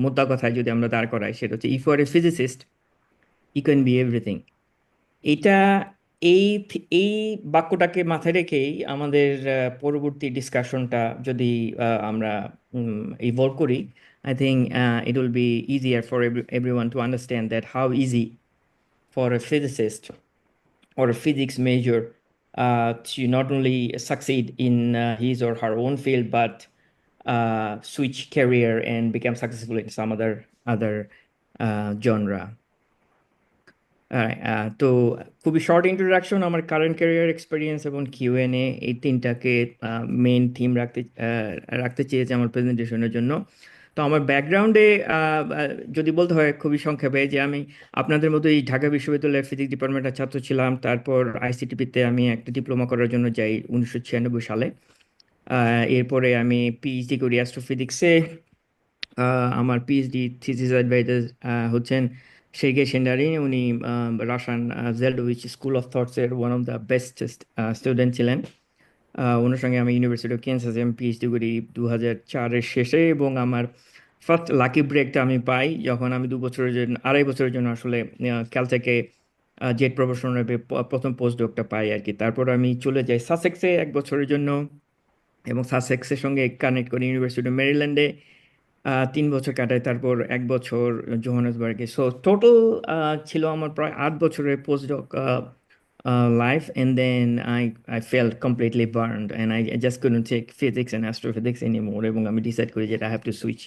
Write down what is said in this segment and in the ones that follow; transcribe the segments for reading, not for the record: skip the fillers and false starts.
মোদ্দা কথায় যদি আমরা দাঁড় করাই, সেটা হচ্ছে if you are a physicist you can be everything. এটা এই বাক্যটাকে মাথায় রেখেই আমাদের পরবর্তী ডিসকাশনটা যদি আমরা ইভলভ করি, I think it will B easier for everyone to understand that how easy for a physicist or a physics major to not only succeed in his or her own field, but switch career and become successful in some other genre. তো খুবই short introduction আমার current career experience এবং QnA, এই তিনটাকে main theme রাখতে চেয়েছি আমার প্রেজেন্টেশনের জন্য। তো আমার ব্যাকগ্রাউন্ডে যদি বলতে হয় খুবই সংক্ষেপে, যে আমি আপনাদের মতো এই ঢাকা বিশ্ববিদ্যালয়ের ফিজিক্স ডিপার্টমেন্টের ছাত্র ছিলাম। তারপর আইসিটিপিতে আমি একটা ডিপ্লোমা করার জন্য যাই 1996 সালে। এরপরে আমি পিএইচডি করি অ্যাস্ট্রোফিজিক্সে। আমার পিএইচডি থিসিস অ্যাডভাইজার হচ্ছেন সের্গেই সেন্ডারিন। উনি রাশিয়ান জেলডোভিচ স্কুল অফ থটসের one of the best student ছিলেন। ওনার সঙ্গে আমি ইউনিভার্সিটি অফ ক্যান্সাসে আমি পিএইচডি করি 2004-এর শেষে। এবং আমার ফার্স্ট লাকি ব্রেকটা আমি পাই যখন আমি 2 বছরের জন্য আসলে ক্যালটেকে জেট প্রফেশনাল প্রথম পোস্ট ডকটা পাই আর কি। তারপর আমি চলে যাই সাসেক্সে 1 বছরের জন্য, এবং সাসেক্সের সঙ্গে কানেক্ট করি ইউনিভার্সিটি অফ মেরিল্যান্ডে 3 বছর কাটাই। তারপর 1 বছর জোহানেসবার্গে। সো টোটাল ছিল আমার প্রায় 8 বছরের post doc life. And then I felt completely burned and I just couldn't take physics and astrophysics anymore, এবং আমি ডিসাইড করি যে I have to switch.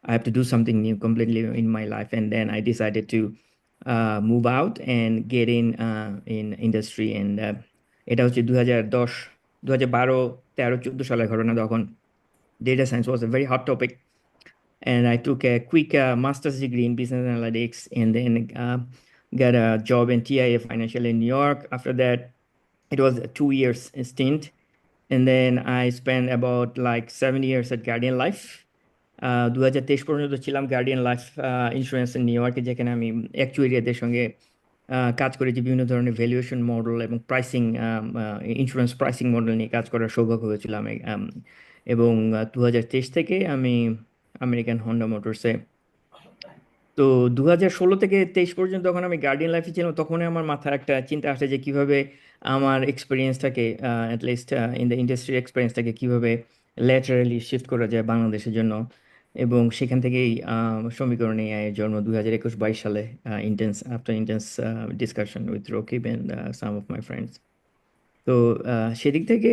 I have to do something new completely in my life. And then I decided to move out and get in industry. And এটা হচ্ছে 2012 2012 13 14 সালের ঘটনা। তখন data science was a very hot topic, and I took a quick master's degree in business analytics, and then got a job in TIA Financial in New York. After that, it was a 2 years stint, and then I spent about like 7 years at Guardian Life. 2023 পর্যন্ত ছিলাম guardian life insurance new ইয়র্কে, যেখানে আমি অ্যাকচুয়ারিয়াদের সঙ্গে কাজ করেছি। বিভিন্ন ধরনের ভ্যালুয়েশন মডেল এবং প্রাইসিং, ইন্স্যুরেন্স প্রাইসিং মডেল নিয়ে কাজ করার সৌভাগ্য হয়েছিল আমি। এবং 2023 থেকে আমি আমেরিকান হন্ডা মোটরসে। তো 2016 থেকে 23 পর্যন্ত যখন আমি গার্ডিয়ান লাইফে ছিলাম, তখনই আমার মাথায় একটা চিন্তা আসে যে কিভাবে আমার এক্সপিরিয়েন্সটাকে, অ্যাটলিস্ট ইন দ্য ইন্ডাস্ট্রি এক্সপিরিয়েন্সটাকে কিভাবে ল্যাটারালি শিফট করা যায় বাংলাদেশের জন্য। এবং সেখান থেকেই সমীকরণ এআই এর জন্ম 2021-22 সালে, after intense discussion with Rakib and some of my friends. তো সেদিক থেকে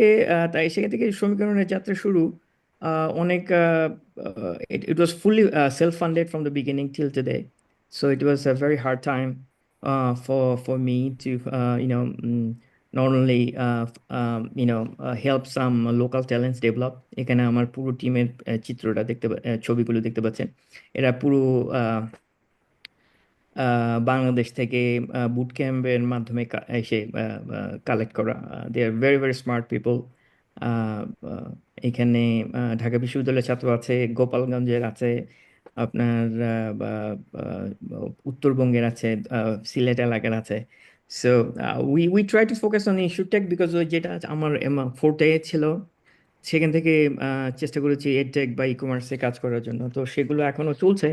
তাই সেখান থেকে সমীকরণের যাত্রা শুরু। অনেক it was fully self-funded from the beginning till today, so it was a very hard time for me to not only help some local talents develop. এখানে আমার পুরো টিমের চিত্রটা ছবিগুলো দেখতে পাচ্ছেন। এরা পুরো বাংলাদেশ থেকে বুট ক্যাম্পের মাধ্যমে এসে কালেক্ট করা। They are very very smart people. এখানে ঢাকা বিশ্ববিদ্যালয়ের ছাত্র আছে, গোপালগঞ্জের আছে, আপনার উত্তরবঙ্গের আছে, সিলেট এলাকার আছে। So we try to focus on issue tech, because ওই যেটা আমার ফোর্টে ছিল, সেখান থেকে চেষ্টা করেছি এডটেক বা ই কমার্সে কাজ করার জন্য। তো সেগুলো এখনো চলছে,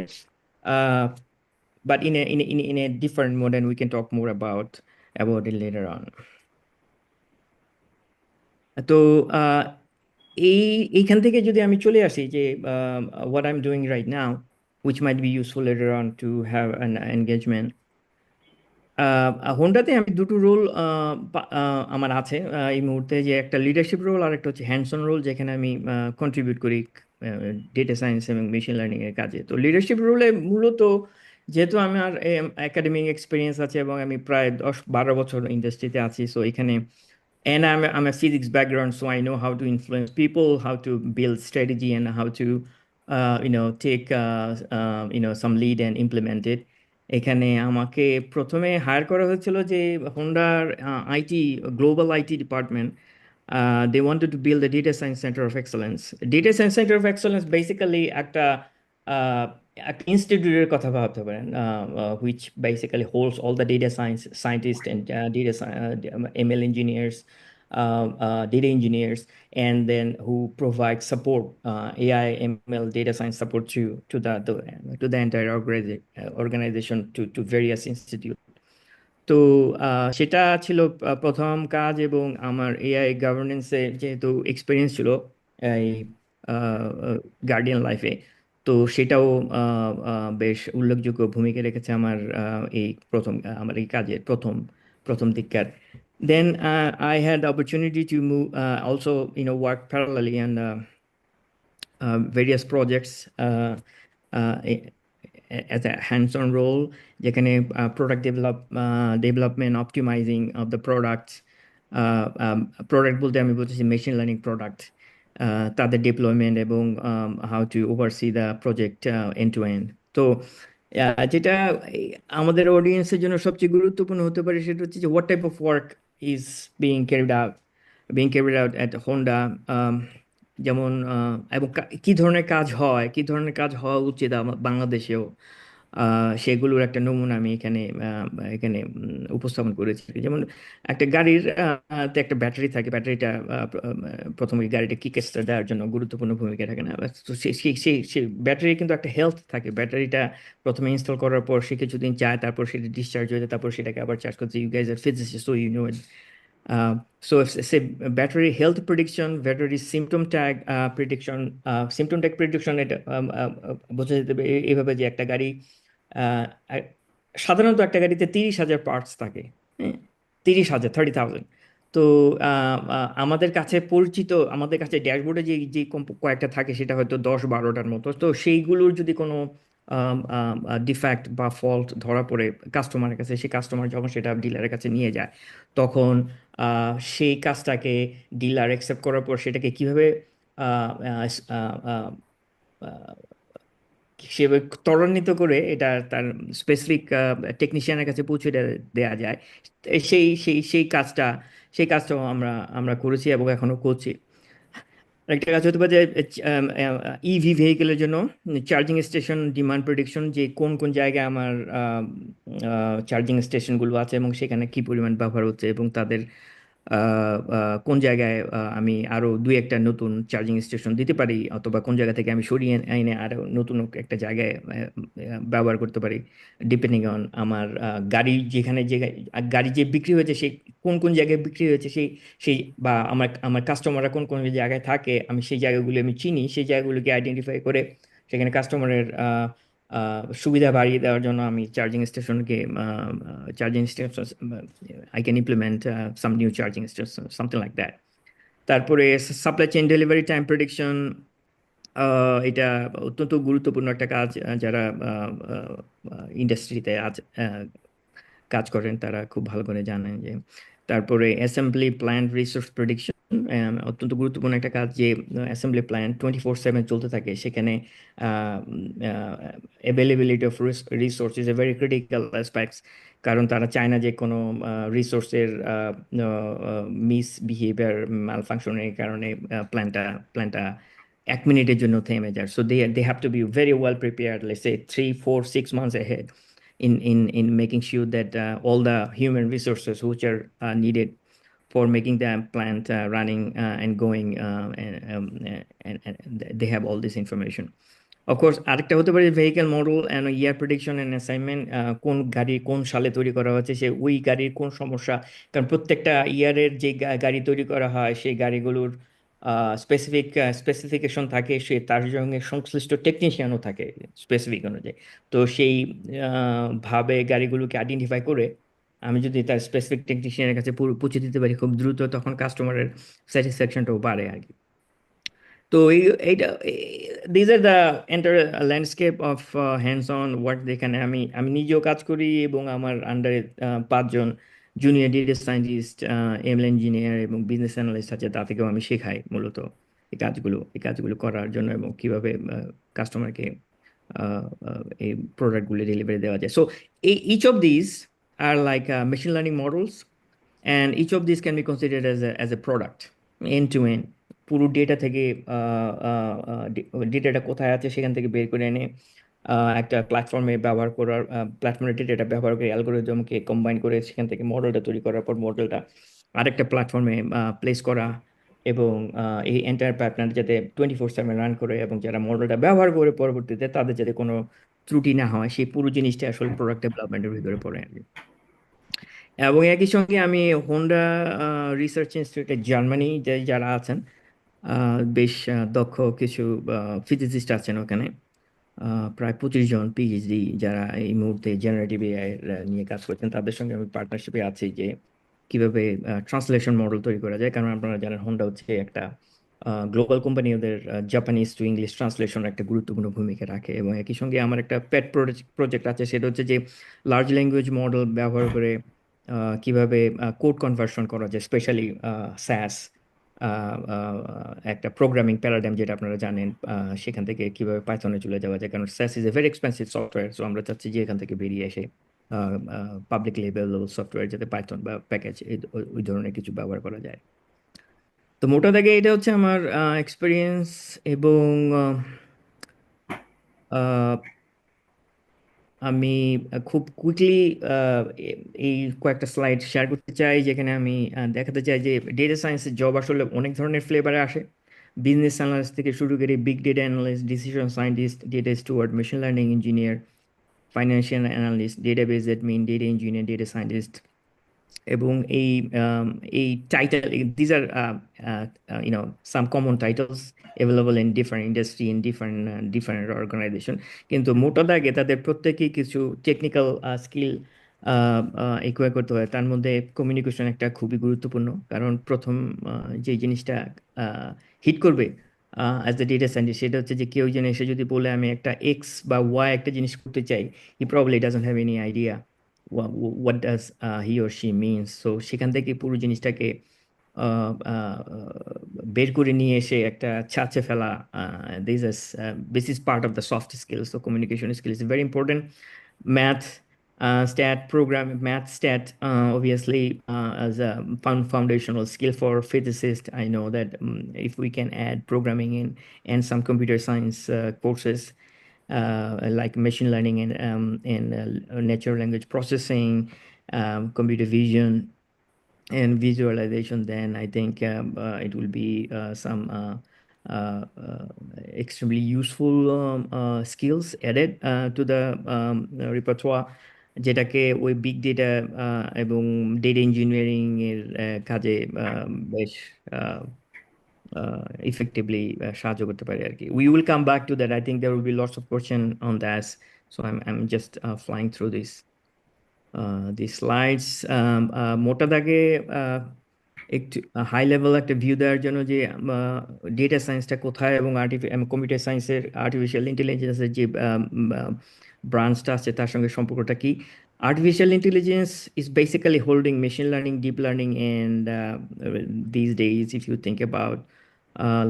but in a different mode, and we can talk more about it later on. তো আহ, এইখান থেকে যদি আমি চলে আসি যে what I'm doing right now, which might be useful later on to have an engagement. হোন্ডাতে আমি দুটো রোল আমার আছে এই মুহূর্তে, যে একটা লিডারশিপ রোল আর একটা হচ্ছে হ্যান্ডস অন রোল, যেখানে আমি কন্ট্রিবিউট করি ডেটা সায়েন্স এবং মেশিন লার্নিং এর কাজে। তো লিডারশিপ রোলে মূলত, যেহেতু আমার একাডেমিক এক্সপিরিয়েন্স আছে এবং আমি প্রায় 10-12 বছর ইন্ডাস্ট্রিতে আছি, সো এখানে and I'm a physics background, so I know how to influence people, how to build strategy, and how to take some lead and implement it. এখানে আমাকে প্রথমে হায়ার করা হয়েছিল যে হোন্ডার IT, global IT department, they wanted to build a data science center of excellence. Data science center of excellence basically uh, একটা ইনস্টিটিউটের কথা ভাবতে পারেন, which basically holds all the data science scientists and data ML engineers, data engineers, and then who provide support, AI, ML, data science support to the entire organization, to various institutes. তো সেটা ছিল প্রথম কাজ, এবং আমার AI গভর্নেন্সে যেহেতু experience ছিল এই গার্ডিয়ান লাইফে, তো সেটাও বেশ উল্লেখযোগ্য ভূমিকা রেখেছে আমার এই আমার এই কাজের প্রথম দিককার। Then I had the opportunity to move, also, work parallelly on various projects as a hands-on role, যেখানে product development, optimizing of the products, product বলতে আমি বলতেছি মেশিন লার্নিং প্রোডাক্ট, তাদের ডিপ্লয়মেন্ট এবং how to oversee the project end to end. তো যেটা আমাদের অডিয়েন্সের জন্য সবচেয়ে গুরুত্বপূর্ণ হতে পারে সেটা হচ্ছে যে what type of work is being carried out at Honda, যেমন এবং কি ধরনের কাজ হয়, কি ধরনের কাজ হওয়া উচিত বাংলাদেশেও, সেগুলোর একটা নমুনা আমি এখানে উপস্থাপন করেছি। যেমন একটা গাড়ির তে একটা ব্যাটারি থাকে, ব্যাটারিটা প্রথমে গাড়িটা কিক স্টার্ট দেওয়ার জন্য গুরুত্বপূর্ণ ভূমিকা থাকে না? তো সেই ব্যাটারি কিন্তু একটা হেলথ থাকে। ব্যাটারিটা প্রথমে ইনস্টল করার পর সে কিছুদিন চায়, তারপর সেটা ডিসচার্জ হয়ে যায়, তারপর সেটাকে আবার চার্জ করতে। You guys are physicist, so you know it. So if say battery health prediction, battery symptom tag prediction, symptom tag prediction, এটা বোঝা যেতে পারে এইভাবে যে একটা গাড়ি, সাধারণত একটা গাড়িতে 30,000 পার্টস থাকে। হ্যাঁ, 30,000, 30,000। তো আমাদের কাছে পরিচিত, আমাদের কাছে ড্যাশবোর্ডে যে যে কয়েকটা থাকে সেটা হয়তো 10-12টার মতো। তো সেইগুলোর যদি কোনো ডিফেক্ট বা ফল্ট ধরা পড়ে কাস্টমারের কাছে, সেই কাস্টমার যখন সেটা ডিলারের কাছে নিয়ে যায়, তখন সেই কাজটাকে ডিলার অ্যাকসেপ্ট করার পর সেটাকে কিভাবে আহ, আহ, আহ, আহ, সে ত্বরান্বিত করে এটা তার স্পেসিফিক টেকনিশিয়ানের কাছে পৌঁছে দেওয়া যায়। সেই কাজটাও আমরা আমরা করেছি এবং এখনো করছি। একটা কাজ হতে পারে যে ইভি ভেহিকেলের জন্য চার্জিং স্টেশন ডিমান্ড প্রেডিকশন, যে কোন কোন জায়গায় আমার চার্জিং স্টেশনগুলো আছে এবং সেখানে কি পরিমাণ ব্যবহার হচ্ছে, এবং তাদের কোন জায়গায় আমি আরো দুই একটা নতুন চার্জিং স্টেশন দিতে পারি, অথবা কোন জায়গা থেকে আমি সরিয়ে এনে আরো নতুন একটা জায়গায় ব্যবহার করতে পারি, ডিপেন্ডিং অন আমার গাড়ি যেখানে যে গাড়ি যে বিক্রি হয়েছে সেই কোন কোন জায়গায় বিক্রি হয়েছে, সেই সেই বা আমার আমার কাস্টমাররা কোন কোন জায়গায় থাকে, আমি সেই জায়গাগুলো আমি চিনি, সেই জায়গাগুলোকে আইডেন্টিফাই করে সেখানে কাস্টমারের সুবিধা বাড়িয়ে দেওয়ার জন্য আমি charging station I can implement some new charging stations, something like that. তারপরে supply chain delivery time prediction, এটা অত্যন্ত গুরুত্বপূর্ণ একটা কাজ। যারা ইন্ডাস্ট্রিতে কাজ করেন তারা খুব ভালো করে জানেন যে। তারপরে অ্যাসেম্বলি প্ল্যান্ট রিসোর্স প্রেডিকশন, অত্যন্ত গুরুত্বপূর্ণ একটা কাজ, যে অ্যাসেম্বলি প্ল্যান্ট 24/7 চলতে থাকে, সেখানে availability of resource is a very critical aspects. কারণ তারা চায় না যে কোনো রিসোর্সের মিসবিহেভিয়ার, মালফাংশনের কারণে প্ল্যানটা 1 মিনিটের জন্য থেমে যায়। So they have to be very well prepared, let's say 3, 4, 6 months ahead, in making sure that all the human resources which are needed for making the plant running and going, and they have all this information. Of course, আরেকটা হতে পারে vehicle model and year prediction and assignment. কোন গাড়ি কোন সালে তৈরি করা হচ্ছে, সে ওই গাড়ির কোন সমস্যা, কারণ প্রত্যেকটা ইয়ারের যে গাড়ি তৈরি করা হয় সেই গাড়িগুলোর স্পেসিফিকেশন থাকে, সে তার সঙ্গে সংশ্লিষ্ট টেকনিশিয়ানও থাকে স্পেসিফিক অনুযায়ী। তো সেই ভাবে গাড়িগুলোকে আইডেন্টিফাই করে আমি যদি তার স্পেসিফিক টেকনিশিয়ানের কাছে পৌঁছে দিতে পারি খুব দ্রুত, তখন কাস্টমারের স্যাটিসফ্যাকশনটাও বাড়ে আর কি। তো এইটা, these are the enter landscape of hands on work, যেখানে আমি আমি নিজেও কাজ করি এবং আমার আন্ডারে 5 জন junior data scientist, ML engineer এবং বিজনেস অ্যানালিস্ট আছে, তাদেরকেও আমি শেখাই মূলত এই কাজগুলো করার জন্য, এবং কিভাবে কাস্টমারকে এই প্রোডাক্টগুলো ডেলিভারি দেওয়া যায়। So each of this are like machine learning models, and each of these can be considered as a product end to end। পুরো ডেটা থেকে ডেটাটা কোথায় আছে সেখান থেকে বের করে এনে একটা প্ল্যাটফর্মে ব্যবহার প্ল্যাটফর্মের ডেটাটা ব্যবহার করে অ্যালগোরিদমকে কম্বাইন করে সেখান থেকে মডেলটা তৈরি করার পর মডেলটা আরেকটা প্ল্যাটফর্মে প্লেস করা, এবং এই এন্টায়ার পাইপলাইন যাতে 24/7 রান করে, এবং যারা মডেলটা ব্যবহার করে পরবর্তীতে তাদের যাতে কোনো ত্রুটি না হয়, সেই পুরো জিনিসটা আসলে প্রোডাক্ট ডেভেলপমেন্টের ভিতরে পড়ে আর কি। এবং একই সঙ্গে আমি হোন্ডা রিসার্চ ইনস্টিটিউটে জার্মানি যারা আছেন, বেশ দক্ষ কিছু ফিজিসিস্ট আছেন ওখানে, প্রায় 25 জন পিএইচডি যারা এই মুহূর্তে জেনারেটিভ এআই নিয়ে কাজ করছেন, তাদের সঙ্গে আমি পার্টনারশিপে আছি যে কিভাবে ট্রান্সলেশন মডেল তৈরি করা যায়। কারণ আপনারা জানেন হোন্ডা হচ্ছে একটা গ্লোবাল কোম্পানি, ওদের জাপানিজ টু ইংলিশ ট্রান্সলেশন একটা গুরুত্বপূর্ণ ভূমিকা রাখে। এবং একই সঙ্গে আমার একটা পেট প্রজেক্ট আছে, সেটা হচ্ছে যে লার্জ ল্যাঙ্গুয়েজ মডেল ব্যবহার করে কিভাবে কোড কনভার্সন করা যায়, স্পেশালি স্যাস, একটা প্রোগ্রামিং প্যারাডাইম যেটা আপনারা জানেন, সেখান থেকে কিভাবে পাইথনে চলে যাওয়া যায়। কারণ SAS is a very expensive software, so আমরা চাচ্ছি যে এখান থেকে বেরিয়ে এসে পাবলিক লেভেল সফটওয়্যার যাতে পাইথন বা প্যাকেজ ওই ধরনের কিছু ব্যবহার করা যায়। তো মোটা দাগে এটা হচ্ছে আমার এক্সপিরিয়েন্স। এবং আহ, আমি খুব কুইকলি এই কয়েকটা স্লাইড শেয়ার করতে চাই, যেখানে আমি দেখাতে চাই যে ডেটা সায়েন্সের জব আসলে অনেক ধরনের ফ্লেভারে আসে। বিজনেস অ্যানালিস্ট থেকে শুরু করে big data analyst, decision scientist, data steward, machine learning engineer, financial analyst, database admin, data engineer, data scientist. এবং আম, এই title, these are some common titles available in different industry, in different organization. কিন্তু মোটা দাগে তাদের প্রত্যেকেই কিছু technical skill একুয়ার করতে হয়। তার মধ্যে কমিউনিকেশন একটা খুবই গুরুত্বপূর্ণ, কারণ প্রথম যে জিনিসটা হিট করবে অ্যাজ দ্য ডেটা সায়েন্টিস্ট, সেটা হচ্ছে যে কেউ যেন এসে যদি বলে আমি একটা এক্স বা ওয়াই একটা জিনিস করতে চাই, he probably doesn't have any idea what does he or she means. So সেখান থেকে পুরো জিনিসটাকে আহ, আহ, বের করে নিয়ে এসে একটা ছাঁচে ফেলা, this is part of the soft skills. So communication skill is very important. Math, stat, program, math, stat, obviously, as a foundational skill for physicists. I know that if we can add programming in and some computer science courses, like machine learning and natural language processing, computer vision, and visualization, then I think it will be some extremely useful skills added to the repertoire, যেটাকে ওই big data এবং data engineering এর কাজে বেশ effectively সাহায্য করতে পারে আর কি। We will come back to that. I think there will be lots of question on that. So I'm just flying through these slides. মোটা দাগে একটু হাই লেভেল একটা ভিউ দেওয়ার জন্য যে ডেটা সায়েন্সটা কোথায়, এবং কম্পিউটার সায়েন্সের আর্টিফিশিয়াল ইন্টেলিজেন্সের যে ব্রাঞ্চটা আছে তার সঙ্গে সম্পর্কটা কি। Artificial intelligence is basically holding machine learning, deep learning, and these days, if you think about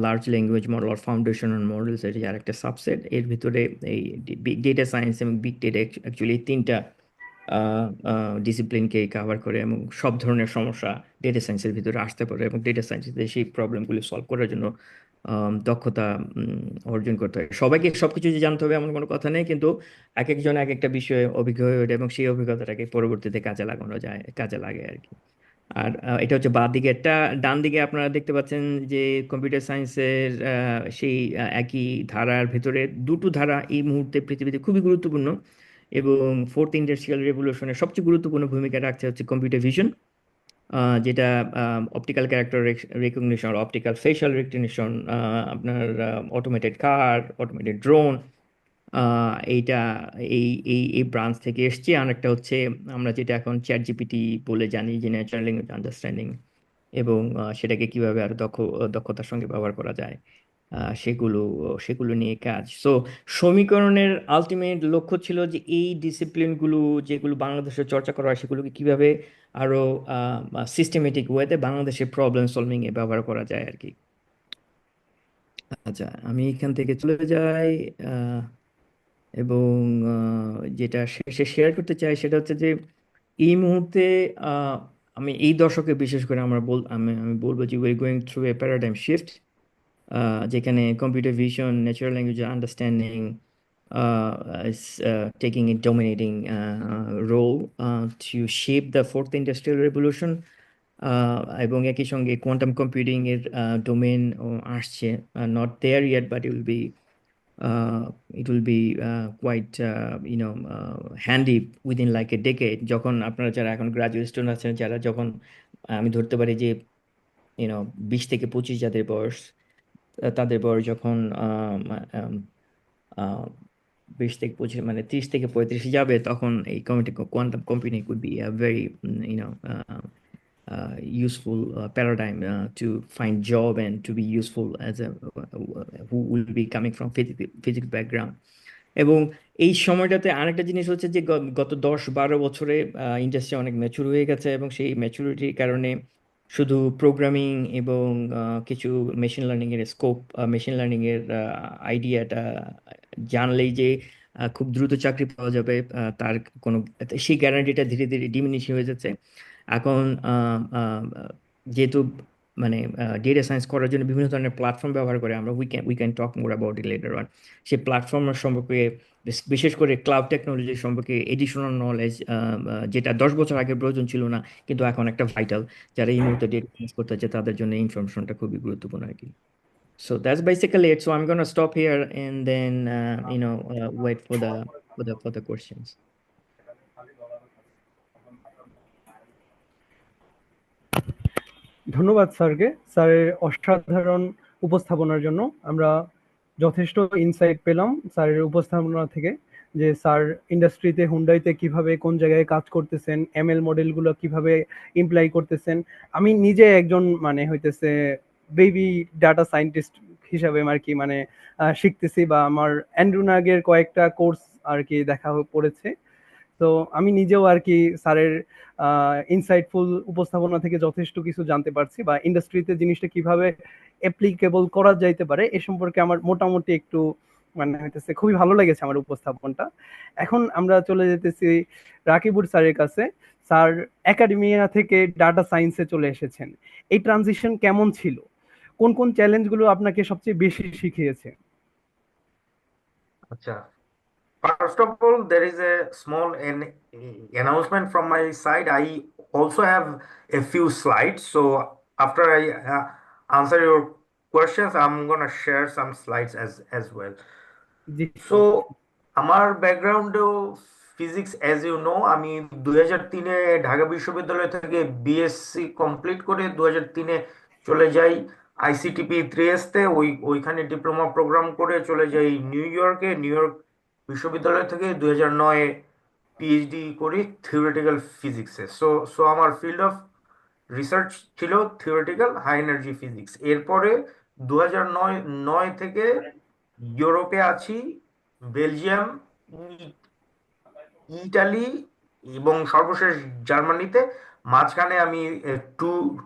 large language model or foundational models, এর আর একটা সাবসেট। এর ভিতরে এই বিগ ডেটা সায়েন্স এবং বিগ ডেটা অ্যাকচুয়ালি তিনটা ডিসিপ্লিনকে কাভার করে, এবং সব ধরনের সমস্যা ডেটা সায়েন্সের ভিতরে আসতে পারে, এবং ডেটা সায়েন্সে সেই প্রবলেমগুলি সলভ করার জন্য দক্ষতা অর্জন করতে হয়। সবাইকে সবকিছু যে জানতে হবে এমন কোনো কথা নেই, কিন্তু এক একজন এক একটা বিষয়ে অভিজ্ঞ হয়ে ওঠে, এবং সেই অভিজ্ঞতাটাকে পরবর্তীতে কাজে লাগানো যায়, কাজে লাগে আর কি। আর এটা হচ্ছে বাঁ দিকে। একটা ডান দিকে আপনারা দেখতে পাচ্ছেন যে কম্পিউটার সায়েন্সের সেই একই ধারার ভেতরে দুটো ধারা এই মুহূর্তে পৃথিবীতে খুবই গুরুত্বপূর্ণ, এবং ফোর্থ ইন্ডাস্ট্রিয়াল রেভলিউশনের সবচেয়ে গুরুত্বপূর্ণ ভূমিকা রাখছে হচ্ছে কম্পিউটার ভিশন, যেটা optical character recognition, optical facial recognition, আপনার অটোমেটেড কার, অটোমেটেড ড্রোন, এইটা এই এই এই ব্রাঞ্চ থেকে এসছে। আর একটা হচ্ছে আমরা যেটা এখন চ্যাট জিপিটি বলে জানি, যে ন্যাচারাল ল্যাঙ্গুয়েজ আন্ডারস্ট্যান্ডিং, এবং সেটাকে কিভাবে আরো দক্ষতার সঙ্গে ব্যবহার করা যায়, সেগুলো সেগুলো নিয়ে কাজ। সো সমীকরণের আলটিমেট লক্ষ্য ছিল যে এই ডিসিপ্লিনগুলো যেগুলো বাংলাদেশে চর্চা করা হয়, সেগুলোকে কিভাবে আরো সিস্টেমেটিক ওয়েতে বাংলাদেশের প্রবলেম সলভিং এ ব্যবহার করা যায় আর কি। আচ্ছা, আমি এখান থেকে চলে যাই, আহ, এবং যেটা শেষে শেয়ার করতে চাই সেটা হচ্ছে যে এই মুহূর্তে আহ, আমি এই দশকে বিশেষ করে আমি বলবো যে we going through a paradigm shift, যেখানে computer vision, natural language understanding is taking a dominating role to shape the fourth industrial revolution. এবং একই সঙ্গে কোয়ান্টাম কম্পিউটিং এর ডোমেন আসছে, not there yet but uh, it will be quite handy within like a decade, যখন আপনারা যারা এখন graduate student আছেন, যারা যখন আমি ধরতে পারি যে 20 থেকে 25 যাদের বয়স, তাদের বয়স যখন 20 থেকে 25 মানে 30 থেকে 35 যাবে, তখন এই quantum computing could be a very useful paradigm to find job and to be useful as a who will be coming from physics background. এবং এই সময়টাতে আরেকটা জিনিস হচ্ছে যে গত 10-12 বছরে ইন্ডাস্ট্রি অনেক ম্যাচুর হয়ে গেছে, এবং সেই ম্যাচুরিটির কারণে শুধু প্রোগ্রামিং এবং কিছু মেশিন লার্নিং এর স্কোপ, মেশিন লার্নিং এর আইডিয়াটা জানলেই যে খুব দ্রুত চাকরি পাওয়া যাবে, তার কোনো সেই গ্যারান্টিটা ধীরে ধীরে ডিমিনিশ হয়ে যাচ্ছে এখন। যেহেতু মানে ডেটা সায়েন্স করার জন্য বিভিন্ন ধরনের প্ল্যাটফর্ম ব্যবহার করে, আমরা we can talk more about it later on. সেই প্ল্যাটফর্ম সম্পর্কে, বিশেষ করে ক্লাউড টেকনোলজি সম্পর্কে এডিশনাল নলেজ, যেটা 10 বছর আগে প্রয়োজন ছিল না, কিন্তু এখন একটা ভাইটাল, যারা এই মুহূর্তে ডেটা সায়েন্স করতে হচ্ছে তাদের জন্য ইনফরমেশনটা খুবই গুরুত্বপূর্ণ আর কি। So that's basically it. So I'm gonna stop here and then wait for the questions. ধন্যবাদ স্যারকে, স্যারের অসাধারণ উপস্থাপনার জন্য। আমরা যথেষ্ট ইনসাইট পেলাম স্যারের উপস্থাপনা থেকে, যে স্যার ইন্ডাস্ট্রিতে হুন্ডাইতে কিভাবে কোন জায়গায় কাজ করতেছেন, এমএল মডেলগুলো কিভাবে ইমপ্লাই করতেছেন। আমি নিজে একজন মানে হইতেছে বেবি ডাটা সায়েন্টিস্ট হিসাবে আর কি মানে শিখতেছি, বা আমার অ্যান্ড্রুনাগের কয়েকটা কোর্স আর কি দেখা পড়েছে। তো আমি নিজেও আর কি স্যারের ইনসাইটফুল উপস্থাপনা থেকে যথেষ্ট কিছু জানতে পারছি, বা ইন্ডাস্ট্রিতে জিনিসটা কিভাবে অ্যাপ্লিকেবল করা যাইতে পারে এ সম্পর্কে আমার মোটামুটি একটু মানে হইতেছে খুবই ভালো লেগেছে আমার উপস্থাপনটা। এখন আমরা চলে যেতেছি রাকিবুর স্যারের কাছে। স্যার একাডেমিয়া থেকে ডাটা সায়েন্সে চলে এসেছেন, এই ট্রানজিশন কেমন ছিল? কোন কোন চ্যালেঞ্জগুলো আপনাকে সবচেয়ে বেশি শিখিয়েছে? আচ্ছা, first of all, there is a small announcement from my side. I also have a few slides. So after I answer your questions, I'm gonna share some slides as well. So আমার background physics, as you know, আমি 2003-এ ঢাকা বিশ্ববিদ্যালয় থেকে BSc complete করে 2003-এ চলে যাই ICTP 3S-তে। ওইখানে diploma programme করে চলে যাই নিউ ইয়র্ক বিশ্ববিদ্যালয় থেকে 2009-এ পিএইচডি করি থিওরিটিক্যাল ফিজিক্সে। সো আমার ফিল্ড অফ রিসার্চ ছিল থিওরিটিক্যাল হাই এনার্জি ফিজিক্স। এরপরে 2009 থেকে ইউরোপে আছি, বেলজিয়াম, ইটালি এবং সর্বশেষ জার্মানিতে। মাঝখানে আমি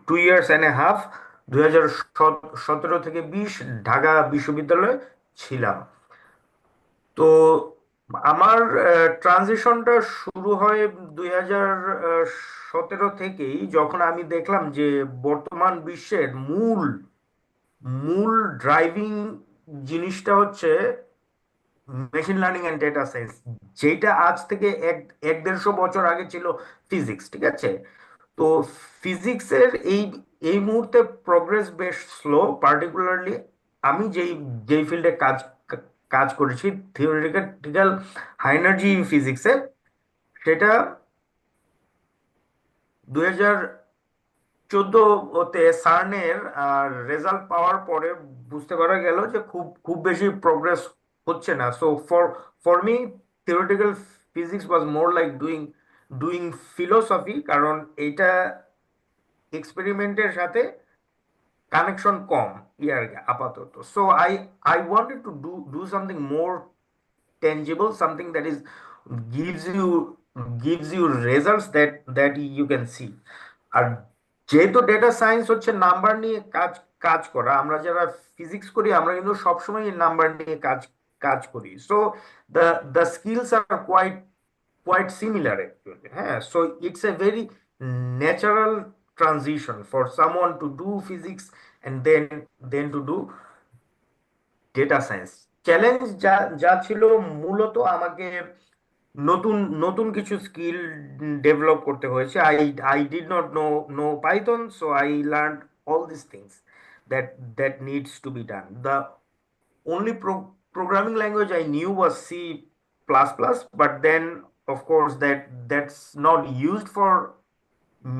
two years and a half 2017 থেকে 20 ঢাকা বিশ্ববিদ্যালয়ে ছিলাম। তো আমার ট্রানজিশনটা শুরু হয় 2017 থেকেই, যখন আমি দেখলাম যে বর্তমান বিশ্বের মূল মূল ড্রাইভিং জিনিসটা হচ্ছে machine learning and data science, যেটা আজ থেকে 1-150 বছর আগে ছিল ফিজিক্স। ঠিক আছে, তো ফিজিক্সের এই মুহূর্তে প্রগ্রেস বেশ স্লো, পার্টিকুলারলি আমি যেই ফিল্ডে কাজ কাজ করেছি থিওরিটিক্যাল হাই এনার্জি ফিজিক্সে। সেটা 2014-তে সার্নের রেজাল্ট পাওয়ার পরে বুঝতে পারা গেল যে খুব খুব বেশি প্রগ্রেস হচ্ছে না। So for me theoretical physics was more like doing philosophy, কারণ এইটা এক্সপেরিমেন্টের সাথে কানেকশন কম ইয়ার আপাতত। So I wanted to do something more tangible, something that is gives you gives you results that you can see. আর যেহেতু data science হচ্ছে number নিয়ে কাজ কাজ করা, আমরা যারা ফিজিক্স করি আমরা কিন্তু সবসময় নাম্বার নিয়ে কাজ কাজ করি। So the skills are quite similar actually. হ্যাঁ, so it's a very natural transition for someone to do physics and then to do data science. Challenge যা যা ছিল, মূলত আমাকে নতুন নতুন কিছু স্কিল ডেভেলপ করতে হয়েছে। I did not know Python, so I learn all this things that that needs to be done. The only programming language I knew was C++, but then of course that's not used for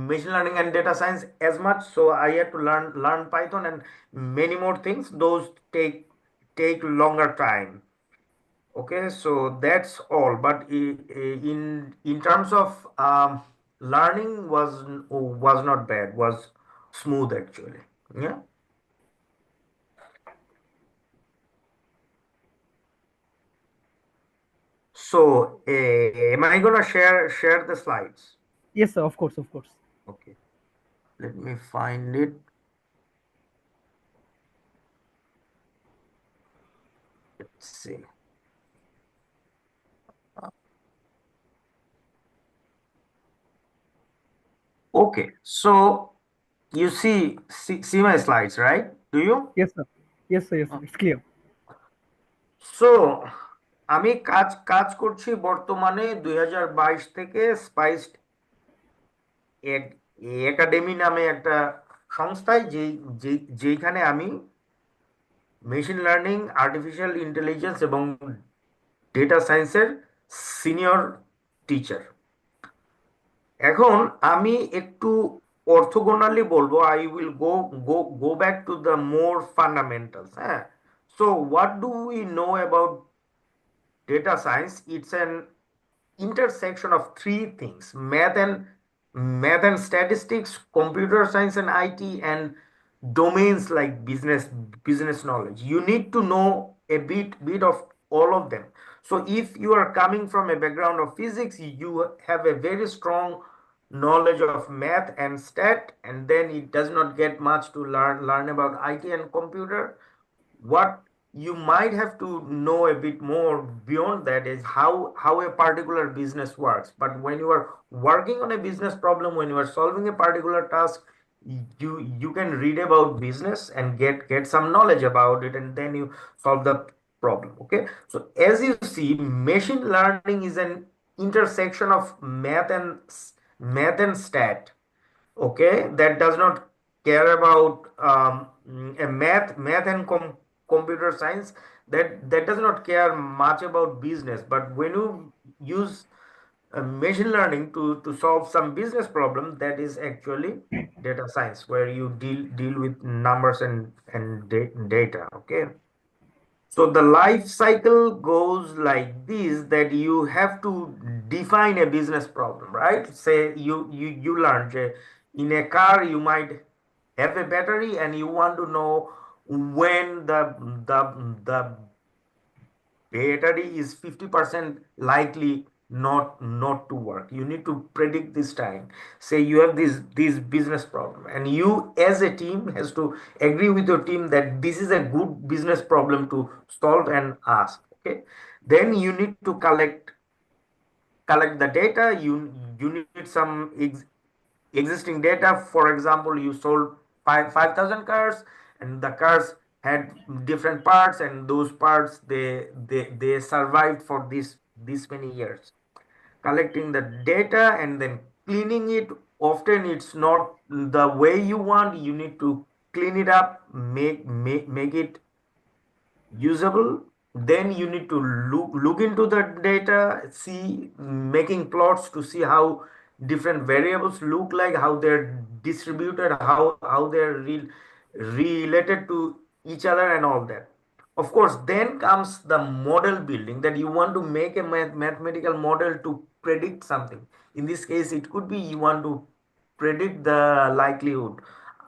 machine learning and data science as much, so I had to learn Python and many more things. Those take longer time. Okay, so that's all. But in terms of learning was not bad, was smooth actually. Yeah. So am I gonna share the slides? Yes, sir, of course, of course. Okay, let me find it. Let's see. Okay, so you see my slides, right? Do you? Yes, sir. Yes, sir. Yes, sir. It's clear. So আমি কাজ কাজ করছি বর্তমানে 2022 থেকে spiced academy নামে একটা সংস্থায়, যেইখানে আমি মেশিন লার্নিং, আর্টিফিশিয়াল ইন্টেলিজেন্স এবং ডেটা সায়েন্সের সিনিয়র টিচার। এখন আমি একটু অর্থোগোনালি বলবো, I will go back to the more fundamentals. হ্যাঁ, so what do we know about data science? It's an intersection of three things: math and statistics, computer science and IT, and domains like business knowledge. You need to know a bit of all of them. So if you are coming from a background of physics, you have a very strong knowledge of math and stat, and then it does not get much to learn about IT and computer. What you might have to know a bit more beyond that is how a particular business works. But when you are working on a business problem, when you are solving a particular task, you can read about business and get some knowledge about it, and then you solve the problem. Okay, so as you see, machine learning is an intersection of math and stat. Okay, that does not care about a math and computer science, that does not care much about business. But when you use machine learning to solve some business problem, that is actually data science, where you deal with numbers and data. Okay, so the life cycle goes like this, that you have to define a business problem, right? Say you learn in a car you might have a battery, and you want to know when the battery is 50% likely not to work. You need to predict this time. Say you have this business problem, and you as a team has to agree with your team that this is a good business problem to solve and ask. Okay, then you need to collect the data. You need some existing data. For example, you sold 5,000 cars, and the cars had different parts, and those parts they survived for this many years. Collecting the data and then cleaning it. Often it's not the way you want. You need to clean it up, make it usable. Then you need to look into the data, see, making plots to see how different variables look like, how they're distributed, how they're related to each other, and all that. Of course, then comes the model building, that you want to make a mathematical model to predict something. In this case, it could be you want to predict the likelihood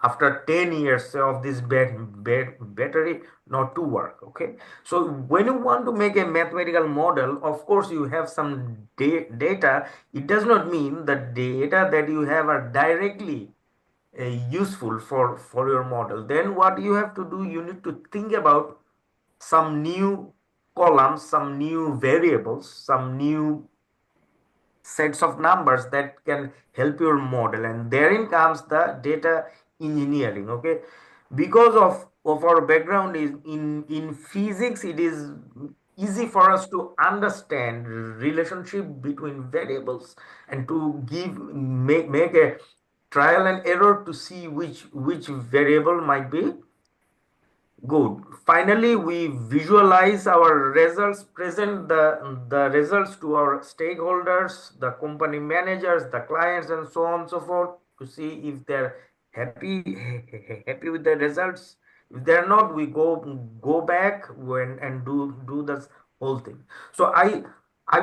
after 10 years of this battery not to work. Okay, so when you want to make a mathematical model, of course you have some data. It does not mean the data that you have are directly useful for your model. Then what you have to do, you need to think about some new columns, some new variables, some new sets of numbers that can help your model, and therein comes the data engineering. Okay, because of our background is in physics, it is easy for us to understand relationship between variables and to make a trial and error to see which variable might be good. Finally, we visualize our results, present the results to our stakeholders, the company managers, the clients, and so on and so forth to see if they're happy with the results. If they're not, we go back and do this whole thing. So I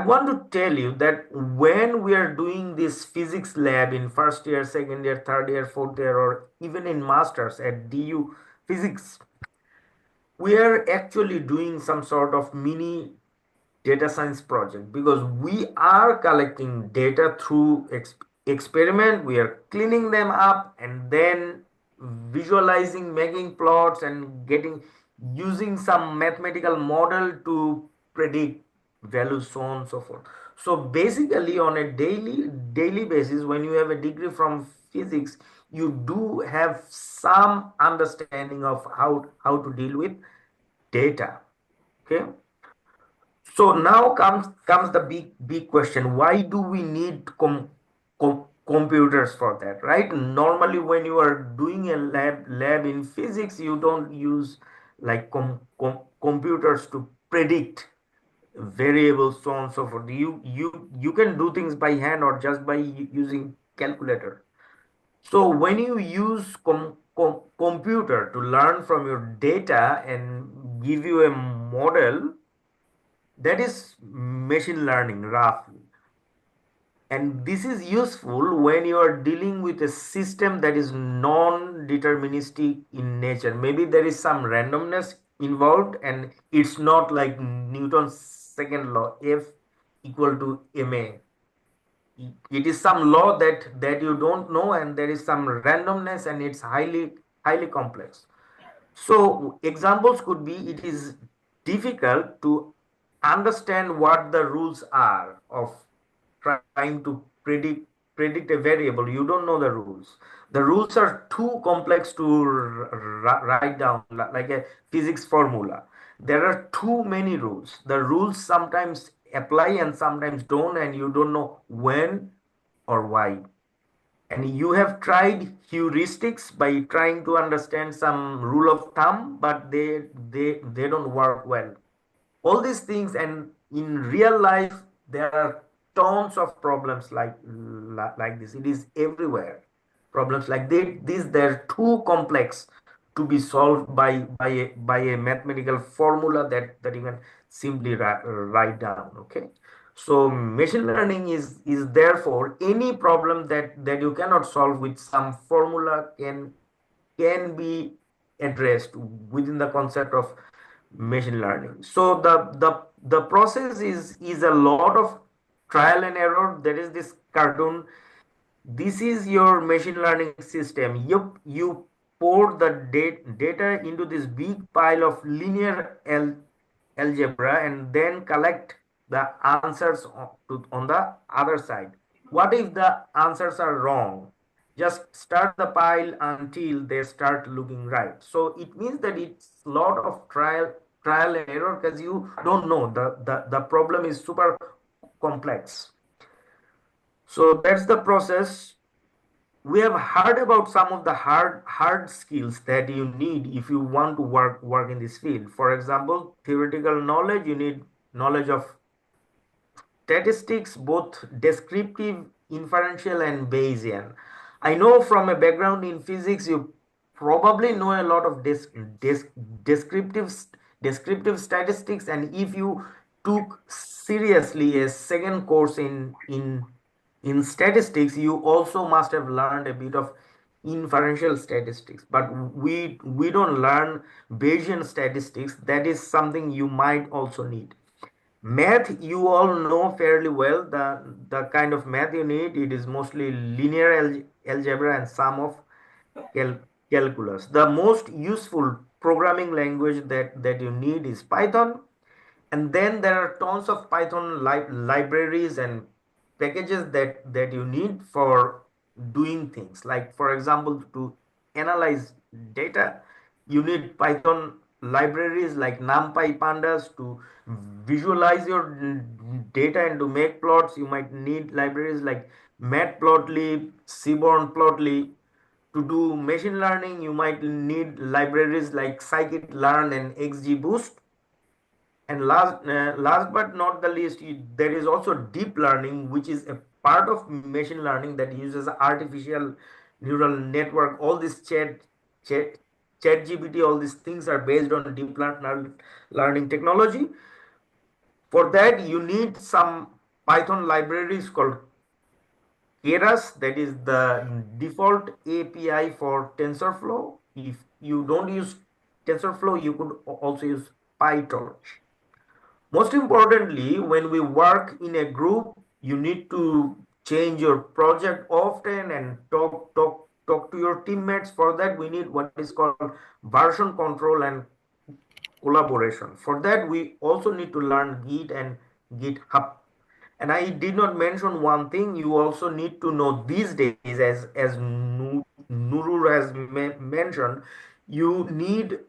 want to tell you that when we are doing this physics lab in first year, second year, third year, fourth year, or even in masters at DU physics, we are actually doing some sort of mini data science project because we are collecting data through experiment. We are cleaning them up and then visualizing, making plots, and using some mathematical model to predict values, so on and so forth. So basically, on a daily basis, when you have a degree from physics, you do have some understanding of how to deal with data. Okay. So now comes the big question. Why do we need computers for that, right? Normally, when you are doing a lab in physics, you don't use like computers to predict variables, so on and so forth. You can do things by hand or just by using calculator. So when you use computer to learn from your data and give you a model, that is machine learning roughly. And this is useful when you are dealing with a system that is non-deterministic in nature. Maybe there is some randomness involved and it's not like Newton's second law, F equal to ma. It is some law that you don't know, and there is some randomness, and it's highly complex. So examples could be, it is difficult to understand what the rules are of trying to predict a variable. You don't know the rules. The rules are too complex to write down like a physics formula. There are too many rules. The rules sometimes apply and sometimes don't, and you don't know when or why. And you have tried heuristics by trying to understand some rule of thumb, but they don't work well. All these things, and in real life there are tons of problems like this. It is everywhere. Problems like this, they're too complex to be solved by a mathematical formula that you can simply write down. Okay. So machine learning is therefore any problem that you cannot solve with some formula can be addressed within the concept of machine learning. So the process is a lot of trial and error. There is this cartoon. This is your machine learning system. You pour the data into this big pile of linear algebra and then collect the answers on the other side. What if the answers are wrong? Just start the pile until they start looking right. So it means that it's a lot of trial and error because you don't know. The problem is super complex. So that's the process. We have heard about some of the hard skills that you need if you want to work in this field. For example, theoretical knowledge. You need knowledge of statistics, both descriptive, inferential, and Bayesian. I know from a background in physics, you probably know a lot of descriptive statistics, and if you took seriously a second course in statistics, you also must have learned a bit of inferential statistics. But we don't learn Bayesian statistics. That is something you might also need. Math, you all know fairly well the kind of math you need. It is mostly linear algebra and some of calculus. The most useful programming language that you need is Python. And then there are tons of Python libraries and packages that you need for doing things. Like, for example, to analyze data, you need Python libraries like NumPy, Pandas to visualize your data and to make plots. You might need libraries like Matplotlib, Seaborn Plotly. To do machine learning, you might need libraries like scikit-learn and XGBoost. And last but not the least, there is also deep learning, which is a part of machine learning that uses artificial neural network. All this chat, chat GPT, all these things are based on deep learning technology. For that, you need some Python libraries called Keras, that is the default API for TensorFlow. If you don't use TensorFlow, you could also use PyTorch. Most importantly, when we work in a group, you need to change your project often and talk to your teammates. For that, we need what is called version control and collaboration. For that, we also need to learn Git and GitHub. And I did not mention one thing. You also need to know these days, as Nurur has mentioned, you need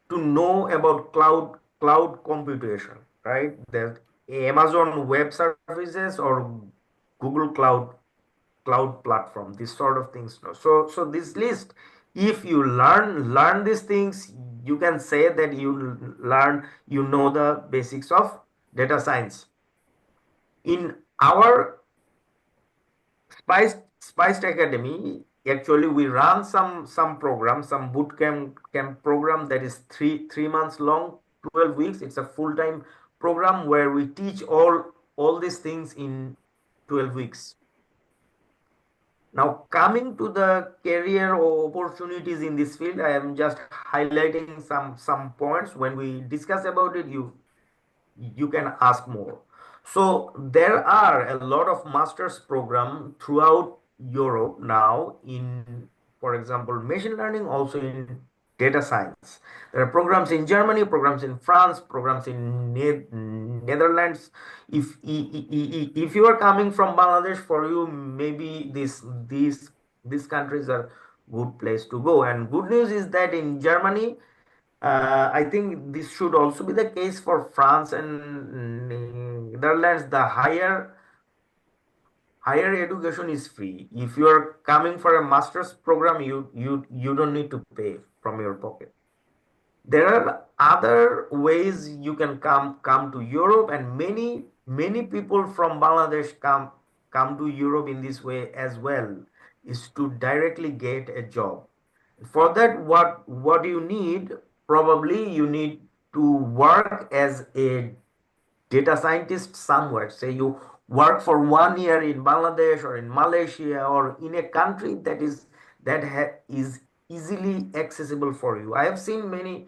to know about cloud computation, right? There's Amazon Web Services or Google Cloud Platform, these sort of things. So this list, if you learn these things, you can say that you know the basics of data science. In our Spiced Academy, actually we run some program, some boot camp program that is three months long, 12 weeks. It's a full-time program where we teach all these things in 12 weeks. Now, coming to the career opportunities in this field, I am just highlighting some points. When we discuss about it, you can ask more. So there are a lot of master's program throughout Europe now in, for example, machine learning, also in data science. There are programs in Germany, programs in France, programs in Netherlands. If you are coming from Bangladesh, for you maybe these countries are good place to go. And good news is that in Germany, I think this should also be the case for France and Netherlands. The higher education is free. If you are coming for a master's program, you don't need to pay from your pocket. There are other ways you can come to Europe, and many people from Bangladesh come to Europe in this way as well, is to directly get a job. For that, what you need, probably you need to work as a data scientist somewhere. Say you work for 1 year in Bangladesh or in Malaysia or in a country is easily accessible for you. I have seen many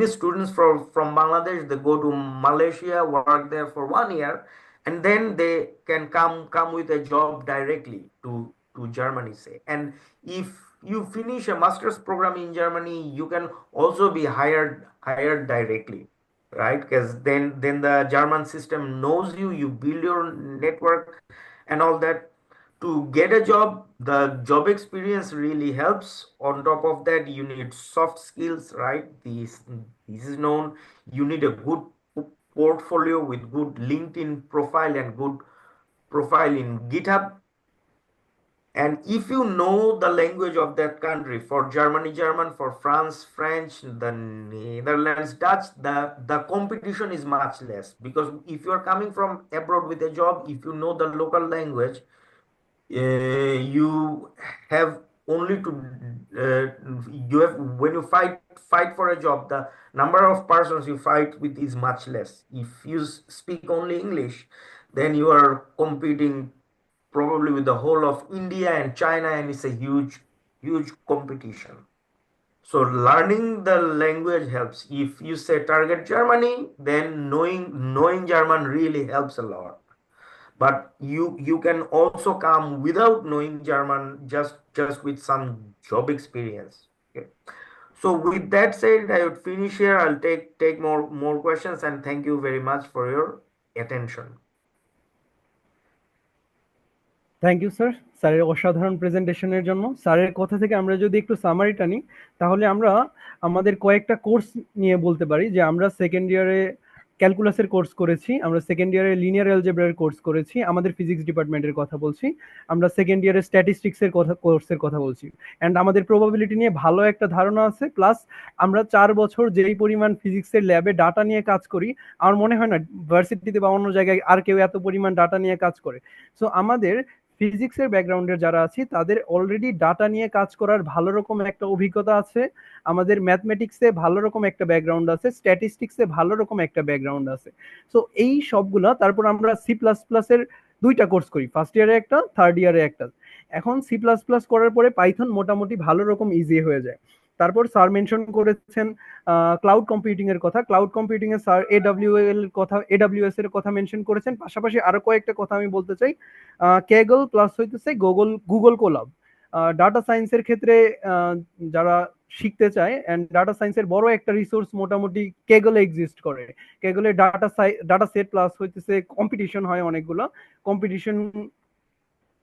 students from Bangladesh. They go to Malaysia, work there for 1 year, and then they can come with a job directly to Germany, say. And if you finish a master's program in Germany, you can also be hired directly, right? Because then the German system knows you, you build your network and all that. To get a job, the job experience really helps. On top of that, you need soft skills, right? This is known. You need a good portfolio with good LinkedIn profile and good profile in GitHub. And if you know the language of that country, for Germany, German, for France, French, the Netherlands, Dutch, the competition is much less. Because if you are coming from abroad with a job, if you know the local language, you have only to you have when you fight for a job, the number of persons you fight with is much less. If you speak only English, then you are competing probably with the whole of India and China, and it's a huge competition. So learning the language helps. If you say target Germany, then knowing German really helps a lot. But you can also come without knowing German, just with some job experience. Okay. So with that said, I would finish here. I'll take more questions, and thank you very much for your attention. Thank you sir, স্যারের অসাধারণ প্রেজেন্টেশনের জন্য। স্যারের কথা থেকে আমরা যদি একটু summary টানি, তাহলে আমরা আমাদের কয়েকটা কোর্স নিয়ে বলতে পারি যে আমরা সেকেন্ড ইয়ারে ক্যালকুলাসের কোর্স করেছি, আমরা সেকেন্ড ইয়ারে লিনিয়ার অ্যালজেব্রার কোর্স করেছি, আমাদের ফিজিক্স ডিপার্টমেন্টের কথা বলছি, আমরা সেকেন্ড ইয়ারে স্ট্যাটিস্টিক্সের কোর্সের কথা বলছি। অ্যান্ড আমাদের প্রবাবিলিটি নিয়ে ভালো একটা ধারণা আছে, প্লাস আমরা 4 বছর যেই পরিমাণ ফিজিক্সের ল্যাবে ডাটা নিয়ে কাজ করি, আমার মনে হয় না ভার্সিটিতে বা অন্য জায়গায় আর কেউ এত পরিমাণ ডাটা নিয়ে কাজ করে। সো আমাদের ফিজিক্সের ব্যাকগ্রাউন্ডের যারা আছে তাদের অলরেডি ডাটা নিয়ে কাজ করার ভালো রকম একটা অভিজ্ঞতা আছে, আমাদের ম্যাথমেটিক্সে ভালো রকম একটা ব্যাকগ্রাউন্ড আছে, স্ট্যাটিস্টিক্সে ভালো রকম একটা ব্যাকগ্রাউন্ড আছে। সো এই সবগুলা, তারপর আমরা C++ এর 2টা কোর্স করি, ফার্স্ট ইয়ারে একটা, থার্ড ইয়ারে একটা। এখন C++ করার পরে পাইথন মোটামুটি ভালো রকম ইজি হয়ে যায়। তারপর স্যার মেনশন করেছেন ক্লাউড কম্পিউটিং এর কথা। ক্লাউড কম্পিউটিং এর স্যার AWS এর কথা মেনশন করেছেন। পাশাপাশি আরো কয়েকটা কথা আমি বলতে চাই। কেগল প্লাস হইতেছে গুগল কোলাব। ডাটা সায়েন্সের ক্ষেত্রে যারা শিখতে চায়, এন্ড ডাটা সায়েন্সের বড় একটা রিসোর্স মোটামুটি কেগলে এক্সিস্ট করে। কেগলে ডাটা সেট প্লাস হইতেছে কম্পিটিশন হয় অনেকগুলো। কম্পিটিশন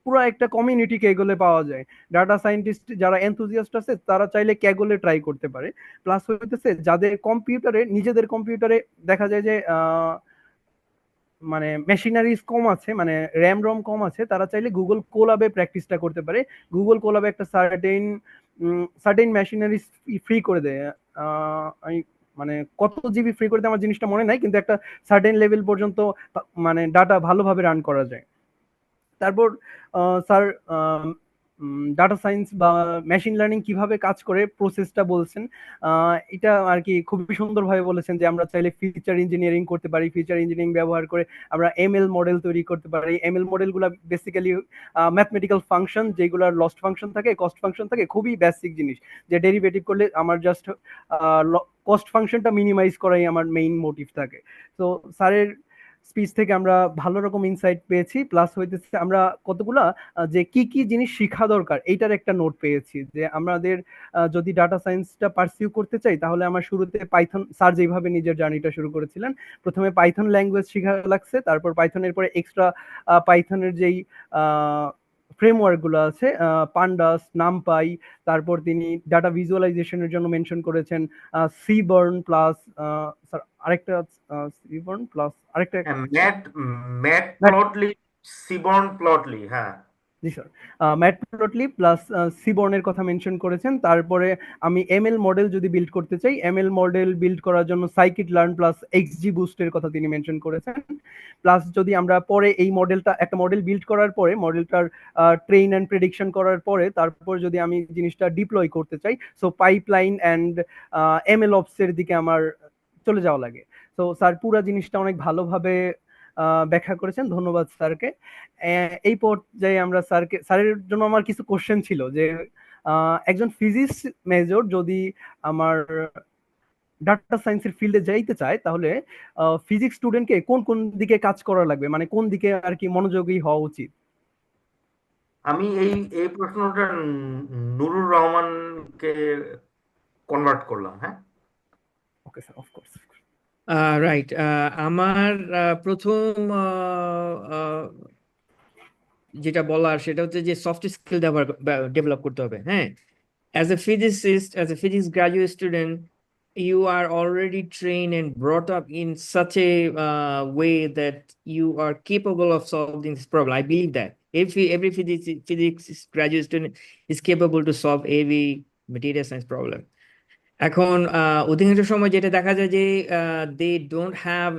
পুরো একটা কমিউনিটি কেগলে পাওয়া যায়। ডাটা সায়েন্টিস্ট যারা এনথুজিয়াস্ট আছে তারা চাইলে কেগলে ট্রাই করতে পারে। প্লাস হইতেছে যাদের নিজেদের কম্পিউটারে দেখা যায় যে মানে মেশিনারিজ কম আছে, মানে র্যাম রম কম আছে, তারা চাইলে গুগল কোলাবে প্র্যাকটিসটা করতে পারে। গুগল কোলাবে একটা সার্টেন মেশিনারিজ ফ্রি করে দেয়। আমি মানে কত জিবি ফ্রি করে দেয় আমার জিনিসটা মনে নাই, কিন্তু একটা সার্টেন লেভেল পর্যন্ত মানে ডাটা ভালোভাবে রান করা যায়। তারপর স্যার ডাটা সায়েন্স বা মেশিন লার্নিং কিভাবে কাজ করে প্রসেসটা বলছেন, এটা আর কি খুবই সুন্দরভাবে বলেছেন যে আমরা চাইলে ফিচার ইঞ্জিনিয়ারিং করতে পারি, ফিচার ইঞ্জিনিয়ারিং ব্যবহার করে আমরা এমএল মডেল তৈরি করতে পারি। এমএল মডেলগুলো বেসিক্যালি ম্যাথমেটিক্যাল ফাংশন, যেগুলোর লস্ট ফাংশন থাকে, কস্ট ফাংশন থাকে, খুবই বেসিক জিনিস, যে ডেরিভেটিভ করলে আমার জাস্ট কস্ট ফাংশনটা মিনিমাইজ করাই আমার মেইন মোটিভ থাকে। তো স্যারের স্পিচ থেকে আমরা ভালো রকম ইনসাইট পেয়েছি, প্লাস হইতেছে আমরা কতগুলা যে কি কি জিনিস শিখা দরকার এইটার একটা নোট পেয়েছি, যে আমাদের যদি ডাটা সায়েন্সটা পারসিউ করতে চাই তাহলে আমার শুরুতে পাইথন, স্যার যেভাবে নিজের জার্নিটা শুরু করেছিলেন, প্রথমে পাইথন ল্যাঙ্গুয়েজ শেখা লাগছে, তারপর পাইথনের পরে এক্সট্রা পাইথনের যেই ফ্রেমওয়ার্ক গুলো আছে, পান্ডাস, নামপাই, তারপর তিনি ডাটা ভিজুয়ালাইজেশনের জন্য মেনশন করেছেন সিবার্ন প্লাস আরেকটা সিবার্ন প্লাস আরেকটা ম্যাটপ্লটলি, সিবর্ন প্লটলি, হ্যাঁ জি স্যার, ম্যাটপ্লটলি প্লাস সিবর্নের কথা মেনশন করেছেন। তারপরে আমি এমএল মডেল যদি বিল্ড করতে চাই, এমএল মডেল বিল্ড করার জন্য সাইকিট লার্ন প্লাস এক্সজি বুস্টের কথা তিনি মেনশন করেছেন। প্লাস যদি আমরা পরে এই মডেলটা, একটা মডেল বিল্ড করার পরে মডেলটার ট্রেন অ্যান্ড প্রেডিকশন করার পরে তারপর যদি আমি জিনিসটা ডিপ্লয় করতে চাই, so pipeline and ML ops এর দিকে আমার চলে যাওয়া লাগে। তো স্যার পুরো জিনিসটা অনেক ভালোভাবে ব্যাখ্যা করেছেন, ধন্যবাদ স্যারকে। এই পর্যায়ে আমরা স্যারের জন্য আমার কিছু কোশ্চেন ছিল, যে একজন ফিজিক্স মেজর যদি আমার ডাটা সায়েন্সের ফিল্ডে যাইতে চায়, তাহলে ফিজিক্স স্টুডেন্টকে কোন কোন দিকে কাজ করা লাগবে, মানে কোন দিকে আর কি মনোযোগী হওয়া উচিত? আমি এই প্রশ্নটা নুরুর রহমানকে কনভার্ট করলাম। হ্যাঁ, ওকে স্যার, অফকোর্স। রাইট, আমার প্রথম যেটা বলার সেটা হচ্ছে যে সফট স্কিল ডেভেলপ করতে হবে। হ্যাঁ, as a physicist, as a physics graduate student, you are already trained and brought up in such a way that you are capable of solving this problem. I believe that every physics graduate student is capable to solve every material science problem. এখন অধিকাংশ সময় যেটা দেখা যায় যে they don't have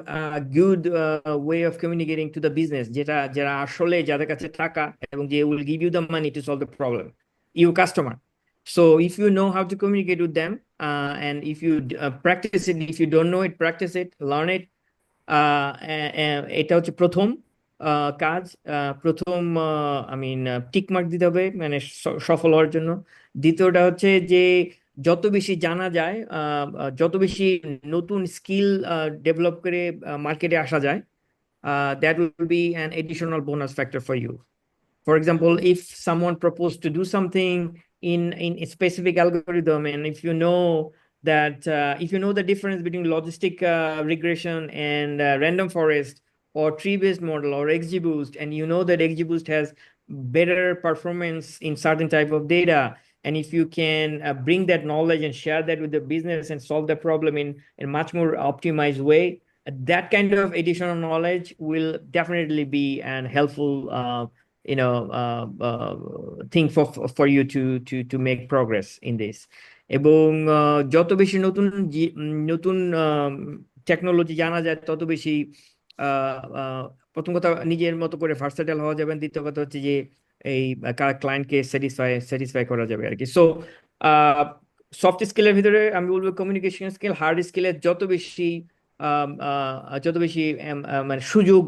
good way of communicating to the business, যারা আসলে যাদের কাছে টাকা এবং যে will give you the money to solve the problem, you customer. So if you know how to communicate with them, and if you practice it, if you don't know it, practice it, learn it. এটা হচ্ছে প্রথম কাজ, প্রথম tick mark দিতে হবে মানে সফল হওয়ার জন্য। দ্বিতীয়টা হচ্ছে যে যত বেশি জানা যায়, যত বেশি নতুন স্কিল ডেভেলপ করে মার্কেটে আসা যায়, that will be an additional bonus factor for you. For example, if someone proposed to do something in a specific algorithm, and if you know that if you know the difference between logistic regression and random forest or tree-based model or XGBoost, and you know that XGBoost has better performance in certain type of data, and if you can bring that knowledge and share that with the business and solve the problem in a much more optimized way, that kind of additional knowledge will definitely be an helpful thing for you to make progress in this. এবং যত বেশি নতুন technology জানা যায়, তত বেশি প্রথম কথা নিজের মতো করে ভার্সেটাইল হওয়া যাবে, দ্বিতীয় কথা হচ্ছে যে এই ক্লায়েন্টকে স্যাটিসফাই করা যাবে আর কি। সো সফট স্কিলের ভিতরে আমি বলবো কমিউনিকেশন স্কিল, হার্ড স্কিলের যত বেশি মানে সুযোগ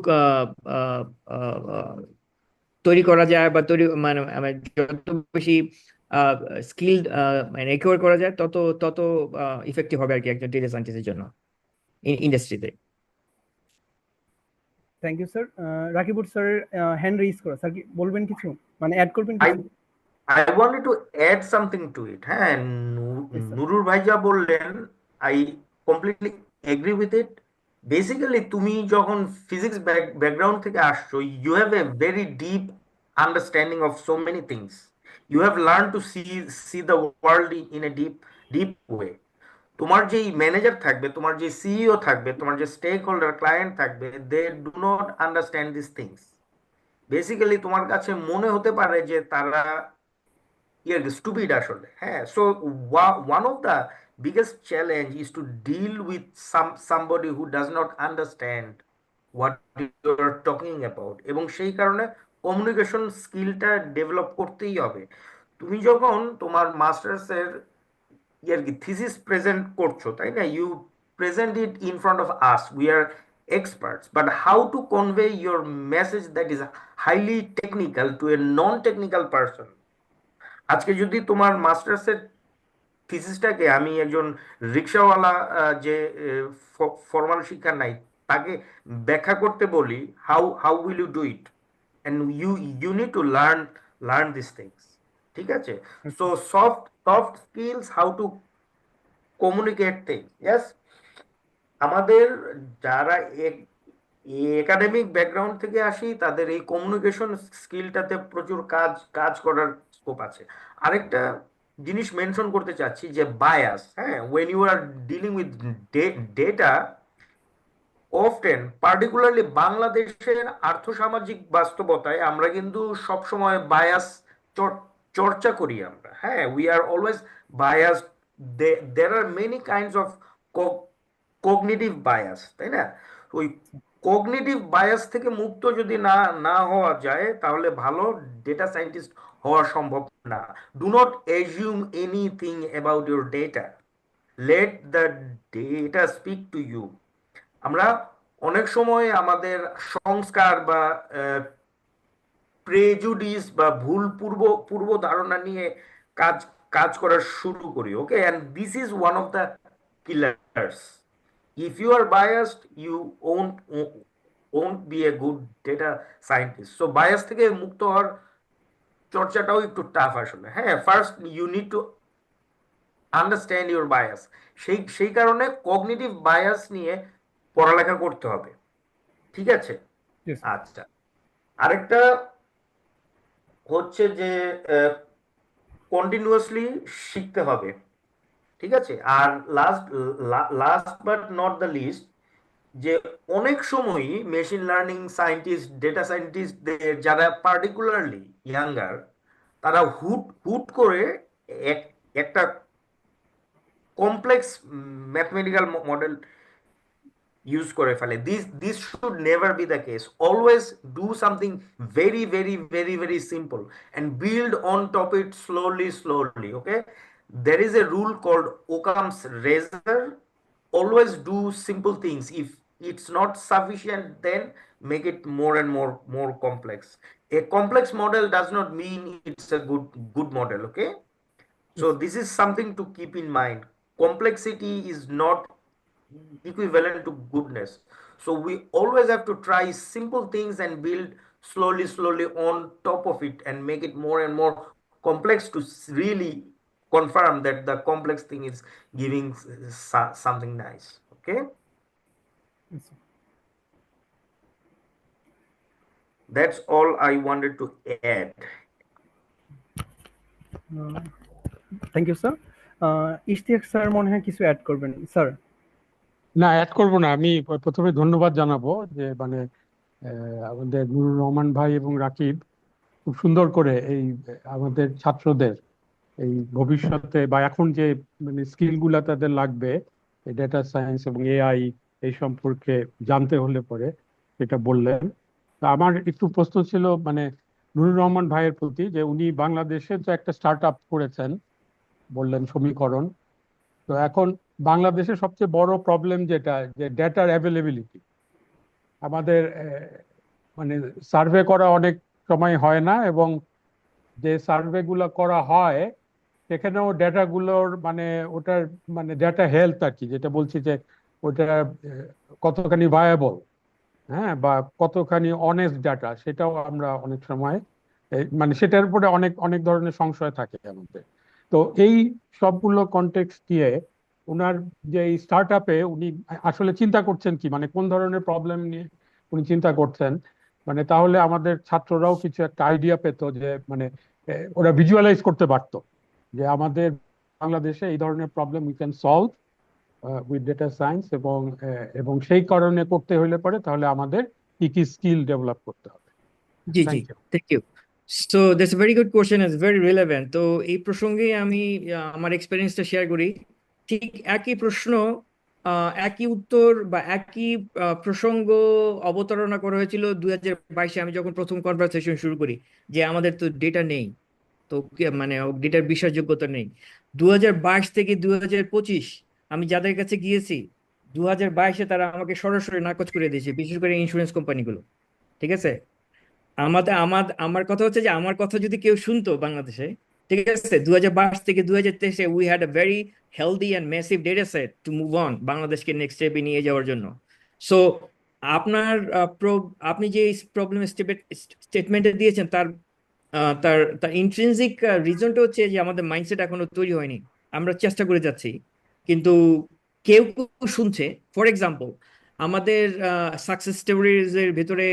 তৈরি করা যায় বা মানে যত বেশি স্কিল মানে রিকভার করা যায়, তত তত ইফেক্টিভ হবে আর কি একজন ডেটা সায়েন্টিস্টের জন্য ইন্ডাস্ট্রিতে। Thank you sir. Rakibur sir hand raise করা, স্যার কি বলবেন কিছু, মানে অ্যাড করবেন কিছু? I wanted to add something to it. হ্যাঁ, নুরুর ভাই যা বললেন, I completely agree with it. Basically তুমি যখন ফিজিক্স ব্যাকগ্রাউন্ড থেকে আসছো, you have a very deep understanding of so many things. You have learned to see the world in a deep way. তোমার যেই ম্যানেজার থাকবে, তোমার যে সিইও থাকবে, তোমার যে স্টেক হোল্ডার ক্লায়েন্ট থাকবে, they do not understand this things. Basically তোমার কাছে মনে হতে পারে যে তারা stupid আসলে। হ্যাঁ, so one of the biggest challenge is to deal with somebody who does not understand what you are talking about, এবং সেই কারণে কমিউনিকেশন স্কিলটা ডেভেলপ করতেই হবে। তুমি যখন তোমার মাস্টার্সের থিসিস প্রেজেন্ট করছো, তাই না, you present it in front of us, we are experts, but how to convey your message that is highly technical to a non-technical person? আজকে যদি তোমার মাস্টার্সের থিসিসটাকে আমি একজন রিক্সাওয়ালা যে ফর্মাল শিক্ষা নাই তাকে ব্যাখ্যা করতে বলি, how will you do it? And you need to learn this things. ঠিক আছে? So soft skills, how to communicate things. Yes, আমাদের যারা একাডেমিক ব্যাকগ্রাউন্ড থেকে আসি, তাদের এই কমিউনিকেশন স্কিলটাতে প্রচুর কাজ করার স্কোপ আছে। আরেকটা জিনিস মেনশন করতে চাচ্ছি যে বায়াস। হ্যাঁ, when you are dealing with data, often particularly বাংলাদেশের আর্থসামাজিক বাস্তবতায় আমরা কিন্তু সবসময় বায়াস চর্চা করি আমরা। হ্যাঁ, we are always bias. there are many kinds of cognitive bias, তাই না? ওই কগনিটিভ বায়াস থেকে মুক্ত যদি না হওয়া যায়, তাহলে ভালো ডেটা সায়েন্টিস্ট হওয়া সম্ভব না। Do not assume anything about your data, let the data speak to you. আমরা অনেক সময় আমাদের সংস্কার বা প্রেজুডিস বা ভুল পূর্ব ধারণা নিয়ে কাজ করা শুরু করি। Okay, and this is one of the killers. If you are biased, you won't be a good data scientist. So bias থেকে মুক্ত হওয়ার চর্চাটাও একটু টাফ আসলে। হ্যাঁ, first you need to understand your bias. সেই কারণে কগনিটিভ বায়াস নিয়ে পড়ালেখা করতে হবে। ঠিক আছে? আচ্ছা, আরেকটা হচ্ছে যে কন্টিনিউয়াসলি শিখতে হবে। ঠিক আছে? আর last but not the least, যে অনেক সময়ই মেশিন লার্নিং সায়েন্টিস্ট, ডেটা সায়েন্টিস্টদের যারা পার্টিকুলারলি ইয়াঙ্গার, তারা হুট করে একটা কমপ্লেক্স ম্যাথমেটিক্যাল মডেল ইউজ করে ফেলে। This should never be the case. Always do something very very very very simple and build on top it slowly. Okay, there is a rule called Occam's razor. Always do simple things. If it's not sufficient, then make it more and more complex. A complex model does not mean it's a good model. Okay, so this is something to keep in mind. Complexity is not equivalent to goodness. So we always have to try simple things and build slowly on top of it and make it more and more complex to really confirm that the complex thing is giving something nice. Okay. That's all I wanted to add. Thank you sir. Ishtiaq sir মনে হয় কিছু add করবেন sir. না, add করবো না। আমি প্রথমে ধন্যবাদ জানাবো যে মানে আমাদের নুরুর রহমান ভাই এবং রাকিব খুব সুন্দর করে এই আমাদের ছাত্রদের এই ভবিষ্যতে বা এখন যে মানে স্কিল গুলা তাদের লাগবে ডেটা সায়েন্স এবং এআই এই সম্পর্কে জানতে হলে পরে এটা বললেন। তো আমার একটু প্রশ্ন ছিল মানে নুরুর রহমান ভাইয়ের প্রতি, যে উনি বাংলাদেশে তো একটা স্টার্ট আপ করেছেন বললেন সমীকরণ। তো এখন বাংলাদেশের সবচেয়ে বড় প্রবলেম যেটা, যে ডেটার অ্যাভেলেবিলিটি। আমাদের মানে সার্ভে করা অনেক সময় হয় না, এবং যে সার্ভে গুলো করা হয় সেখানেও ডেটা গুলোর মানে ওটার মানে ডেটা হেলথ আর কি, যেটা বলছি যে ওটা কতখানি ভায়াবল, হ্যাঁ, বা কতখানি অনেস্ট ডাটা, সেটাও আমরা অনেক সময় মানে সেটার উপরে অনেক অনেক ধরনের সংশয় থাকে আমাদের। তো এই সবগুলো কনটেক্সট দিয়ে ওনার যে এই স্টার্ট আপে উনি আসলে চিন্তা করছেন কি, মানে কোন ধরনের প্রবলেম নিয়ে উনি চিন্তা করছেন, মানে তাহলে আমাদের ছাত্ররাও কিছু একটা আইডিয়া পেত, যে মানে ওরা ভিজুয়ালাইজ করতে পারতো যে আমাদের বাংলাদেশে এই ধরনের problem we can solve with data science, এবং এবং সেই কারণে করতে হলে পরে তাহলে আমাদের কি কি স্কিল ডেভেলপ করতে হবে। জি জি, thank you. Thank you. So that's very good question, is very relevant. তো এই প্রসঙ্গে আমি আমার এক্সপিরিয়েন্সটা শেয়ার করি। ঠিক একই প্রশ্ন, একই উত্তর বা একই প্রসঙ্গ অবতারণা করা হয়েছিল 2022-এ, আমি যখন প্রথম কনভারসেশন শুরু করি যে আমাদের তো ডেটা নেই, তো মানে ডেটার বিশ্বাসযোগ্যতা নেই। 2022 থেকে 2025 আমি যাদের কাছে গিয়েছি, 2022-এ তারা আমাকে সরাসরি নাকচ করে দিয়েছে, বিশেষ করে ইন্স্যুরেন্স কোম্পানিগুলো। ঠিক আছে, আমাদের আমার আমার কথা হচ্ছে যে আমার কথা যদি কেউ শুনতো বাংলাদেশে, ঠিক আছে, 2022 থেকে 2023-এ we had a very healthy and massive data set to move on, বাংলাদেশকে নেক্সট স্টেপে নিয়ে যাওয়ার জন্য। সো আপনার আপনি যে প্রবলেম স্টেটমেন্টে দিয়েছেন, তার তার তার ইন্ট্রিনসিক রিজনটা হচ্ছে যে আমাদের মাইন্ডসেট এখনো তৈরি হয়নি। আমরা চেষ্টা করে যাচ্ছি, কিন্তু কেউ কেউ শুনছে। ফর এক্সাম্পল, আমাদের সাকসেস স্টোরিজ এর ভিতরে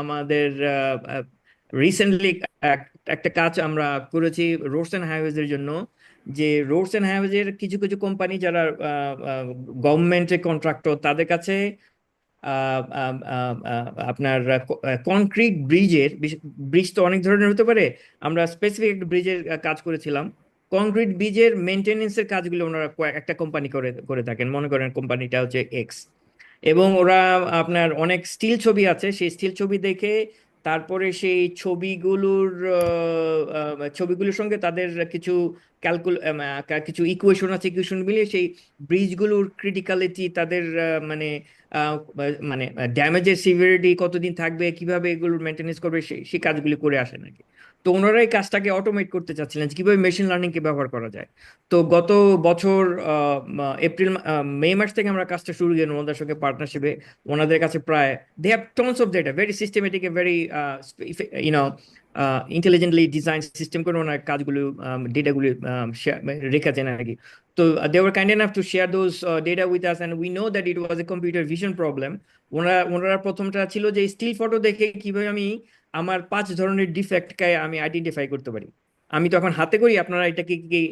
আমাদের রিসেন্টলি একটা কাজ আমরা করেছি রোডস এন্ড হাইওয়েজ এর জন্য। যে রোডস এন্ড হাইওয়েজ এর কিছু কিছু কোম্পানি যারা গভর্নমেন্টের কন্ট্রাক্টর, তাদের কাছে আপনার কনক্রিট ব্রিজের, ব্রিজ তো অনেক ধরনের হতে পারে, আমরা স্পেসিফিক একটা ব্রিজের কাজ করেছিলাম। কনক্রিট ব্রিজের মেনটেনেন্সের কাজগুলো ওনারা একটা কোম্পানি করে করে থাকেন, মনে করেন কোম্পানিটা হচ্ছে এক্স। এবং ওরা আপনার অনেক স্টিল ছবি আছে, সেই স্টিল ছবি দেখে তারপরে সেই ছবিগুলোর সঙ্গে তাদের কিছু কিছু ইকুয়েশন আছে, ইকুয়েশন মিলিয়ে সেই ব্রিজগুলোর ক্রিটিক্যালিটি, তাদের মানে মানে ড্যামেজের সিভিয়ারিটি কতদিন থাকবে, কিভাবে এগুলো মেনটেনেন্স করবে, সেই কাজগুলি করে আসে নাকি। তো ওনারা এই কাজটাকে অটোমেট করতে চাচ্ছিলেন যে কিভাবে মেশিন লার্নিং কে ব্যবহার করা যায়। তো গত বছর মে মাস থেকে আমরা কাজটা শুরু করি ওনাদের সঙ্গে পার্টনারশিপে। ওনাদের কাছে প্রায় they have tons of data, very systematic, very you know intelligently design system করে ওনার কাজগুলো, ডেটাগুলি রেখেছেন আর কি। তো they were kind enough to share those data with us, and we know that it was a computer vision problem. ওনারা প্রথমটা ছিল যে স্টিল ফটো দেখে কিভাবে আমি আমার 5 ধরনের ডিফেক্টকে আমি আইডেন্টিফাই করতে পারি। আমি তখন হাতে করি, আপনারা এটাকে কি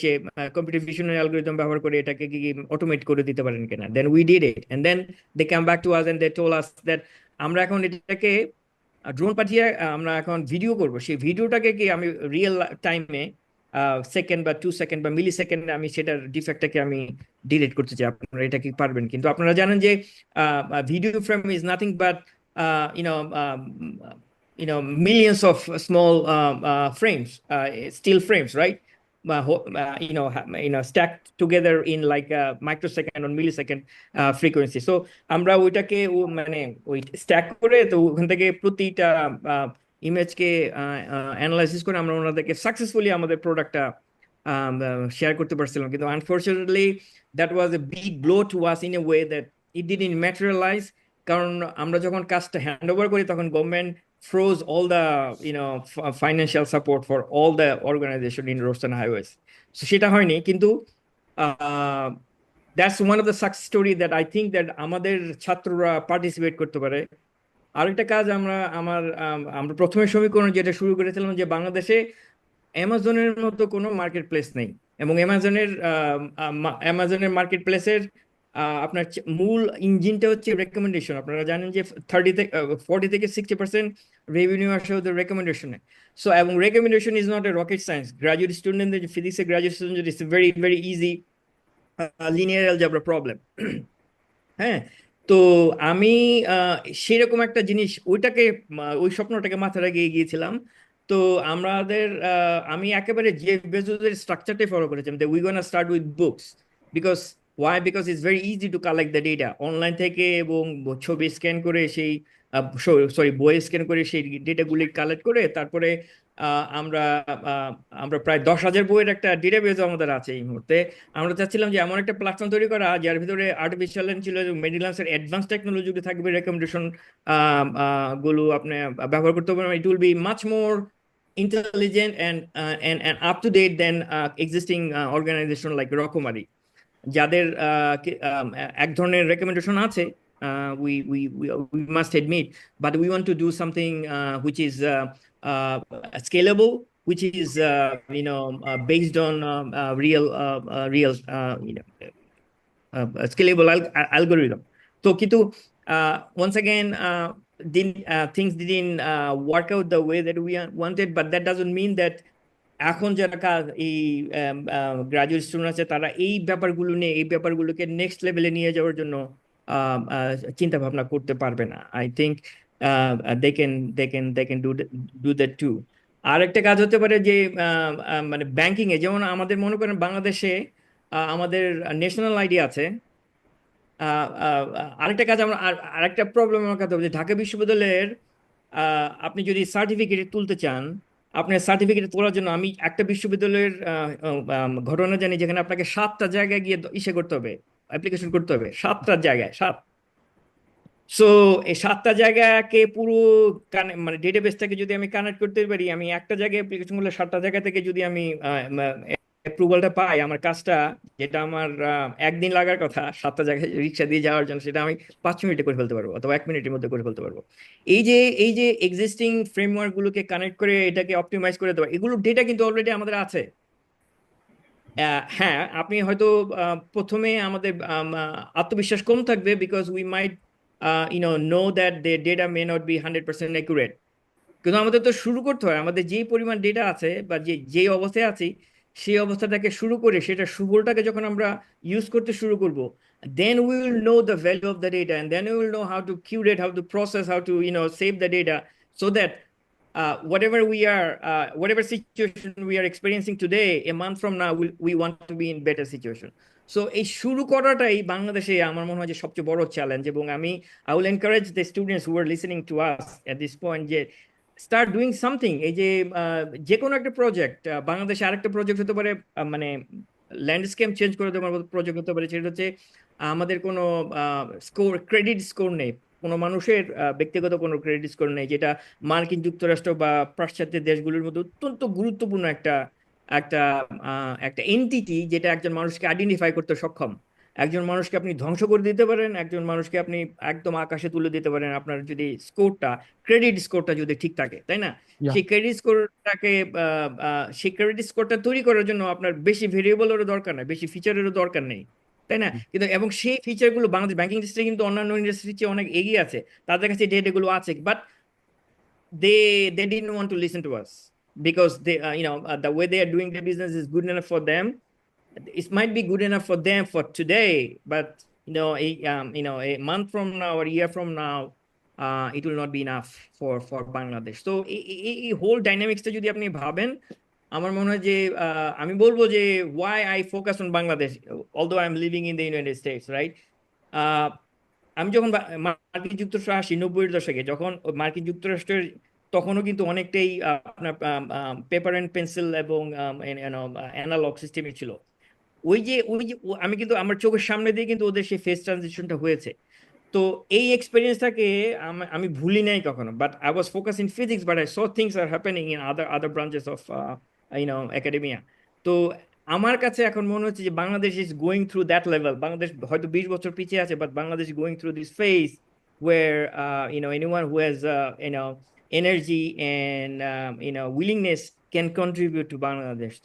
সে কম্পিউটার ভিশন অ্যালগরিদম ব্যবহার করে এটাকে কি অটোমেট করে দিতে পারেন কিনা। Then we did it, and then they come back to us and they told us that আমরা এখন এটাকে ড্রোন পাঠিয়ে আমরা এখন ভিডিও করব। সেই ভিডিওটাকে কি আমি রিয়েল টাইমে সেকেন্ড বা 2 সেকেন্ড বা মিলি সেকেন্ড আমি সেটার ডিফেক্টটাকে আমি ডিলিট করতে চাই। আপনারা এটা কি পারবেন? কিন্তু আপনারা জানেন যে video frame is nothing but YONO millions of small frames, still frames, right? Stacked together in like a microsecond or millisecond frequency. So আমরা ওইটাকে মানে ওই স্ট্যাক করে, তো ওখান থেকে প্রতিটা ইমেজকে অ্যানালাইসিস করে আমরা ওনাদেরকে সাকসেসফুলি আমাদের প্রোডাক্টটা শেয়ার করতে পারছিলাম। কিন্তু unfortunately that was a big blow to us in a way that it didn't materialize. কারণ আমরা যখন কাজটা হ্যান্ড ওভার করি তখন government froze all the financial support for all the organization in roads and highways. So সেটা হয়নি, কিন্তু that's one of the success story that I think that আমাদের ছাত্ররা পার্টিসিপেট করতে পারে। আরেকটা কাজ আমরা প্রথমে সমীকরণ যেটা শুরু করেছিলাম যে বাংলাদেশে অ্যামাজনের মতো কোনো মার্কেট প্লেস নেই, এবং অ্যামাজনের মার্কেট প্লেসের আপনার মূল ইঞ্জিনটা হচ্ছে রেকমেন্ডেশন। আপনারা জানেন যে 40 থেকে 60% রেভিনিউ আসে ওদের রেকমেন্ডেশনে। সো এবং recommendation is not a rocket science. Graduate স্টুডেন্টদের, ফিজিক্সে graduate student, it's very very easy linear algebra problem. হ্যাঁ, তো আমি আহ, সেরকম একটা জিনিস ওইটাকে ওই স্বপ্নটাকে মাথায় রেখে গিয়েছিলাম। তো আমি একেবারে জেফ বেজোসের স্ট্রাকচারটাই ফলো করেছিলাম, যে we gonna start with books. Because Y? Because it's very easy to collect the data online থেকে, এবং ছবি স্ক্যান করে সেই সরি বই স্ক্যান করে সেই ডেটাগুলি কালেক্ট করে তারপরে আমরা আমরা প্রায় 10,000 বইয়ের একটা ডেটাবেজ আমাদের আছে এই মুহূর্তে। আমরা চাচ্ছিলাম যে এমন একটা প্ল্যাটফর্ম তৈরি করা যার ভিতরে আর্টিফিশিয়াল ইন্টেলিজেন্স, মেডিলান্সের অ্যাডভান্স টেকনোলজি থাকবে, রেকমেন্ডেশন গুলো আপনি ব্যবহার করতে পারবেন। It will be much more intelligent and up to date then existing organization like Rokomari, যাদের এক ধরনের রেকমেন্ডেশন আছে, we must admit, but we want to do something which is scalable, which is based on real scalable algorithm. তো কিন্তু once again things didn't work out the way that we wanted, but that doesn't mean that এখন যারা এই graduate student আছে তারা এই ব্যাপারগুলোকে next লেভেলে নিয়ে যাওয়ার জন্য চিন্তা ভাবনা করতে পারবে না। I think they can do that too. আর একটা কাজ হতে পারে যে মানে ব্যাংকিং এ, যেমন আমাদের মনে করেন বাংলাদেশে আমাদের ন্যাশনাল আইডি আছে। আরেকটা কাজ আরেকটা প্রবলেম আমার কথা বলছি, ঢাকা বিশ্ববিদ্যালয়ের আপনি যদি সার্টিফিকেট তুলতে চান, আপনার সার্টিফিকেট তোলার জন্য আমি একটা বিশ্ববিদ্যালয়ের ঘটনা জানি যেখানে আপনাকে 7টা জায়গায় গিয়ে করতে হবে, অ্যাপ্লিকেশন করতে হবে, 7টা জায়গায় 7। সো এই 7টা জায়গাকে পুরো মানে ডেটাবেসটাকে যদি আমি কানেক্ট করতে পারি, আমি একটা জায়গায় অ্যাপ্লিকেশন করলে 7টা জায়গা থেকে যদি আমি অ্যাপ্রুভালটা পাই, আমার কাজটা যেটা আমার একদিন লাগার কথা 7টা জায়গায় রিক্সা দিয়ে যাওয়ার জন্য, সেটা আমি 5 মিনিটে করে ফেলতে পারবো অথবা 1 মিনিটের মধ্যে করে ফেলতে পারবো। এই যে এক্সিস্টিং ফ্রেমওয়ার্ক গুলোকে কানেক্ট করে এটাকে অপটিমাইজ করে দেওয়া, এগুলোর ডেটা কিন্তু অলরেডি আমাদের আছে। হ্যাঁ, আপনি হয়তো প্রথমে আমাদের আত্মবিশ্বাস কম থাকবে, because we might know that the data may not be 100% accurate, কিন্তু আমাদের তো শুরু করতে হয়। আমাদের যেই পরিমাণ ডেটা আছে বা যেই অবস্থায় আছি, সেই অবস্থাটাকে শুরু করে সেটা সুফলটাকে যখন আমরা ইউজ করতে শুরু করব, then we will know the value of the data, and then we will know how to curate, how to process, how to save the data, so that whatever situation we are experiencing today, a month from now we want to be in better situation. So এই শুরু করাটাই বাংলাদেশে আমার মনে হয় যে সবচেয়ে বড় চ্যালেঞ্জ। এবং I will encourage the students who are listening to us at this point যে স্টার্ট ডুইং সামথিং। এই যে যে কোনো একটা প্রজেক্ট, বাংলাদেশে আরেকটা প্রজেক্ট হতে পারে, মানে ল্যান্ডস্কেপ চেঞ্জ করে দেওয়ার মতো প্রজেক্ট হতে পারে। সেটা হচ্ছে আমাদের কোনো ক্রেডিট স্কোর নেই, কোনো মানুষের ব্যক্তিগত কোনো ক্রেডিট স্কোর নেই, যেটা মার্কিন যুক্তরাষ্ট্র বা পাশ্চাত্য দেশগুলোর মধ্যে অত্যন্ত গুরুত্বপূর্ণ একটা একটা একটা এন্টিটি, যেটা একজন মানুষকে আইডেন্টিফাই করতে সক্ষম। একজন মানুষকে আপনি ধ্বংস করে দিতে পারেন, একজন মানুষকে আপনি একদম আকাশে তুলে দিতে পারেন, আপনার যদি ক্রেডিট স্কোরটা যদি ঠিক থাকে, তাই না? Yeah. সেই ক্রেডিট স্কোরটা তৈরি করার জন্য আপনার বেশি ভেরিয়েবলেরও দরকার নেই, বেশি ফিচারেরও দরকার নেই, তাই না? কিন্তু এবং সেই ফিচারগুলো বাংলাদেশ ব্যাংকিং ইন্ডাস্ট্রি কিন্তু অন্যান্য ইন্ডাস্ট্রির চেয়ে অনেক এগিয়ে আছে, তাদের কাছে ডেটাগুলো আছে, but they didn't want to listen to us, because the way they are doing their business is good enough for them. It might be good enough for them for today, but a month from now or a year from now, it will not be enough for Bangladesh. So এই whole dynamics টা যদি আপনি ভাবেন, আমার মনে হয় যে আমি বলবো যে why I focus on Bangladesh although I'm living in the United States, right? আমি যখন মার্কিন যুক্তরাষ্ট্রে আসি 90-এর দশকে, যখন মার্কিন যুক্তরাষ্ট্রের তখনও কিন্তু অনেকটাই আপনার পেপার অ্যান্ড পেন্সিল এবং অ্যানালগ সিস্টেমই ছিল। আমি কিন্তু আমার চোখের সামনে দিয়ে কিন্তু ওদের সেই ফেস ট্রানজিশনটা হয়েছে। তো এই এক্সপেরিয়েন্সটাকে আমি ভুলি নাই কখনো, but I was focus in physics, but I saw things are happening in other branches of academia. তো আমার কাছে এখন মনে হচ্ছে যে Bangladesh is going through that level. Bangladesh হয়তো 20 বছর পিছিয়ে আছে, but Bangladesh going through this phase where anyone who has energy and willingness can contribute to Bangladesh.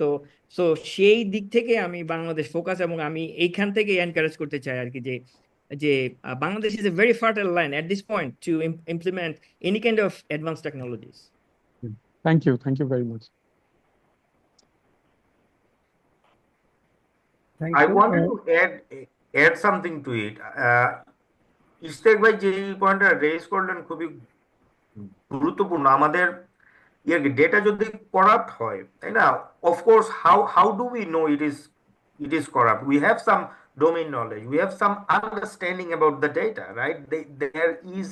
So সেই দিক থেকে আমি বাংলাদেশ ফোকাস, এবং আমি এইখান থেকে এনকারেজ করতে চাই আর কি, যে Bangladesh is a very fertile land at this point to implement any kind of advanced technologies. Thank you very much. Thank I you. wanted to add something to it. Ishtiaq ভাই যে পয়েন্টটা রেজ করলেন খুবই গুরুত্বপূর্ণ। আমাদের ডেটা যদি corrupt হয়, তাই না, of course how do we no it is corrupt? We have some domain knowledge, we have some understanding about the data, right? There is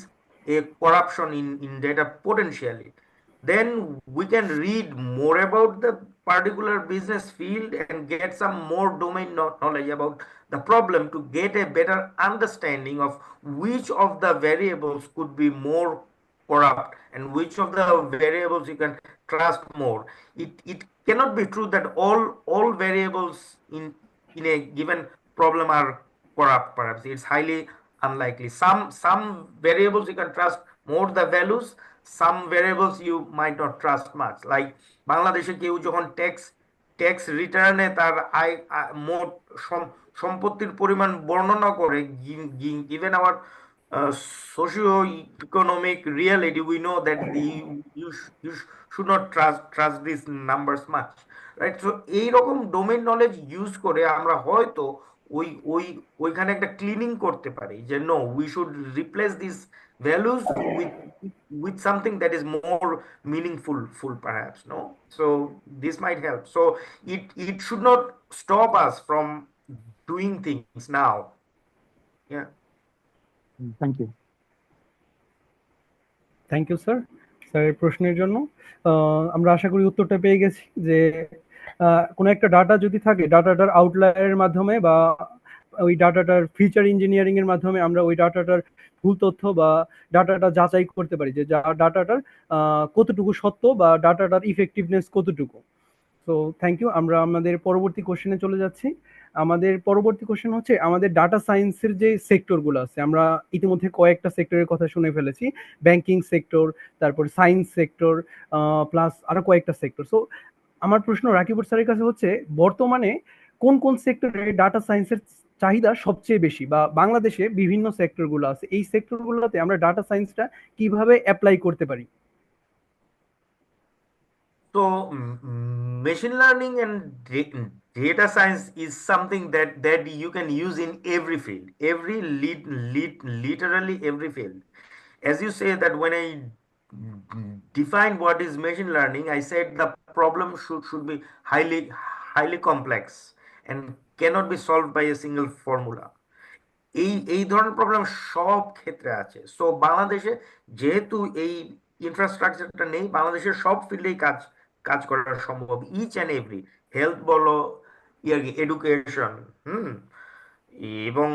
a corruption in data potentially. Then we can read more about the particular business field and get some more domain knowledge about the problem to get a better understanding of which of the variables could be more corrupt and which of the variables you can trust more. It cannot be true that all variables in a given problem are corrupt. Perhaps it's highly unlikely. Some variables you can trust more the values, some variables you might not trust much. Like বাংলাদেশে কেউ যখন tax রিটার্নে তার মোট সম্পত্তির পরিমাণ বর্ণনা করে, given our socio-economic reality, we know that you should not trust these numbers much, right? So এইরকম ডোমেইন নলেজ ইউজ করে আমরা হয়তো ওইখানে একটা ক্লিনিং করতে পারি যে no, we should replace this values with something that is more meaningful perhaps, no? So this might help. So it should not stop us from doing things now. Yeah. Thank you. Thank you sir, স্যারের প্রশ্নের জন্য। আমরা আশা করি উত্তরটা পেয়ে গেছি যে কোনো একটা ডাটা যদি থাকে, ডাটাটার আউটলায়ারের মাধ্যমে বা ওই ডাটাটার ফিচার ইঞ্জিনিয়ারিং এর মাধ্যমে আমরা ওই ডাটাটার ভুল তথ্য বা ডাটাটা যাচাই করতে পারি যে ডাটাটার কতটুকু সত্য বা ডাটাটার ইফেক্টিভনেস কতটুকু। তো থ্যাংক ইউ। আমরা আমাদের পরবর্তী কোশ্চেনে চলে যাচ্ছি। আমাদের পরবর্তী কোশ্চেন হচ্ছে, আমাদের ডাটা সায়েন্সের যে সেক্টরগুলো আছে, আমরা ইতিমধ্যে কয়েকটা সেক্টরের কথা শুনে ফেলেছি, ব্যাংকিং সেক্টর, তারপর সায়েন্স সেক্টর, প্লাস আরো কয়েকটা সেক্টর। সো আমার প্রশ্ন রাকিবুর স্যারের কাছে হচ্ছে, বর্তমানে কোন কোন সেক্টরে ডাটা সায়েন্সের চাহিদা সবচেয়ে বেশি, বা বাংলাদেশে বিভিন্ন সেক্টরগুলো আছে, এই সেক্টরগুলোতে আমরা ডাটা সায়েন্সটা কিভাবে অ্যাপ্লাই করতে পারি? So machine learning and data science is something that you can use in every field, literally every field. As you say that when I define what is machine learning, I said the problem should be highly complex and cannot be solved by a single formula. এই ধরনের problem সব ক্ষেত্রে আছে। So বাংলাদেশে যেহেতু এই ইনফ্রাস্ট্রাকচারটা নেই, বাংলাদেশের সব ফিল্ডেই কাজ করা সম্ভব, ইচ অ্যান্ড এভরি, হেলথ বলো, এডুকেশন, এবং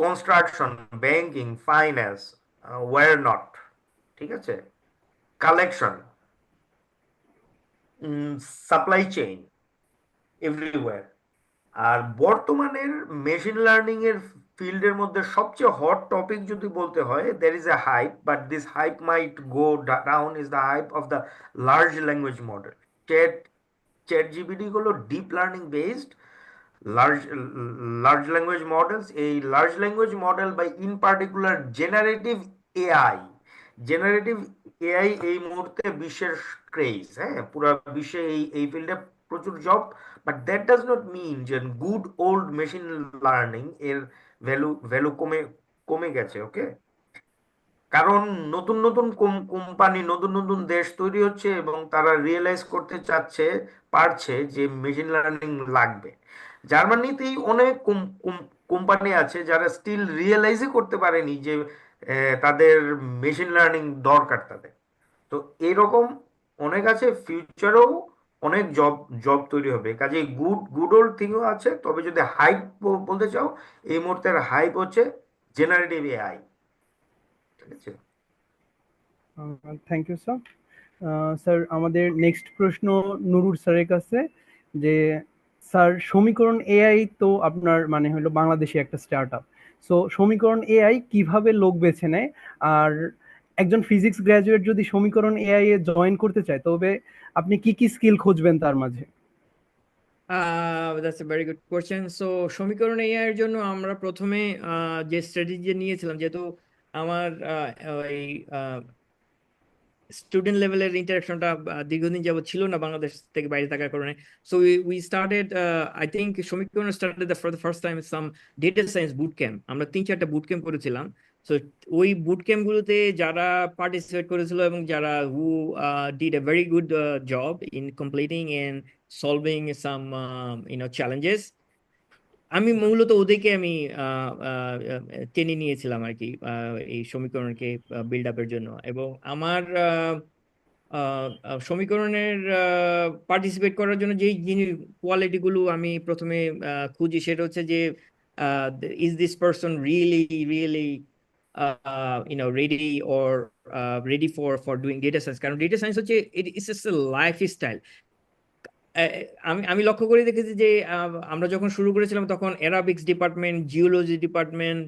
construction, banking, finance, wire not, ঠিক আছে, কালেকশন, সাপ্লাই চেইন, এভরিওয়্যার। আর বর্তমানের মেশিন লার্নিং এর ফিল্ডের মধ্যে সবচেয়ে হট টপিক যদি বলতে হয়, there is a hype, but this hype might go down, is the hype of the large language model. ChatGPT গুলো deep learning based large language models, a large language model by in particular generative AI এই মুহূর্তে বিশ্বের craze, হ্যাঁ, পুরো বিশ্বে এই ফিল্ডে প্রচুর job, but that does not mean যে গুড ওল্ড মেশিন লার্নিং এর ভ্যালু কমে গেছে। ওকে, কারণ নতুন নতুন কোম্পানি, নতুন নতুন দেশ তৈরি হচ্ছে এবং তারা রিয়েলাইজ করতে পারছে যে মেশিন লার্নিং লাগবে। জার্মানিতেই অনেক কোম্পানি আছে যারা স্টিল রিয়েলাইজই করতে পারেনি যে তাদের মেশিন লার্নিং দরকার তাদের। তো এরকম অনেক আছে, ফিউচারেও অনেক জব তৈরি হবে। কাজে গুড ওল্ড থিংও আছে, তবে যদি হাইপ বলতে চাও, এই মুহূর্তের হাইপ হচ্ছে জেনারেটিভ এআই। ঠিক আছে, থ্যাংক ইউ স্যার। স্যার, আমাদের নেক্সট প্রশ্ন নুরুর স্যারের কাছে, যে স্যার সমীকরণ এআই তো আপনার মানে হলো বাংলাদেশি একটা স্টার্ট আপ, সো সমীকরণ এআই কিভাবে লোক বেছে নেয়, আর একজন ফিজিক্স গ্র্যাজুয়েট যদি সমীকরণ এআই এ জয়েন করতে চায় তবে আপনি কি কি স্কিল খুঁজবেন তার মাঝে? That's a very good question. So সমীকরণ এআই এর জন্য আমরা প্রথমে যে স্ট্র্যাটেজি নিয়েছিলাম, যেহেতু আমার ওই স্টুডেন্ট লেভেলের ইন্টারাকশনটা দীর্ঘদিন যাবত ছিল না বাংলাদেশ থেকে বাইরে থাকার কারণে, so we started I think সমীকরণ started for the first time some data science boot camp. আমরা 3-4টা বুট ক্যাম্প করেছিলাম। সো ওই বুট ক্যাম্পগুলোতে যারা পার্টিসিপেট করেছিল এবং যারা who did a very good job in completing and solving some challenges, আমি মূলত ওদেরকে আমি টেনে নিয়েছিলাম আর কি এই সমীকরণকে বিল্ড আপের জন্য। এবং আমার সমীকরণের পার্টিসিপেট করার জন্য যেই জিনিস কোয়ালিটি গুলো আমি প্রথমে খুঁজি, সেটা হচ্ছে যে is this person really really ready or ready for doing data science. কারণ ডেটা সায়েন্স হচ্ছে ইটস এ লাইফ স্টাইল। আমি লক্ষ্য করে দেখেছি যে আমরা যখন শুরু করেছিলাম তখন অ্যারাবিক্স ডিপার্টমেন্ট, জিওলজি ডিপার্টমেন্ট,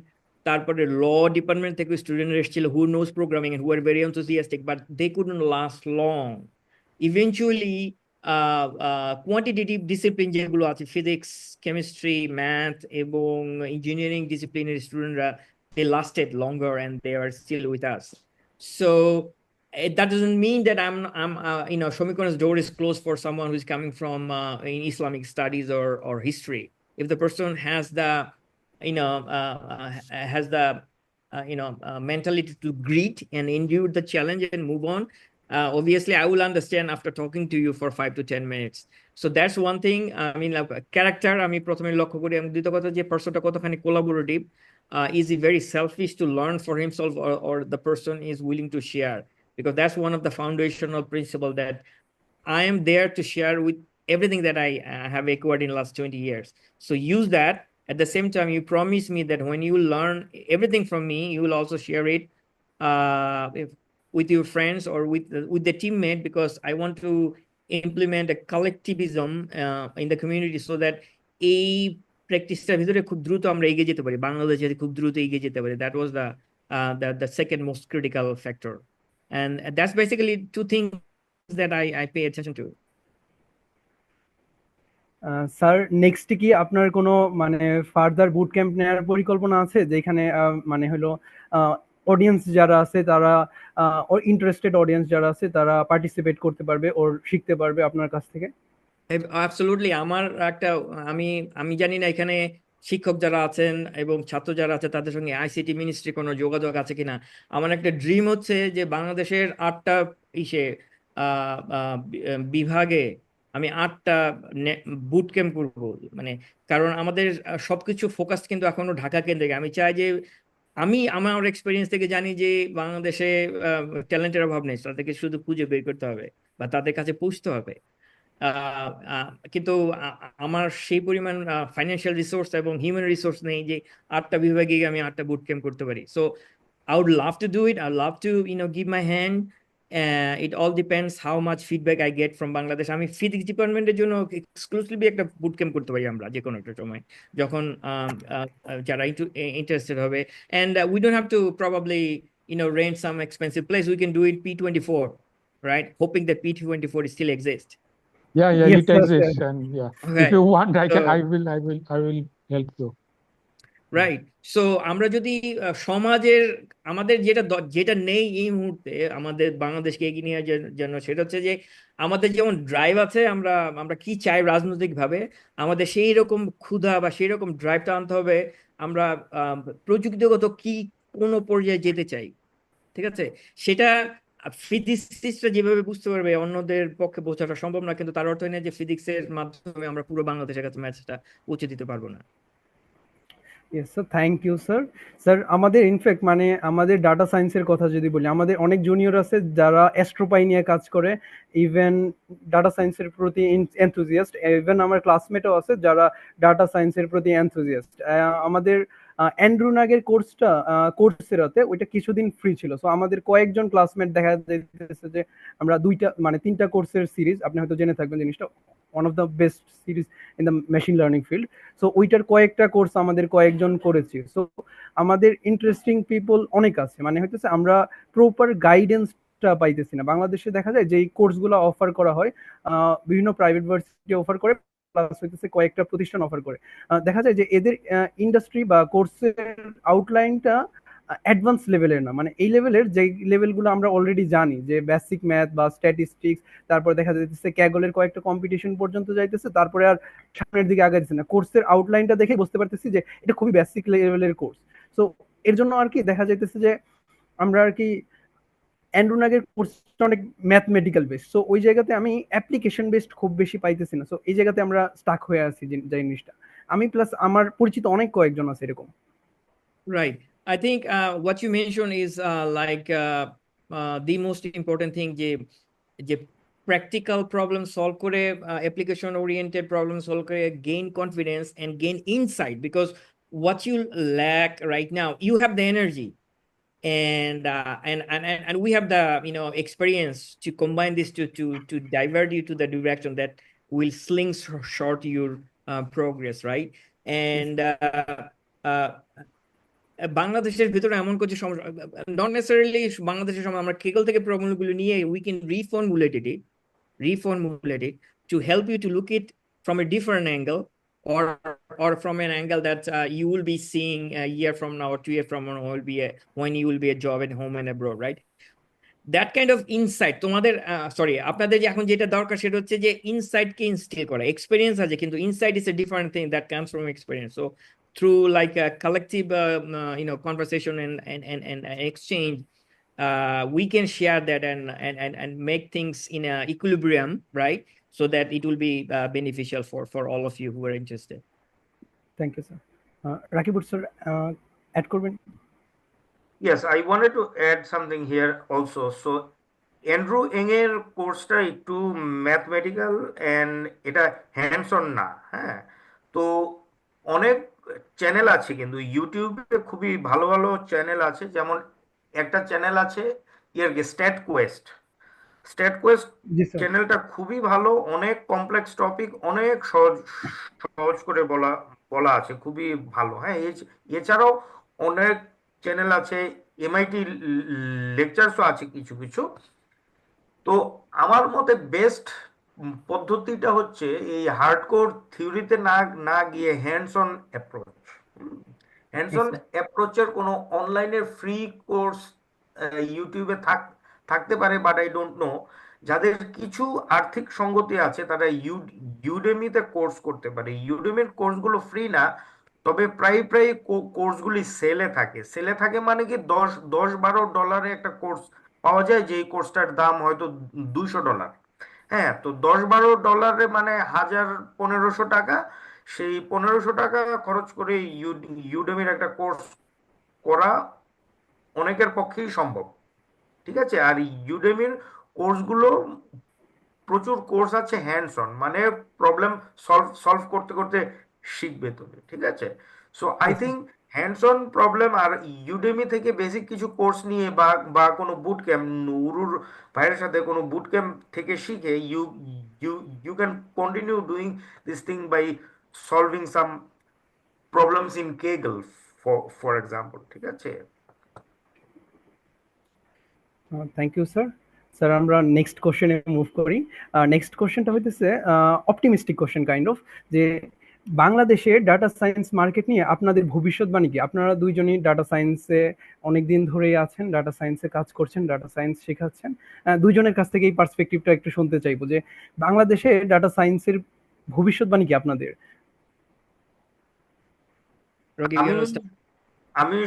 তারপরে ল ডিপার্টমেন্ট থেকে স্টুডেন্টরা এসেছিল who knows programming and who are very enthusiastic, but they couldn't last long. Eventually quantitative discipline যেগুলো আছে, ফিজিক্স, কেমিস্ট্রি, ম্যাথ এবং ইঞ্জিনিয়ারিং ডিসিপ্লিনের স্টুডেন্টরা, they lasted longer and they are still with us. So that doesn't mean that I'm Shomikona's door is closed for someone who's coming from in Islamic studies or history. If the person has the mentality to greet and endure the challenge and move on, obviously I will understand after talking to you for 5 to 10 minutes. So that's one thing. I mean, character আমি প্রথমে লক্ষ্য করি, এবং দ্বিতীয় কথা যে পারসনটা কতখানি collaborative, is he very selfish to learn for himself, or the person is willing to share, because that's one of the foundational principle that I am there to share with everything that I have acquired in the last 20 years. So use that. At the same time, you promise me that when you learn everything from me, you will also share it with your friends or with the teammate, because I want to implement a collectivism in the community so that এই প্র্যাকটিসটার ভিতরে খুব দ্রুত আমরা এগিয়ে যেতে পারি, বাংলাদেশে খুব দ্রুত এগিয়ে যেতে পারি। That was the second most critical factor, and that's basically two things that I pay attention to. Sir, next কি আপনার কোনো মানে ফার্দার বুট ক্যাম্প নেওয়ার পরিকল্পনা আছে, যেখানে মানে হলো অডিয়েন্স যারা আছে তারা ইন্টারেস্টেড অডিয়েন্স যারা আছে তারা পার্টিসিপেট করতে পারবে ওর শিখতে পারবে আপনার কাছ থেকে? অ্যাবসলিউটলি। আমার একটা আমি জানি না এখানে শিক্ষক যারা আছেন এবং ছাত্র যারা আছে তাদের সঙ্গে আইসিটি মিনিস্ট্রি কোনো যোগাযোগ আছে কিনা। আমার একটা ড্রিম হচ্ছে যে বাংলাদেশের 8টা বিভাগে আমি 8টা বুট ক্যাম্প করবো, মানে কারণ আমাদের সবকিছু ফোকাস কিন্তু এখনো ঢাকা কেন্দ্রিক। আমি চাই যে আমি আমার এক্সপিরিয়েন্স থেকে জানি যে বাংলাদেশে ট্যালেন্টের অভাব নেই, তাদেরকে শুধু খুঁজে বের করতে হবে বা তাদের কাছে পৌঁছতে হবে। কিন্তু আমার সেই পরিমাণ ফাইন্যান্সিয়াল রিসোর্স এবং হিউম্যান রিসোর্স নেই যে 8টা বিভাগে আমি 8টা বুট ক্যাম্প করতে পারি। So I would love to do it. I love to give my hand. It all depends how much feedback I get from Bangladesh. আমি ফিজিক্স ডিপার্টমেন্টের জন্য এক্সক্লুসিভলি একটা বুট ক্যাম্প করতে পারি আমরা যে কোনো একটা সময়, যখন যারা ইন্টারেস্টেড হবে। And we don't have to probably rent some expensive place. We can do it P24, right? Hoping that P24 still exists. Yeah, Yes, it sir, exists, sir. and yeah, Okay. if you want, I So, will help you. Right. So আমরা যদি সমাজের আমাদের যেটা নেই এই মুহূর্তে আমাদের বাংলাদেশকে এগিয়ে নিয়ে জন্য, সেটা হচ্ছে যে আমাদের যেমন ড্রাইভ আছে, আমরা কি চাই রাজনৈতিক ভাবে, আমাদের সেই রকম ক্ষুধা বা সেই রকম ড্রাইভটা আনতে হবে। আমরা প্রযুক্তিগত কোন পর্যায়ে যেতে চাই, ঠিক আছে, সেটা ফিজিক্সিস্টরা যেভাবে বুঝতে পারবে অন্যদের পক্ষে বোঝাটা সম্ভব না, কিন্তু তার অর্থ নেই যে ফিজিক্সের মাধ্যমে আমরা পুরো বাংলাদেশের কাছে ম্যাচটা পৌঁছে দিতে পারবো না। Yes sir, thank you sir. Sir, আমাদের ইনফ্যাক্ট মানে আমাদের ডাটা সায়েন্সের কথা যদি বলি, আমাদের অনেক জুনিয়র আছে যারা অ্যাস্ট্রোপাই নিয়ে কাজ করে, ইভেন ডাটা সায়েন্সের প্রতি এনথুজিয়াস্ট। ইভেন আমার ক্লাসমেটও আছে যারা ডাটা সায়েন্সের প্রতি এনথুজিয়াস্ট। আমাদের অ্যান্ড্রু নাগের কোর্সেরাতে ওইটা কিছুদিন ফ্রি ছিল। সো আমাদের কয়েকজন ক্লাসমেট দেখা যাচ্ছে যে আমরা 3টা কোর্সের সিরিজ, আপনি হয়তো জেনে থাকবেন জিনিসটা, one of the best series in the machine learning field. So ওইটার কয়েকটা কোর্স আমাদের কয়েকজন করেছি। সো আমাদের ইন্টারেস্টিং পিপল অনেক আছে, মানে হইতেছে আমরা প্রপার গাইডেন্সটা পাইতেছি না। বাংলাদেশে দেখা যায় যে এই কোর্সগুলো অফার করা হয়, বিভিন্ন প্রাইভেট ভার্সিটি অফার করে, প্লাস হইতেছে কয়েকটা প্রতিষ্ঠান অফার করে। দেখা যায় যে এদের ইন্ডাস্ট্রি বা কোর্সের আউটলাইনটা অ্যাডভান্স লেভেলের না, মানে এই লেভেলের যে লেভেলগুলো আমরা অলরেডি জানি, যে বেসিক ম্যাথ বা স্ট্যাটিস্টিক্স, তারপর দেখা যাইতেছে ক্যাগলের কয়েকটা কম্পিটিশন পর্যন্ত যাইতেছে, তারপরে আর সামনের দিকে আগাইতেছে না। কোর্সের আউটলাইনটা দেখে বুঝতে পারতেছি যে এটা খুবই বেসিক লেভেলের কোর্স। সো এর জন্য আর কি দেখা যাইতেছে যে আমরা আর কি অ্যান্ড্রু নাগের কোর্সটা অনেক ম্যাথমেটিক্যাল বেসড, সো ওই জায়গাতে আমি অ্যাপ্লিকেশন বেসড খুব বেশি পাইতেছি না। সো এই জায়গাতে আমরা স্টাক হয়ে আছি জিনিসটা, আমি প্লাস আমার পরিচিত অনেক কয়েকজন আছে এরকম। Right. I think what you mentioned is the most important thing, যে practical problem solve করে application oriented problem solve করে gain confidence and gain insight, because what you lack right now, you have the energy and we have the experience to combine this to divert you to the direction that will slingshot your progress, right? And বাংলাদেশের ভিতরে এমন কিছু সমস্যা, not necessarily বাংলাদেশের সময়, আমরা কেগল থেকে প্রবলেমগুলো নিয়ে we can reformulate it to help you to look it from a different angle, or from an angle that you will be seeing a year from now or 2 years from now will be when you will be a job at home and abroad, right? That kind of insight তোমাদের আপনাদের যে এখন যেটা দরকার সেটা হচ্ছে যে insight কে instil করা। এক্সপেরিয়েন্স আছে, কিন্তু insight is a different thing that comes from experience. So through like a collective conversation and exchange, we can share that and make things in a equilibrium, right? So that it will be beneficial for all of you who are interested. Thank you sir. Rakibur sir add করবেন? Yes, I wanted to add something here also. So Andrew Ng এর কোর্সটা একটু mathematical and এটা hands on না। হ্যাঁ, তো অনেক channel আছে, কিন্তু ইউটিউবে খুবই ভালো ভালো চ্যানেল আছে। যেমন একটা চ্যানেল আছে স্ট্যাট কোয়েস্ট জি স্যার। চ্যানেলটা খুবই ভালো, অনেক কমপ্লেক্স টপিক অনেক সহজ করে বলা আছে, খুবই ভালো। হ্যাঁ, এছাড়াও অনেক চ্যানেল আছে, এমআইটি লেকচারসও আছে কিছু কিছু। তো আমার মতে বেস্ট পদ্ধতিটা হচ্ছে এই হার্ডকোর থিওরিতে না গিয়ে hands on approach. Hands on অ্যাপ্রোচের কোনো অনলাইনের ফ্রি কোর্স ইউটিউবে থাকতে পারে, বাট আই ডোন্ট নো। যাদের কিছু আর্থিক সঙ্গতি আছে তারা ইউডেমিতে কোর্স করতে পারে। ইউডেমির কোর্সগুলো ফ্রি না, তবে প্রায় কোর্সগুলি সেলে থাকে মানে কি $10-12 একটা কোর্স পাওয়া যায়, যে কোর্সটার দাম হয়তো $200। হ্যাঁ, তো $10-12 মানে 1000-1500 টাকা। সেই 1500 টাকা খরচ করে ইউডেমির একটা কোর্স করা অনেকের পক্ষেই সম্ভব। ঠিক আছে, আর ইউডেমির কোর্সগুলো প্রচুর কোর্স আছে হ্যান্ডস অন, মানে প্রবলেম সলভ করতে করতে শিখবে তুমি। ঠিক আছে, so I think hands on problem আর ইউডেমি থেকে বেসিক কিছু কোর্স নিয়ে বা কোনো বুট ক্যাম্প, নুরুর ভাইয়ের সাথে কোনো বুট ক্যাম্প থেকে শিখে you can continue doing this thing by solving some problems in Kaggle for example. ঠিক আছে, থ্যাংক ইউ স্যার। স্যার আমরা নেক্সট কোশ্চেনে মুভ করি। নেক্সট কোশ্চেনটা হইতেছে অপটিমিস্টিক কোশ্চেন কাইন্ড অফ, যে বাংলাদেশে ডাটা সায়েন্স মার্কেট নিয়ে আপনাদের ভবিষ্যৎবাণী কি? আপনারা দুইজনই ডাটা সায়েন্সে অনেকদিন ধরেই আছেন, ডাটা সায়েন্সে কাজ করছেন, ডাটা সায়েন্স শেখাচ্ছেন। দুইজনের কাছ থেকে এই পার্সপেক্টিভটা একটু শুনতে চাইবো, যে বাংলাদেশে ডাটা সায়েন্সের ভবিষ্যৎবাণী কি আপনাদের? আমি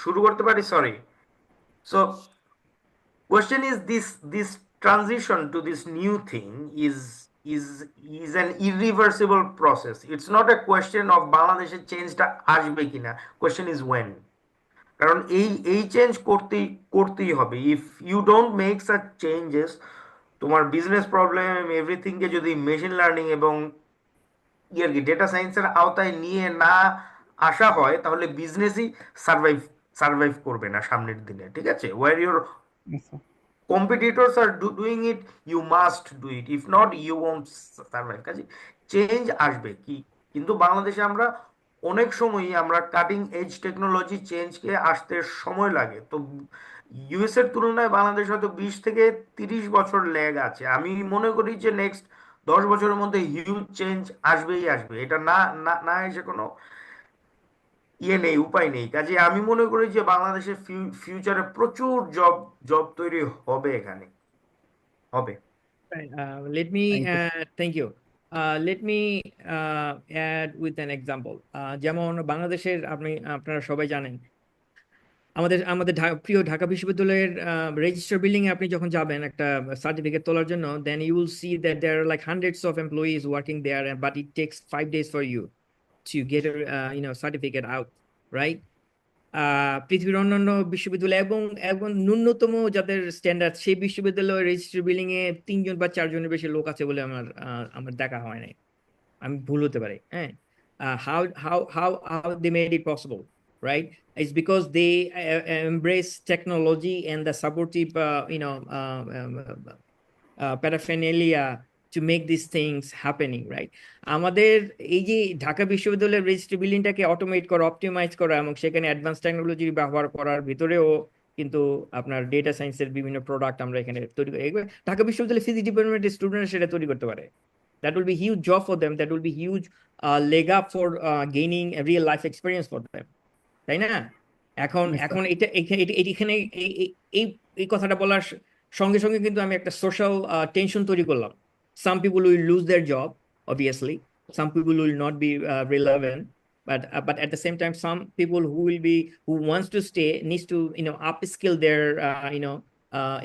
শুরু করতে পারি, sorry. So question is this transition to this new thing is an irreversible process. It's not a question of বাংলাদেশের চেঞ্জটা আসবে কিনা, question is when. কারণ এই চেঞ্জ করতেই হবে। If you don't make such changes, তোমার বিজনেস প্রবলেম এভরিথিং কে যদি মেশিন লার্নিং এবং ডেটা সায়েন্সের আওতায় নিয়ে না আসা হয় তাহলে বিজনেসই সার্ভাইভ সার্ভাইভ করবে না সামনের দিনে, ঠিক আছে? ওয়ার ইউর আচ্ছা competitors are doing it, you must do it, if not you won't survive। কাজে চেঞ্জ আসবে কি, কিন্তু বাংলাদেশে আমরা অনেক সময়ই আমরা কাটিং এজ টেকনোলজি চেঞ্জকে আসতে সময় লাগে। তো ইউএস এর তুলনায় বাংলাদেশ হয়তো 20 থেকে 30 বছর ল্যাগ আছে। আমি মনে করি যে নেক্সট 10 বছরের মধ্যে হিউজ চেঞ্জ আসবেই আসবে, এটা না না না এসে কোনো ইয়ে নেই, উপায় নেই। কাজে আমি মনে করি যে বাংলাদেশে ফিউচারে প্রচুর জব জব তৈরি হবে, এখানে হবে। Right. Let me thank you thank you. Let me add with an example. যেমন বাংলাদেশের আপনারা সবাই জানেন, আমাদের আমাদের প্রিয় ঢাকা বিশ্ববিদ্যালয়ের রেজিস্টার বিল্ডিং এ আপনি যখন যাবেন একটা সার্টিফিকেট তোলার জন্য, then you will see that there are like hundreds of employees working there, but it takes 5 days for you to get a certificate out, right? পৃথিবীর অন্যান্য বিশ্ববিদ্যালয় এবং এবং ন্যূনতম যাদের স্ট্যান্ডার্ড সেই বিশ্ববিদ্যালয়ের রেজিস্ট্রি বিল্ডিং এ 3 জন বা 4 জনের বেশি লোক আছে বলে আমার দেখা হয় নাই। আমি ভুল হতে পারি, হ্যাঁ। How they made it possible, right? It's because they embrace technology and the supportive paraphernalia to make these things happening, right? আমাদের এই যে ঢাকা বিশ্ববিদ্যালয়ের রেজিস্ট্রি বিল্ডিংটাকে অটোমেট করা, অপটিমাইজ করা এবং সেখানে অ্যাডভান্স টেকনোলজি ব্যবহার করার ভিতরেও কিন্তু আপনার ডেটা সায়েন্সের বিভিন্ন প্রোডাক্ট আমরা এখানে তৈরি করি। ঢাকা বিশ্ববিদ্যালয়ের ফিজিক্স ডিপার্টমেন্টের স্টুডেন্টরা সেটা তৈরি করতে পারে। That will be huge job for them. That will be huge leg up for gaining a real life experience for them. তাই না? এখন Yes, sir. এখন এখানে এই কথাটা বলার সঙ্গে সঙ্গে কিন্তু আমি একটা সোশ্যাল টেনশন তৈরি করলাম। Some people will lose their job, obviously. Some people will not be relevant, but at the same time, some people who wants to stay needs to upskill their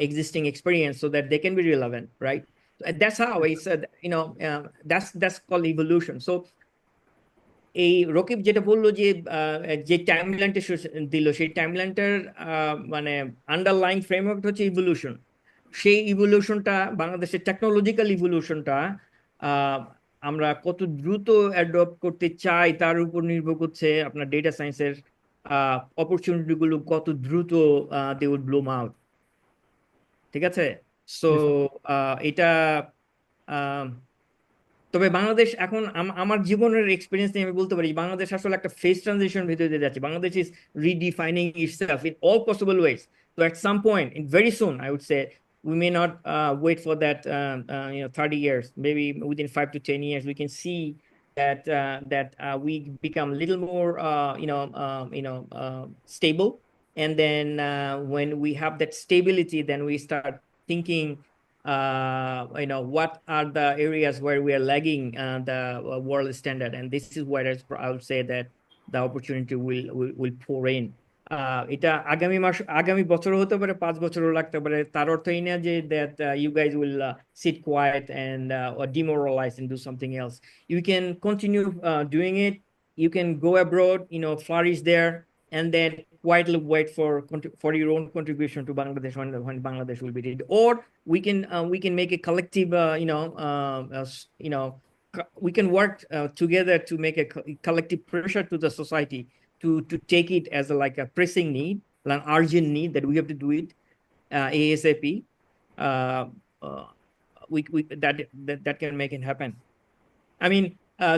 existing experience so that they can be relevant, right? That's how I said, that's called evolution. So এই রকিব যেটা বললো যে টাইমলাইনটা দিল, সেই টাইমলাইনটার মানে underlying framework হচ্ছে evolution. সেই ইভলিউশনটা বাংলাদেশের টেকনোলজিক্যাল ইভলিউশনটা আমরা কত দ্রুত অ্যাডপ্ট করতে চাই তার উপর নির্ভর করছে আপনার ডেটা সায়েন্সের অপরচুনিটি গুলো কত দ্রুত দে উড ব্লুম আউট। ঠিক আছে? সো এটা তবে বাংলাদেশ এখন আমার জীবনের এক্সপিরিয়েন্স নিয়ে আমি বলতে পারি বাংলাদেশ আসলে একটা ফেজ ট্রানজিশন ভিতরে দিয়ে যাচ্ছে। Bangladesh is redefining itself in all possible ways. So at some point, very soon, I would say, we may not wait for that 30 years. Maybe within 5 to 10 years, we can see that we become a little more stable. And then when we have that stability, then we start thinking what are the areas where we are lagging the world standard, and this is where I would say that the opportunity will pour in. এটা আগামী বছর হতে পারে, 5 বছরও লাগতে পারে। তার অর্থ এই না যে that you guys will sit quiet and or demoralize and do something else. You can continue doing it. You can go abroad, flourish there, and then quietly wait for your own contribution to Bangladesh when Bangladesh will be ready. Or we can make a collective we can work together to make a collective pressure to the society to take it as like a pressing need, an urgent need that we have to do it ASAP. That can make it happen. I mean,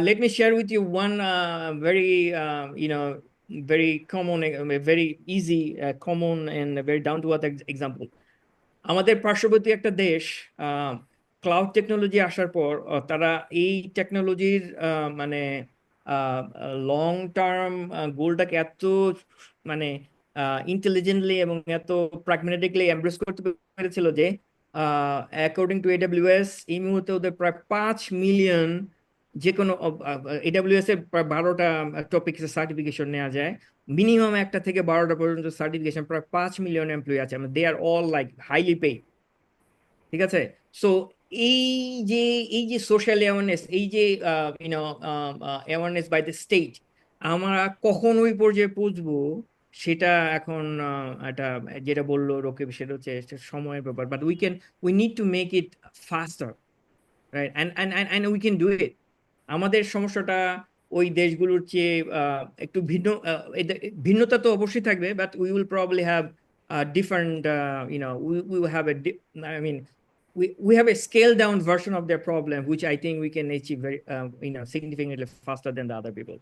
let me share with you one very very common, very easy, common and very down to earth example. আমাদের পার্শ্ববর্তী একটা দেশ cloud technology আসার পর তারা এই টেকনোলজির মানে লং টার্ম গোলটাকে এত মানে ইন্টেলিজেন্টলি এবং এত প্র্যাগম্যাটিকলি এমব্রেস করতে পেরেছিল যে অ্যাকর্ডিং টু AWS এই মুহূর্তে ওদের প্রায় 5 মিলিয়ন যে কোনো AWS এর প্রায় 12টা টপিক্সের সার্টিফিকেশন নেওয়া যায়। মিনিমাম 1টা থেকে 12টা পর্যন্ত সার্টিফিকেশন, প্রায় 5 মিলিয়ন এমপ্লয়ি আছে। দে আর অল লাইক হাইলি পেইড। ঠিক আছে? সো এই যে সোশ্যাল অ্যাওয়ারনেস, এই যে অ্যাওয়ারনেস বাই দ্য স্টেট, আমরা কখন ওই পর্যায়ে পৌঁছবো সেটা এখন একটা যেটা বললো রকিব সেটা হচ্ছে সময়ের ব্যাপার। But we need to make it ফাস্টার, right? and we can do it. আমাদের সমস্যাটা ওই দেশগুলোর চেয়ে একটু ভিন্নতা তো অবশ্যই থাকবে, but we will probably have different we will have I mean we have a scaled down version of their problem, which I think we can achieve very significantly faster than the other people.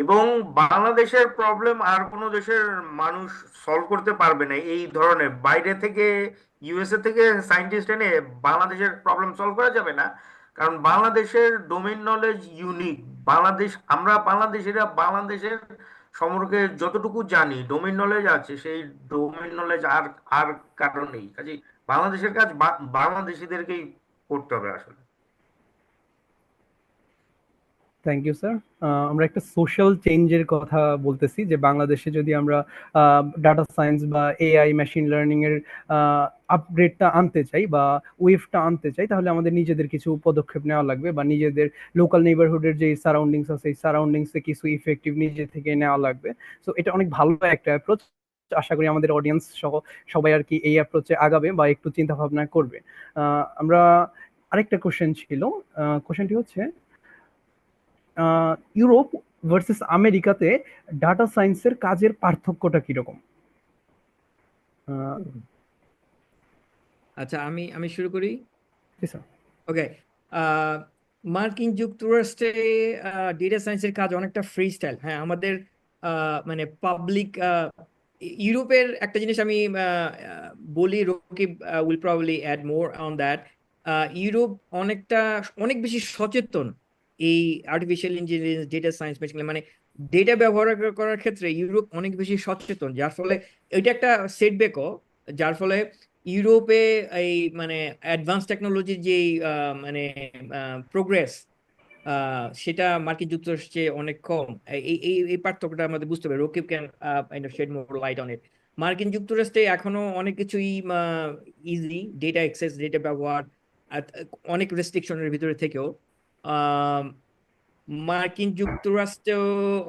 এবং বাংলাদেশের problem আর কোনো দেশের মানুষ solve করতে পারবে না এই ধরনের বাইরে থেকে, ইউএসএ থেকে সায়েন্টিস্ট এনে বাংলাদেশের প্রবলেম সলভ করা যাবে না, কারণ বাংলাদেশের ডোমেইন নলেজ ইউনিক। আমরা বাংলাদেশিরা বাংলাদেশের সম্পর্কে যতটুকু জানি, ডোমেইন নলেজ আছে, সেই ডোমেইন নলেজ আর আর কারণ নেই। কাজে বাংলাদেশের কাজ বাংলাদেশিদেরকেই করতে হবে আসলে। Thank you sir. আমরা একটা সোশ্যাল চেঞ্জের কথা বলতেছি, যে বাংলাদেশে যদি আমরা ডাটা সায়েন্স বা এআই মেশিন লার্নিং এর আপগ্রেডটা আনতে চাই বা ওয়েভটা আনতে চাই, তাহলে আমাদের নিজেদের কিছু পদক্ষেপ নেওয়া লাগবে, বা নিজেদের লোকাল নেইবারহুডের যে সারাউন্ডিংস আছে, এই সারাউন্ডিংসে কিছু ইফেক্টিভ নিজে থেকে নেওয়া লাগবে। সো এটা অনেক ভালো একটা অ্যাপ্রোচ। আশা করি আমাদের অডিয়েন্স সহ সবাই আর কি এই অ্যাপ্রোচে আগাবে বা একটু চিন্তা ভাবনা করবে। আমরা আরেকটা কোশ্চেন ছিল, কোশ্চেনটি হচ্ছে ইউরোপ ভার্সেস আমেরিকাতে ডাটা সায়েন্সের কাজের পার্থক্যটা কিরকম? আচ্ছা, আমি শুরু করি। স্যার, ওকে। মার্কিন যুক্তরাষ্ট্রে ডেটা সায়েন্সের কাজ অনেকটা ফ্রি স্টাইল। হ্যাঁ, আমাদের মানে পাবলিক ইউরোপের একটা জিনিস আমি বলি, Rakib will probably add more on that. Europe অনেক বেশি সচেতন এই আর্টিফিশিয়াল ইন্টেলিজেন্স, ডেটা সায়েন্স, মানে ডেটা ব্যবহার করার ক্ষেত্রে ইউরোপ অনেক বেশি সচেতন, যার ফলে এটা একটা সেটব্যাকও, যার ফলে ইউরোপে এই মানে অ্যাডভান্স টেকনোলজির যে মানে প্রোগ্রেস, সেটা মার্কিন যুক্তরাষ্ট্রে অনেক কম। এই পার্থক্যটা আমাদের বুঝতে হবে। Rakib can shed more light on it. মার্কিন যুক্তরাষ্ট্রে এখনো অনেক কিছুই ইজি, ডেটা অ্যাক্সেস, ডেটা ব্যবহার অনেক রেস্ট্রিকশনের ভিতরে থেকেও মার্কিন যুক্তরাষ্ট্র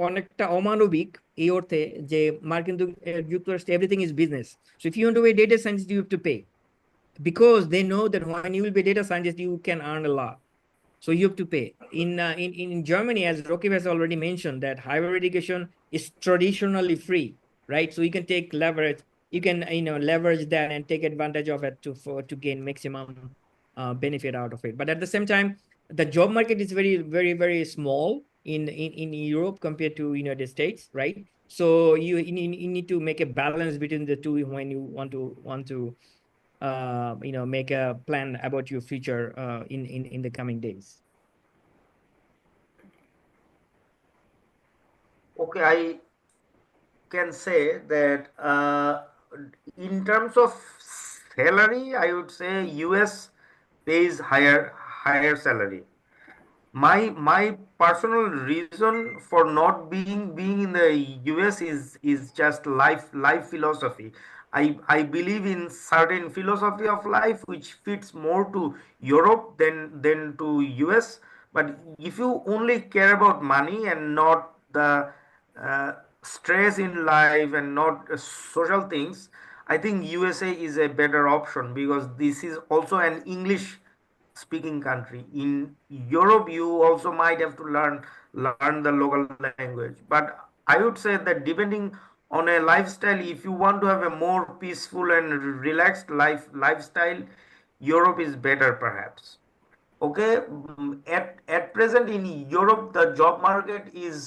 অনেকটা অমানবিক এই অর্থে যে মার্কিন যুক্তরাষ্ট্রে everything is business. So if you want to be data scientist you have to pay, because they know that when you will be a data scientist you can earn a lot, so you have to pay. In Germany, as Rokib has already mentioned, that higher education is traditionally free, right? So you can take leverage, you can leverage that and take advantage of it to gain maximum benefit out of it. But at the same time, the job market is very very very small in Europe compared to United States, right? So you need to make a balance between the two when you want to make a plan about your future in the coming days. Okay, I can say that in terms of salary, I would say US pays higher salary. My personal reason for not being in the US is just life philosophy. I believe in certain philosophy of life which fits more to Europe than to US. But if you only care about money and not the stress in life and not social things, I think USA is a better option, because this is also an English speaking country. In Europe you also might have to learn the local language. But I would say that depending on a lifestyle, if you want to have a more peaceful and relaxed lifestyle, Europe is better perhaps. Okay, at present in Europe the job market is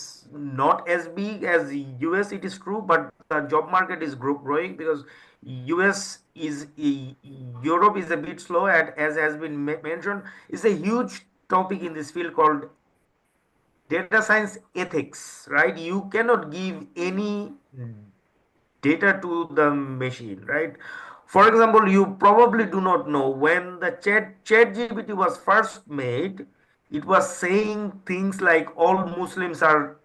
not as big as US, it is true, but the job market is growing, because US is Europe is a bit slow, and as has been mentioned, it's a huge topic in this field called data science ethics, right? You cannot give any data to the machine, right? For example, you probably do not know, when the ChatGPT was first made, it was saying things like all Muslims are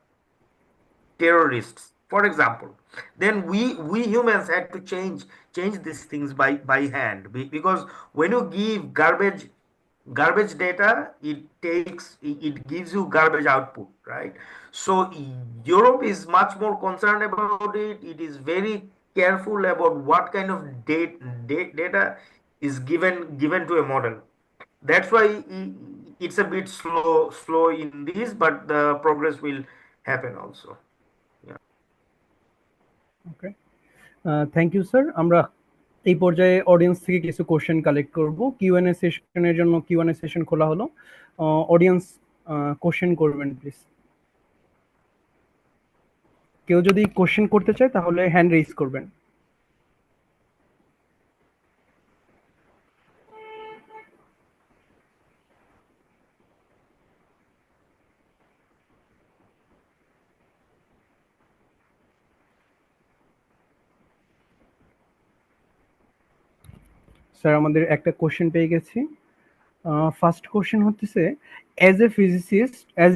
terrorists, for example. Then we humans had to change these things by hand, because when you give garbage data, it gives you garbage output, right? So Europe is much more concerned about it. It is very careful about what kind of data is given to a model. That's why it's a bit slow in this, but the progress will happen also. Yeah. Okay, thank you sir. আমরা এই পর্যায়ে audience থেকে কিছু question collect করব। QnA সেশনের জন্য QnA session খোলা হলো। অডিয়েন্স কোশ্চেন করবেন প্লিজ। কেউ যদি কোশ্চেন করতে চায় তাহলে হ্যান্ড রেইজ করবেন। স্যার আমাদের একটা কোশ্চেন পেয়ে গেছি। ফার্স্ট কোশ্চেন হচ্ছে, as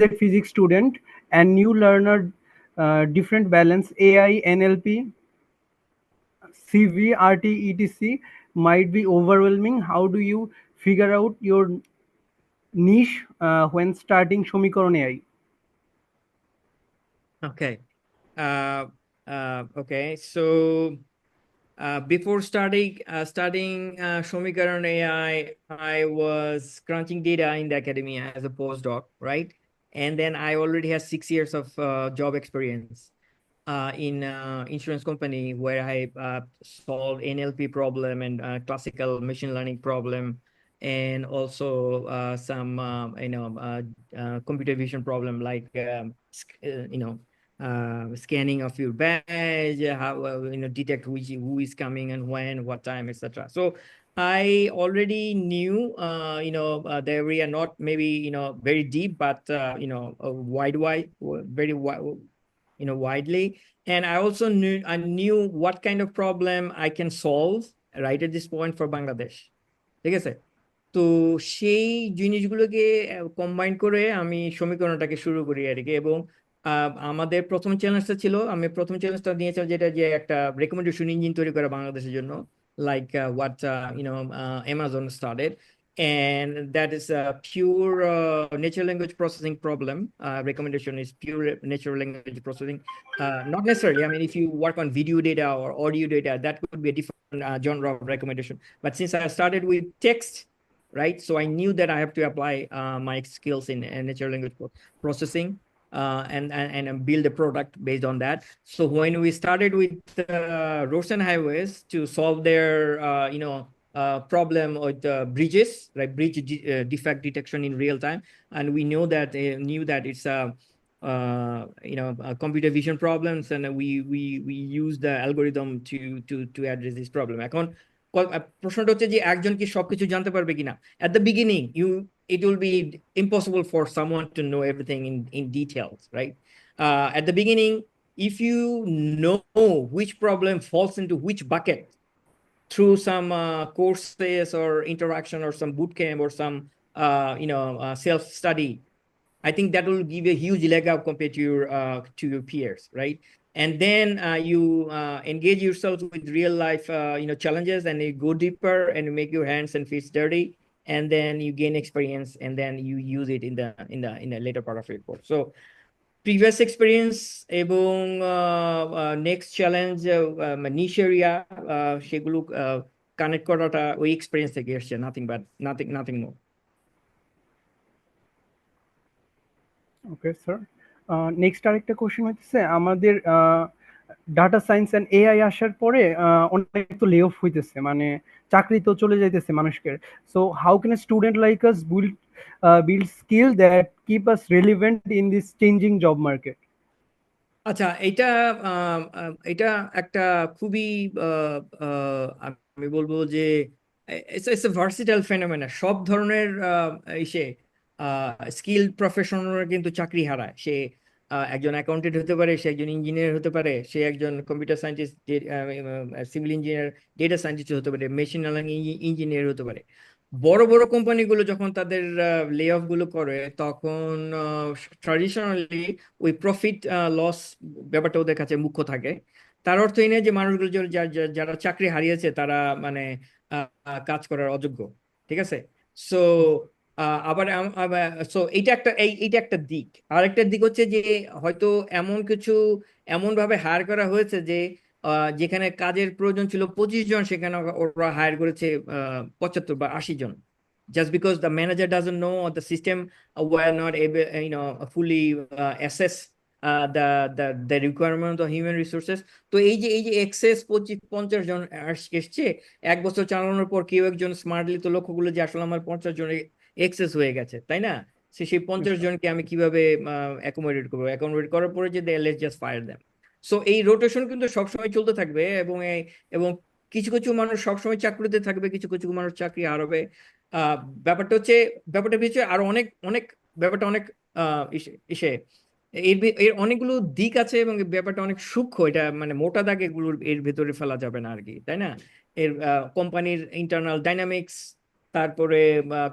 a physics student and new learner, different balance AI NLP CV, RT, etc. might be overwhelming. How do you figure out your niche when starting Shomikaran AI? Okay. Okay. So before studying Shomikaran AI, I was crunching data in the academia as a postdoc, right? And then I already had 6 years of job experience in insurance company where I solved NLP problem and classical machine learning problem, and also some computer vision problem like scanning of your badge, how detect who is coming and when, what time, etc. So I already knew the area, not maybe very deep, but very wide, widely. And I also knew what kind of problem I can solve right at this point for Bangladesh. ঠিক আছে? তো সেই জিনিসগুলোকে combine করে আমি সমীকরণটাকে শুরু করি আর কি। এবং আমাদের প্রথম চ্যালেঞ্জটা ছিল, আমি প্রথম চ্যালেঞ্জটা নিয়েছিলাম যেটা যে একটা রেকমেন্ডেশন ইঞ্জিন তৈরি করা বাংলাদেশের জন্য, like what Amazon started. And that is a pure natural language processing problem. Recommendation is pure natural language processing. Not necessarily, I mean, if you work on video data or audio data, that could be a different genre of recommendation. But since I started with text, right? So I knew that I have to apply my skills in natural language processing and build a product based on that. So when we started with roads and highways to solve their, problem with bridges, right? Bridge defect detection in real time. And we knew that it's computer vision problems, and we use the algorithm to address this problem. এখন প্রশ্নটা হচ্ছে যে একজন কি সবকিছু জানতে পারবে কিনা। At the beginning, it will be impossible for someone to know everything in details, right? At the beginning, if you know which problem falls into which bucket through some courses or interaction or some bootcamp or some self-study, I think that will give a huge leg up compared to your peers, right? And then you engage yourself with real life challenges, and you go deeper and you make your hands and feet dirty, and then you gain experience, and then you use it in the later part of your course. So previous experience এবং next challenge, niche area, সেগুলো connect করাটা ওই experience থেকে এসছে, nothing more. Okay sir, next আরেকটা question হচ্ছে, আমাদের data science and AI আসার পরে অনেক তো লে অফ হইতেছে, মানে চাকরি তো চলে যাইতেছে মানুষকে। So how can a student like us build skill that keep us relevant in this changing job market? আচ্ছা, এটা একটা খুবই আমি বলবো যে it's a versatile phenomena. সব ধরনের স্কিল প্রফেশনালরা কিন্তু চাকরি হারায়। সে একজন অ্যাকাউন্টেন্ট হতে পারে, সে একজন ইঞ্জিনিয়ার হতে পারে, সে একজন computer scientist, civil engineer, data scientist হতে পারে, মেশিন লার্নিং ইঞ্জিনিয়ার হতে পারে। বড় বড় কোম্পানিগুলো যখন তাদের লে অফ গুলো করে, তখন ট্রাডিশনালি ওই প্রফিট লস ব্যাপারটা ওদের কাছে মুখ্য থাকে। তার অর্থ এই নয় যে মানুষগুলো যারা চাকরি হারিয়েছে তারা মানে কাজ করার অযোগ্য, ঠিক আছে? সো আবার সো এইটা একটা দিক। আরেকটা দিক হচ্ছে যে হয়তো এমন কিছু এমন ভাবে হায়ার করা হয়েছে যে যেখানে কাজের প্রয়োজন ছিল 25 জন, সেখানে ওরা হায়ার করেছে 75 বা 80 জন, just because the manager doesn't know or the system were not able, fully assess the requirement of human resources. তো এই যে এক্সেস 50 জন এসছে, 1 বছর চালানোর পর কেউ একজন স্মার্টলি তো লক্ষ্য করলো যে আসলে আমার 50 জনের এক্সেস হয়ে গেছে, তাই না? সেই 50 জনকে আমি কিভাবে অ্যাকোমোডেট করবো? অ্যাকোমোডেট করার পরে যে let's just fire them. So এই রোটেশন কিন্তু সবসময় চলতে থাকবে, এবং কিছু কিছু মানুষ সবসময় চাকরিতে থাকবে, কিছু কিছু মানুষ চাকরি হারাবে। ব্যাপারটা হচ্ছে আরো অনেক অনেক ব্যাপারটা অনেক ইসে এর অনেকগুলো দিক আছে, এবং ব্যাপারটা অনেক সূক্ষ্ম। এটা মানে মোটা দাগ এগুলোর এর ভেতরে ফেলা যাবে না আর কি, তাই না? এর কোম্পানির ইন্টারনাল ডাইনামিক্স, তারপরে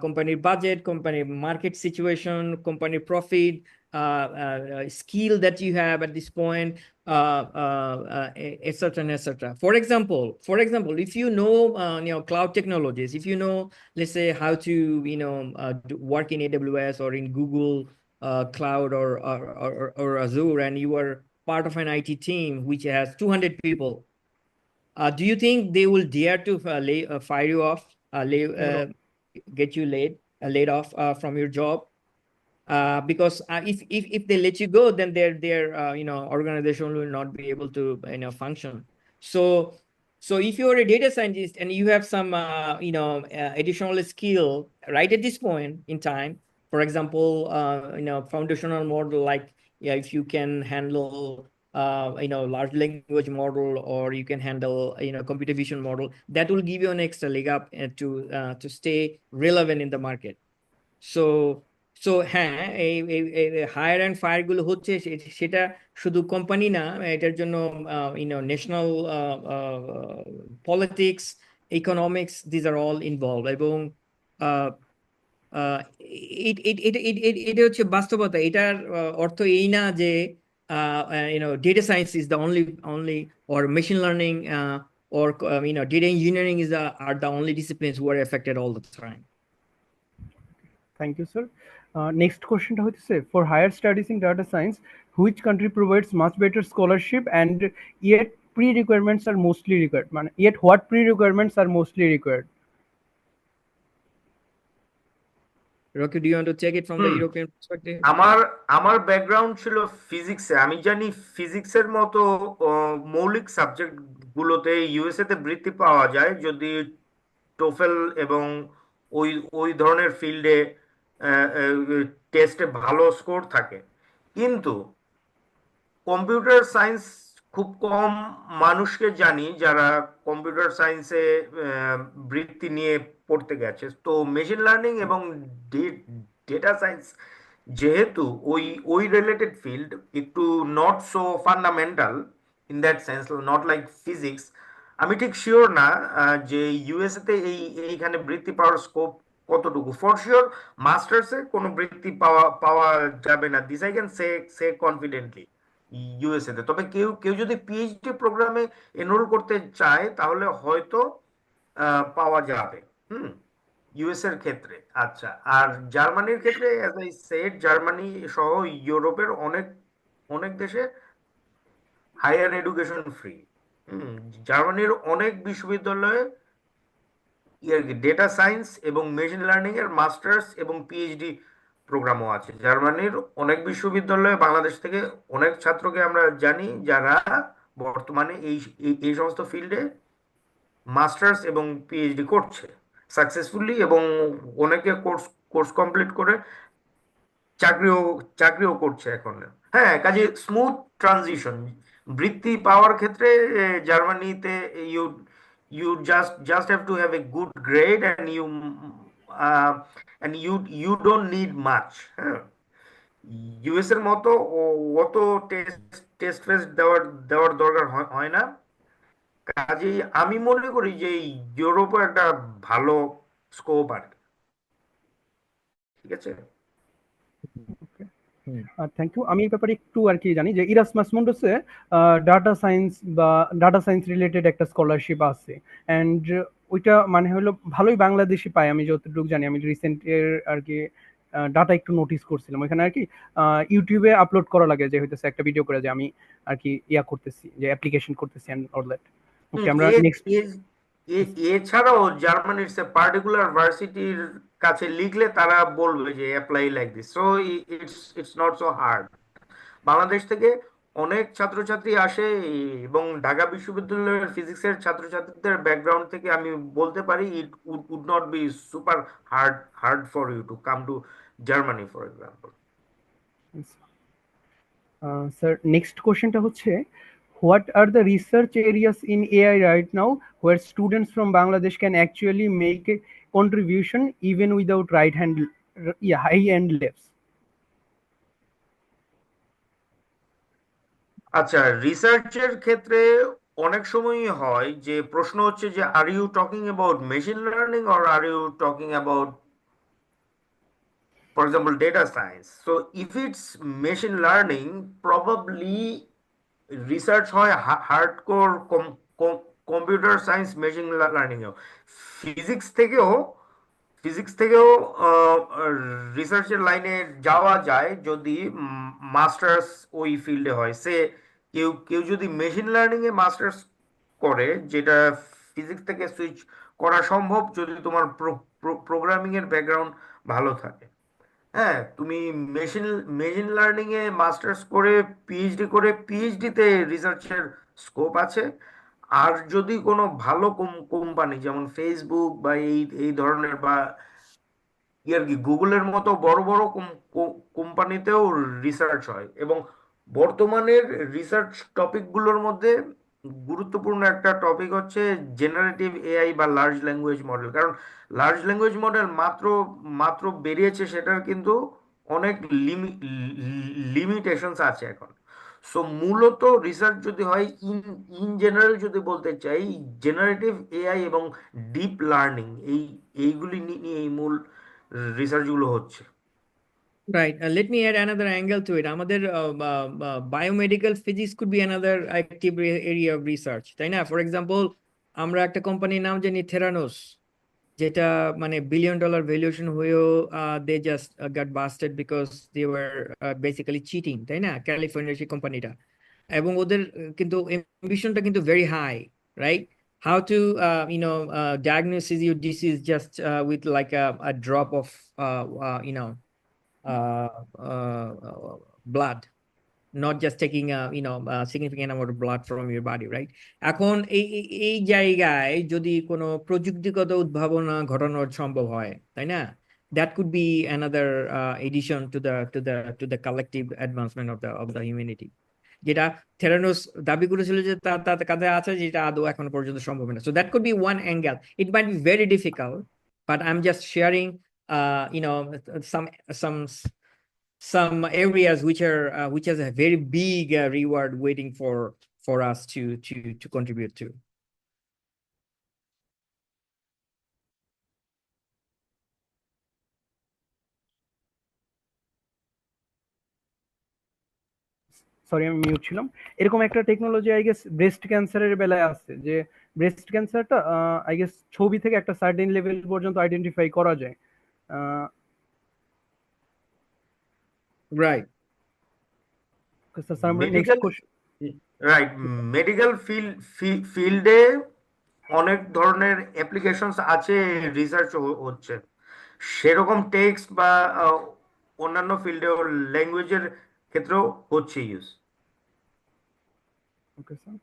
কোম্পানির বাজেট, কোম্পানির মার্কেট সিচুয়েশন, কোম্পানির profit, skill that you have at this point, etc. and etc. For example, if you know, cloud technologies, if you know, let's say how to, work in AWS or in Google Cloud or Azure, and you are part of an IT team which has 200 people, do you think they will dare to fire you off, get you laid off from your job? Because if they let you go, then their organization will not be able to function. So if you are a data scientist and you have some additional skill right at this point in time, for example, foundational model, like if you can handle large language model, or you can handle computer vision model, that will give you an extra leg up to stay relevant in the market. So হ্যাঁ, এই higher and fire গুলো হচ্ছে, সেটা শুধু company না, এটার জন্য national politics, economics, these are all involve. এবং এটা হচ্ছে বাস্তবতা। এটার অর্থ এই না যে data science is the only or machine learning or data engineering are the only disciplines who are affected all the time. Thank you, sir. Next question হচ্ছে, for higher studies in data science, which country provides much better scholarship and yet pre-requirements are mostly required? Yet what pre-requirements are mostly required? Rocky, do you want to take it from the European perspective? আমার background ছিল ফিজিক্সে। আমি জানি ফিজিক্সের মতো মৌলিক subject গুলোতে USA তে বৃত্তি পাওয়া যায় যদি টোফেল এবং ওই ওই ধরনের ফিল্ডে টেস্টে ভালো স্কোর থাকে। কিন্তু কম্পিউটার সায়েন্স খুব কম মানুষকে জানি যারা কম্পিউটার সায়েন্সে বৃত্তি নিয়ে পড়তে গেছে। তো মেশিন লার্নিং এবং ডেটা সায়েন্স যেহেতু ওই রিলেটেড ফিল্ড, একটু not so fundamental in that sense, not like physics. আমি ঠিক শিওর না যে ইউএসএ তে এইখানে বৃত্তি পাওয়ার স্কোপ কতটুকু। ফর শিওর মাস্টার্সে কোনো বৃত্তি পাওয়া যাবে না, this I can say confidently USA তে। তবে কেউ যদি পিএইচডি প্রোগ্রামে এনরোল করতে চায় তাহলে হয়তো পাওয়া যাবে ইউএস এর ক্ষেত্রে। আচ্ছা, আর জার্মানির ক্ষেত্রে অ্যাজ আই সেড, জার্মানি সহ ইউরোপের অনেক দেশে হায়ার এডুকেশন ফ্রি। জার্মানির অনেক বিশ্ববিদ্যালয়ে ডেটা সায়েন্স এবং মেশিন লার্নিং এর মাস্টার্স এবং পিএইচডি প্রোগ্রামও আছে। জার্মানির অনেক বিশ্ববিদ্যালয়ে বাংলাদেশ থেকে অনেক ছাত্রকে আমরা জানি যারা বর্তমানে এই সমস্ত ফিল্ডে মাস্টার্স এবং পিএইচডি করছে সাকসেসফুলি, এবং অনেকে কোর্স কমপ্লিট করে চাকরিও করছে এখন। হ্যাঁ, কাজে স্মুথ ট্রানজিশন বৃত্তি পাওয়ার ক্ষেত্রে জার্মানিতে you just have to have a good grade, and you don't need much. US এর মতো অত টেস্ট দেওয়ার দরকার হয় না। কাজেই আমি মনে করি যে ইউরোপে একটা ভালো স্কোপ আর কি। ঠিক আছে, থ্যাংক ইউ। আমি এই ব্যাপারে একটু আর কি জানি যে ইরাসমাস মুন্ডাসে ডাটা সায়েন্স রিলেটেড একটা স্কলারশিপ আছে, অ্যান্ড ওইটা মানে হলো ভালোই বাংলাদেশি পায় আমি যতটুকু জানি। আমি রিসেন্ট আর কি ডাটা একটু নোটিস করছিলাম ওইখানে আর কি ইউটিউবে আপলোড করা লাগে যে হইতেছে একটা ভিডিও করে যে আমি আর কি করতেছি, যে অ্যাপ্লিকেশন করতেছি এন্ড অল দ্যাট। ওকে, আমরা নেক্সট। এছাড়াও জার্মানির পার্টিকুলার ভার্সিটির কাছে লিখলে তারা বলবে যে apply like this, so it's not so hard. Bangladesh থেকে অনেক ছাত্রছাত্রী আসে এবং ঢাকা বিশ্ববিদ্যালয়ের ফিজিক্সের ছাত্রছাত্রীদের ব্যাকগ্রাউন্ড থেকে আমি বলতে পারি it would not be super hard for you to come to Germany for example. Sir next কোশ্চেনটা হচ্ছে, what are the research areas in AI right now where students from Bangladesh can actually make a contribution even without high-end labs? আচ্ছা, রিসার্চের ক্ষেত্রে অনেক সময়ই হয় যে প্রশ্ন হচ্ছে যে are you talking about machine learning or are you talking about, for example, data science. So if it's machine learning, probably research হয় hardcore computer science machine learning এও। ফিজিক্স থেকেও ফিজিক্স থেকেও রিসার্চের লাইনে যাওয়া যায় যদি মাস্টার্স ওই ফিল্ডে হয়। সে কেউ কেউ যদি মেশিন লার্নিং এ মাস্টার্স করে, যেটা ফিজিক্স থেকে সুইচ করা সম্ভব যদি তোমার প্রোগ্রামিং এর ব্যাকগ্রাউন্ড ভালো থাকে। হ্যাঁ, তুমি মেশিন মেশিন লার্নিং এ মাস্টার্স করে পিএইচডি করে পিএইচডিতে রিসার্চের স্কোপ আছে। আর যদি কোনো ভালো কোম্পানি যেমন ফেসবুক বা এই এই ধরনের বা কি আর কি গুগলের মতো বড় বড় কোম্পানিতেও রিসার্চ হয়। এবং বর্তমানের রিসার্চ টপিকগুলোর মধ্যে গুরুত্বপূর্ণ একটা টপিক হচ্ছে জেনারেটিভ এআই বা লার্জ ল্যাঙ্গুয়েজ মডেল। কারণ লার্জ ল্যাঙ্গুয়েজ মডেল মাত্র মাত্র বেরিয়েছে, সেটার কিন্তু অনেক লিমিটেশনস আছে এখন। সো মূলত রিসার্চ যদি হয় ইন ইন জেনারেল যদি বলতে চাই, জেনারেটিভ এআই এবং ডিপ লার্নিং এইগুলি নিয়ে এই মূল রিসার্চগুলো হচ্ছে। Right. Let me add another angle to it. আমাদের biomedical physics could be another active area of research, তাই না? For example, আমরা একটা কোম্পানির নাম জানি থেরানোস, যেটা মানে $1 billion ভ্যালুয়েশন হয়েও they just got busted because they were basically cheating, তাই না? ক্যালিফোর্নিয়ার সেই কোম্পানিটা। এবং ওদের কিন্তু অ্যাম্বিশনটা কিন্তু very high, right? How to diagnose your disease just with like a drop of uh, uh, blood, not just taking a significant amount of blood from your body, right? এখন এই জায়গায় যদি কোনো প্রযুক্তিগত উদ্ভাবনা ঘটানো সম্ভব হয়, তাই না? That could be another addition to the collective advancement of the humanity, যেটা থেরানোস দাবি করেছিল যে তার কাছে আছে, যেটা আদৌ এখনো পর্যন্ত সম্ভব না। So that could be one angle. It might be very difficult, but I'm just sharing some areas which has a very big reward waiting for us to contribute to. Sorry আমি মিউট ছিলাম। এরকম একটা technology I guess breast ক্যান্সারের বেলায় আছে, যে breast ক্যান্সারটা I guess ছবি থেকে একটা সার্টেন লেভেল পর্যন্ত আইডেন্টিফাই করা যায়। Right. স্যার আমরা নেক্সট কোশ্চেন। রাইট, মেডিকেল ফিল্ডে অনেক ধরনের অ্যাপ্লিকেশনস আছে, রিসার্চ হচ্ছে। সেরকম টেক্সট বা অন্যান্য ফিল্ডে ল্যাঙ্গুয়েজের ক্ষেত্রেও হচ্ছে use. Okay sir,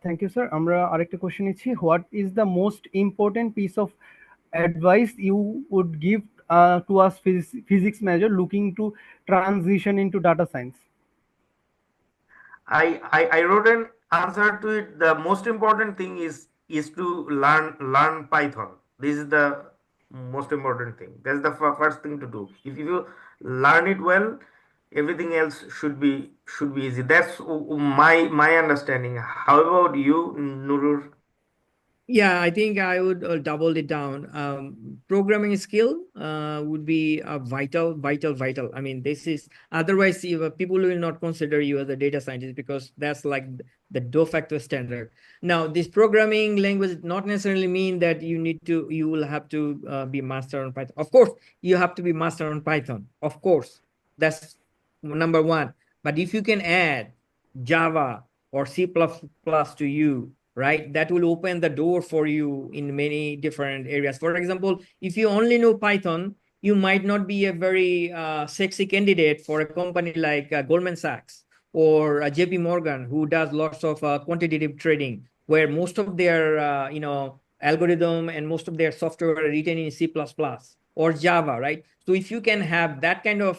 thank you sir. আমরা আরেকটা কোশ্চেন নিচ্ছি, what is the most important piece of advice you would give to us physics major looking to transition into data science? I wrote an answer to it. The most important thing is to learn Python. This is the most important thing. That's the first thing to do. If you learn it well, everything else should be easy. That's my understanding. How about you, Nurur? Yeah, I think I would double it down. Programming skill would be vital. I mean, this is otherwise people will not consider you as a data scientist because that's like the de facto standard. Now, this programming language not necessarily mean that you will have to be master on Python. Of course, you have to be master on Python. Of course, that's number one. But if you can add Java or C++ to you, right? That will open the door for you in many different areas. For example, if you only know Python, you might not be a very sexy candidate for a company like Goldman Sachs or JP Morgan, who does lots of quantitative trading, where most of their algorithm and most of their software are written in C++ or Java, right? So if you can have that kind of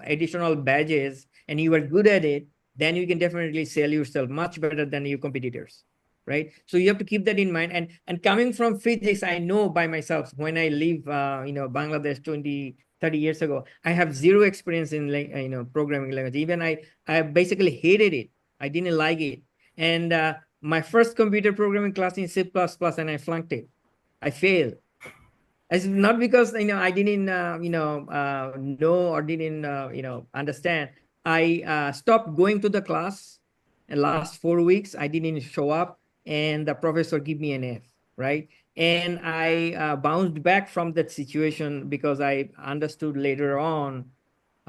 additional badges and you are good at it, then you can definitely sell yourself much better than your competitors, right? So you have to keep that in mind. And coming from physics, I know by myself, when I leave Bangladesh 30 years ago, I have zero experience in programming language. Even I basically hated it. I didn't like it. And my first computer programming class in C++, and I flunked it. I failed. It's not because I didn't know or didn't understand. I stopped going to the class. And last 4 weeks I didn't show up, and the professor gave me an F, right? And I bounced back from that situation because I understood later on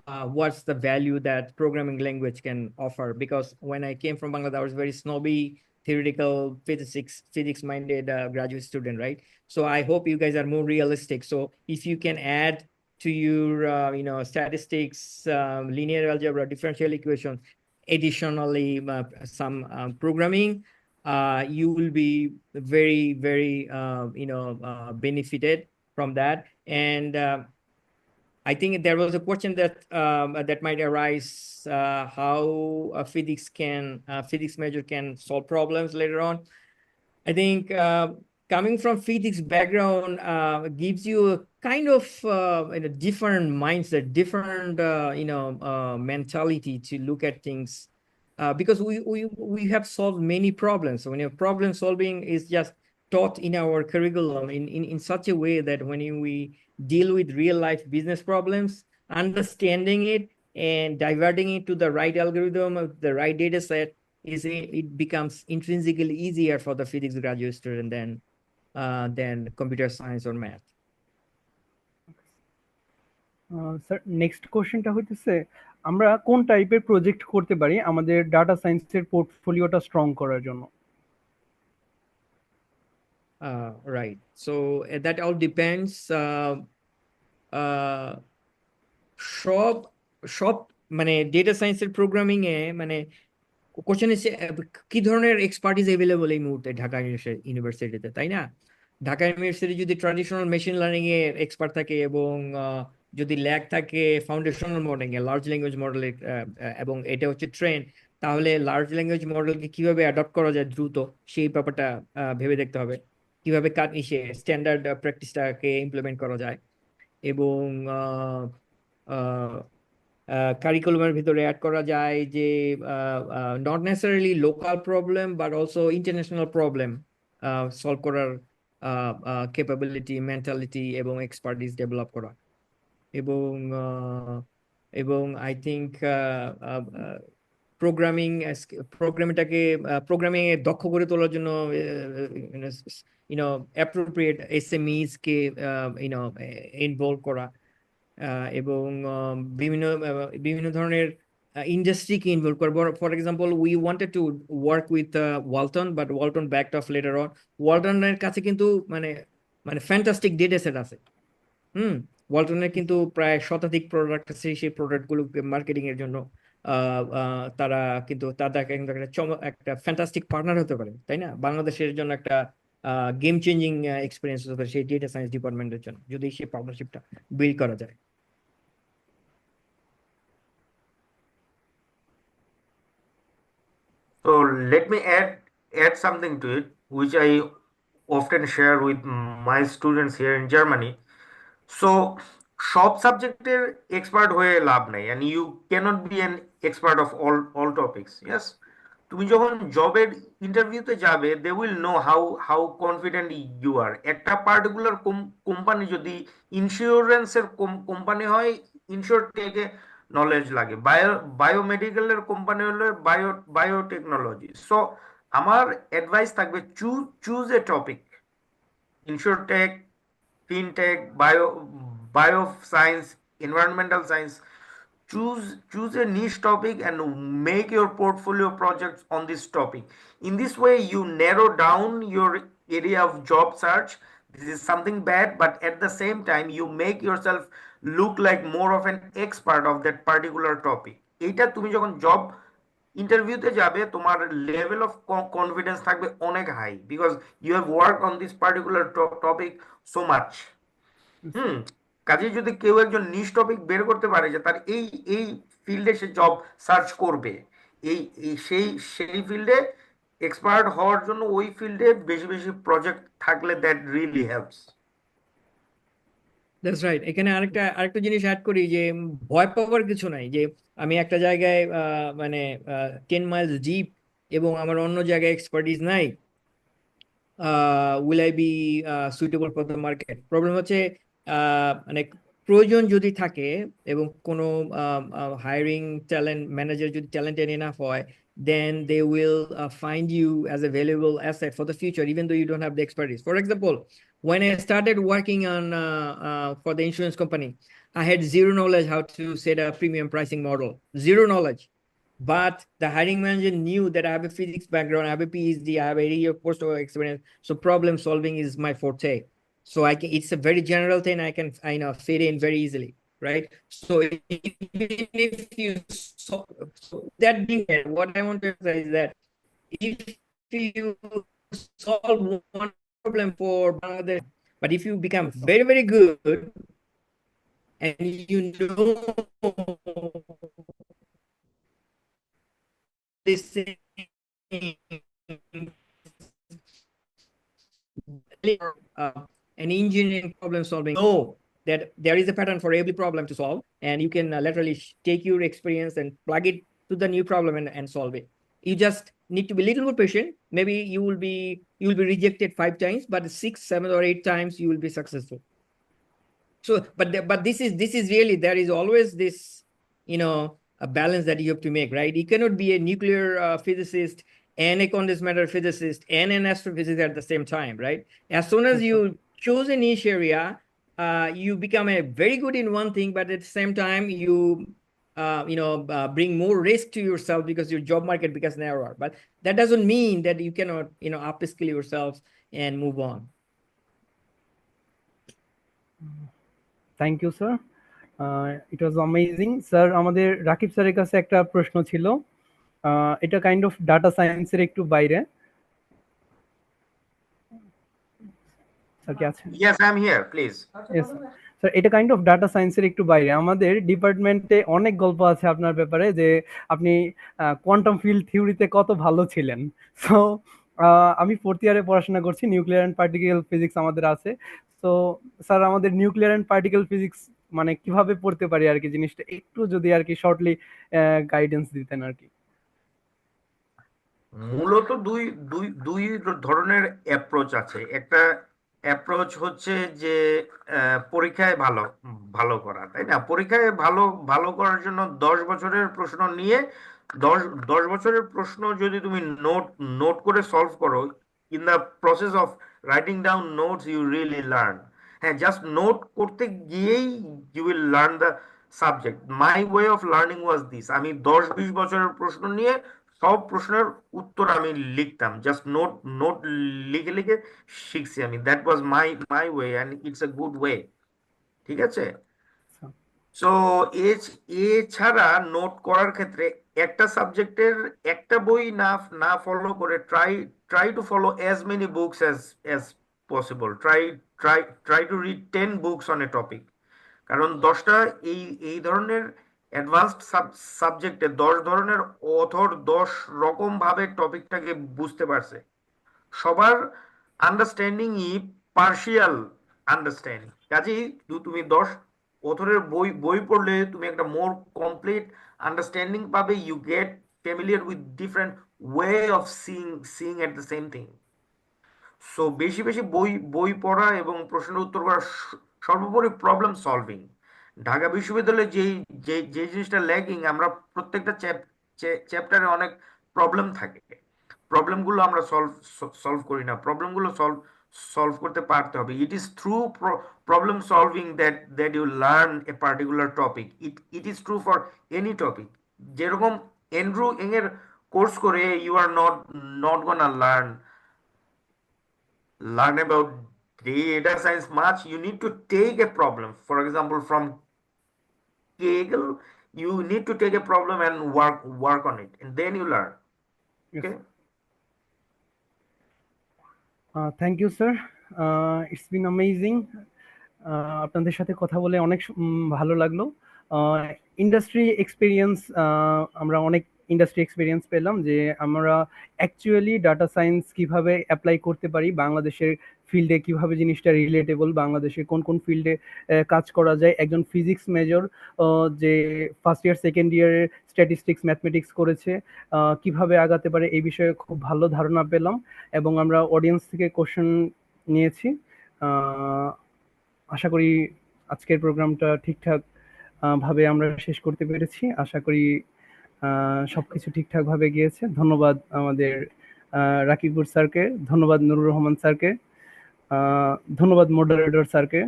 what's the value that programming language can offer. Because when I came from Bangladesh, I was very snobby, theoretical physics-minded graduate student, right? So I hope you guys are more realistic. So if you can add to your statistics, linear algebra, differential equation, additionally some programming, you will be very, very benefited from that. And I think there was a question that might arise, how a physics major can solve problems later on. I think coming from physics background gives you a kind of different mindset, different mentality to look at things, because we have solved many problems. So when your problem solving is just taught in our curriculum in such a way that when we deal with real life business problems, understanding it and diverting it to the right algorithm, the right data set, it becomes intrinsically easier for the physics graduate student than computer science or math. Sir, next কোশ্চেনটা হইতেছে, আমরা কোন টাইপের project করতে পারি আমাদের data সায়েন্সের পোর্টফোলিওটা strong করার জন্য? Right. So that all depends. সব মানে ডেটা সায়েন্সের প্রোগ্রামিং এ মানে কোশ্চেন এসে কি ধরনের এক্সপার্টিস এভেলেবল এই মুহূর্তে ঢাকা ইউনিভার্সিটিতে, তাই না? ঢাকা ইউনিভার্সিটি যদি ট্রাডিশনাল মেশিন লার্নিং এর এক্সপার্ট থাকে এবং যদি ল্যাগ থাকে ফাউন্ডেশনাল মডেলিং এ, লার্জ ল্যাঙ্গুয়েজ মডেলের, এবং এটা হচ্ছে ট্রেন্ড, তাহলে লার্জ ল্যাঙ্গুয়েজ মডেলকে কিভাবে অ্যাডপ্ট করা যায় দ্রুত, সেই ব্যাপারটা ভেবে দেখতে হবে। কিভাবে স্ট্যান্ডার্ড প্র্যাকটিসটাকে ইমপ্লিমেন্ট করা যায় এবং কারিকুলামের ভিতরে অ্যাড করা যায় যে not necessarily local problem but also international problem solve করার ক্যাপাবিলিটি, মেন্টালিটি এবং এক্সপার্টিস ডেভেলপ করা। এবং আই থিঙ্ক প্রোগ্রামিং এ দক্ষ করে তোলার জন্য অ্যাপ্রোপ্রিয়েট এসএমইস কে ইনভলভ করা এবং বিভিন্ন ধরনের ইন্ডাস্ট্রিকে ইনভলভ করবো। For example, we wanted to work with Walton, but Walton backed off later on. ওয়ালটনের কাছে কিন্তু মানে ফ্যান্টাস্টিক ডেটা সেট আছে। ওয়ালটনের কিন্তু প্রায় শতাধিক প্রোডাক্ট আছে। সেই প্রোডাক্টগুলো মার্কেটিং এর জন্য তারা কিন্তু তাদেরকে একটা ফ্যান্টাস্টিক পার্টনার হতে পারে, তাই না? বাংলাদেশের জন্য একটা গেম চেঞ্জিং এক্সপিরিয়েন্স হতে পারে সেই ডেটা সায়েন্স ডিপার্টমেন্টের জন্য, যদি সেই পার্টনারশিপটা বিল্ড করা যায়। So let me add something to it, which I often share with my students here in Germany. So সব সাবজেক্টের এক্সপার্ট হয়ে লাভ নাই, and you cannot be an expert of all topics. Yes, তুমি যখন জবের ইন্টারভিউতে যাবে, they will know how confident you are. একটা পার্টিকুলার কোম্পানি যদি ইন্স্যুরেন্সের কোম্পানি হয়, ইনশোর টেকে নলেজ লাগে, বায়োমেডিক্যালের কোম্পানি হলে বায়োটেকনোলজি। সো আমার অ্যাডভাইস থাকবে, choose a topic, insurtech, fintech, bio science, environmental science. choose a niche topic and make your portfolio projects on this topic. In this way you narrow down your area of job search. This is something bad, but at the same time you make yourself look like more of an expert of that particular topic. এটা তুমি যখন job ইন্টারভিউতে যাবে তোমার level of confidence থাকবে অনেক high, because you have work on this particular topic so much. Hmm. কাজে যদি কেউ একজন নিশ টপিক বের করতে পারে যে তার এই এই ফিল্ডে সে জব সার্চ করবে, এই সেই সেই ফিল্ডে এক্সপার্ট হওয়ার জন্য ওই ফিল্ডে বেশি বেশি প্রজেক্ট থাকলে that really helps. That's right. এখানে আরেকটা জিনিস অ্যাড করি যে ভয় পাওয়ার কিছু নাই, যে আমি একটা জায়গায় মানে 10 মাইলস ডিপ এবং আমার অন্য জায়গায় এক্সপার্টিস নাই, will I be suitable for the market? Problem হচ্ছে মানে প্রয়োজন যদি থাকে এবং কোনো হায়ারিং ট্যালেন্ট ম্যানেজার যদি ট্যালেন্টেড এনাফ হয়, then they will find you as a valuable asset for the future, even though you don't have the expertise. For example, when I started working on for the insurance company, I had zero knowledge how to set a premium pricing model, zero knowledge. But the hiring manager knew that I have a physics background, I have a PhD, I have 80 years post experience, so problem solving is my forte. So it's a very general thing, I know fit in very easily, right? So even if you so that being said, what I want to emphasize is that if you solve one problem for Bangladesh, but if you become very, very good and you know this thing, an engineering problem solving, know that there is a pattern for every problem to solve, and you can literally take your experience and plug it to the new problem and solve it. You just need to be a little more patient. Maybe you will be rejected 5 times, but 6, 7 or 8 times you will be successful. So but this is really, there is always this, you know, a balance that you have to make, right? You cannot be a nuclear physicist and a condensed matter physicist and an astrophysicist at the same time, right? As soon as you choose a niche area, you become a very good in one thing, but at the same time you bring more risk to yourself because your job market becomes narrower. But that doesn't mean that you cannot, upskill yourself and move on. Thank you sir, it was amazing. Sir, আমাদের রাকিব স্যারের কাছে একটা প্রশ্ন ছিল, এটা kind of data সায়েন্সের একটু বাইরে। স্যার কি আছেন? Yes, I am here, please. Yes sir, এটা কাইন্ড অফ ডাটা সায়েন্সের একটু বাইরে। আমাদের ডিপার্টমেন্টে অনেক গল্প আছে আপনার ব্যাপারে, যে আপনি কোয়ান্টাম ফিল্ড থিওরিতে কত ভালো ছিলেন। সো আমি 4th ইয়ারে পড়াশোনা করছি, নিউক্লিয়ার অ্যান্ড পার্টিকেল ফিজিক্স আমাদের আছে। তো স্যার, আমাদের নিউক্লিয়ার অ্যান্ড পার্টিকেল ফিজিক্স মানে কিভাবে পড়তে পারি আর কি, জিনিসটা একটু যদি আর কি শর্টলি গাইডেন্স দিতেন আর কি। মূলত দুই দুই দুই ধরনের অ্যাপ্রোচ আছে। একটা অ্যাপ্রোচ হচ্ছে যে পরীক্ষায় ভালো ভালো করা, তাই না? পরীক্ষায় ভালো ভালো করার জন্য 10 বছরের প্রশ্ন নিয়ে 10 বছরের প্রশ্ন যদি তুমি নোট করে সলভ করো, in the process of writing down notes you really learn. হ্যাঁ, জাস্ট নোট করতে গিয়েই you will learn the subject. My way of learning was this, আমি 10-20 বছরের প্রশ্ন নিয়ে সব প্রশ্নের উত্তর আমি লিখতাম, জাস্ট নোট লিখে লিখে শিখছি আমি। That was my way and it's a good way, ঠিক আছে? সো এছাড়া নোট করার ক্ষেত্রে একটা সাবজেক্টের একটা বই না ফলো করে try to follow as many books as possible. Try to read 10 books on a topic. কারণ 10টা এই ধরনের অ্যাডভান্সড সাবজেক্টে 10 ধরনের অথর 10 রকম ভাবে টপিকটাকে বুঝতে পারছে। সবার আন্ডারস্ট্যান্ডিং পার্শিয়াল আন্ডারস্ট্যান্ডিং। কাজেই তুমি 10 অথরের বই পড়লে তুমি একটা মোর কমপ্লিট আন্ডারস্ট্যান্ডিং পাবে। You get familiar with different way of seeing at the same thing. So বেশি বেশি বই পড়া এবং প্রশ্নের উত্তর করা, সর্বোপরি প্রবলেম সলভিং। ঢাকা বিশ্ববিদ্যালয়ে যে জিনিসটা ল্যাকিং, আমরা প্রত্যেকটা চ্যাপ্টারে অনেক প্রবলেম থাকে, প্রবলেমগুলো আমরা সলভ করি না। প্রবলেমগুলো সলভ করতে পারতে হবে। It is through problem solving that you learn a particular topic. It is true for any topic. যেরকম এন্ড্রু ইং এর কোর্স করে you are not gonna learn about data science much. You need to take a problem, for example, from Kaggle. You need to take a problem and work on it, and then you learn. Yes. Okay. Thank you sir, it's been amazing. আপনাদের সাথে কথা বলে অনেক ভালো লাগলো। Industry experience, আমরা অনেক industry experience পেলাম যে আমরা অ্যাকচুয়ালি ডাটা সায়েন্স কিভাবে অ্যাপ্লাই করতে পারি, বাংলাদেশের ফিল্ডে কিভাবে জিনিসটা রিলেটেবল, বাংলাদেশে কোন কোন ফিল্ডে কাজ করা যায়। একজন ফিজিক্স মেজর যে ফার্স্ট ইয়ার সেকেন্ড ইয়ারে স্ট্যাটিস্টিক্স ম্যাথমেটিক্স করেছে কিভাবে আগাতে পারে এই বিষয়ে খুব ভালো ধারণা পেলাম, এবং আমরা অডিয়েন্স থেকে কোশ্চেন নিয়েছি। আশা করি আজকের প্রোগ্রামটা ঠিকঠাক ভাবে আমরা শেষ করতে পেরেছি। আশা করি সবকিছু ঠিকঠাক ভাবে গিয়েছে। ধন্যবাদ আমাদের রাকিবুর স্যারকে, ধন্যবাদ নুরুর রহমান স্যারকে, ধন্যবাদ মডারেটর স্যারকে।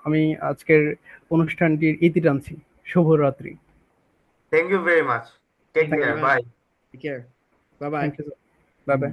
আমি আজকের অনুষ্ঠানটির ইতি টানছি। শুভরাত্রি। Thank you very much. Take Thank you care. very much. Bye. Take care. Bye bye. Thank you, bye by.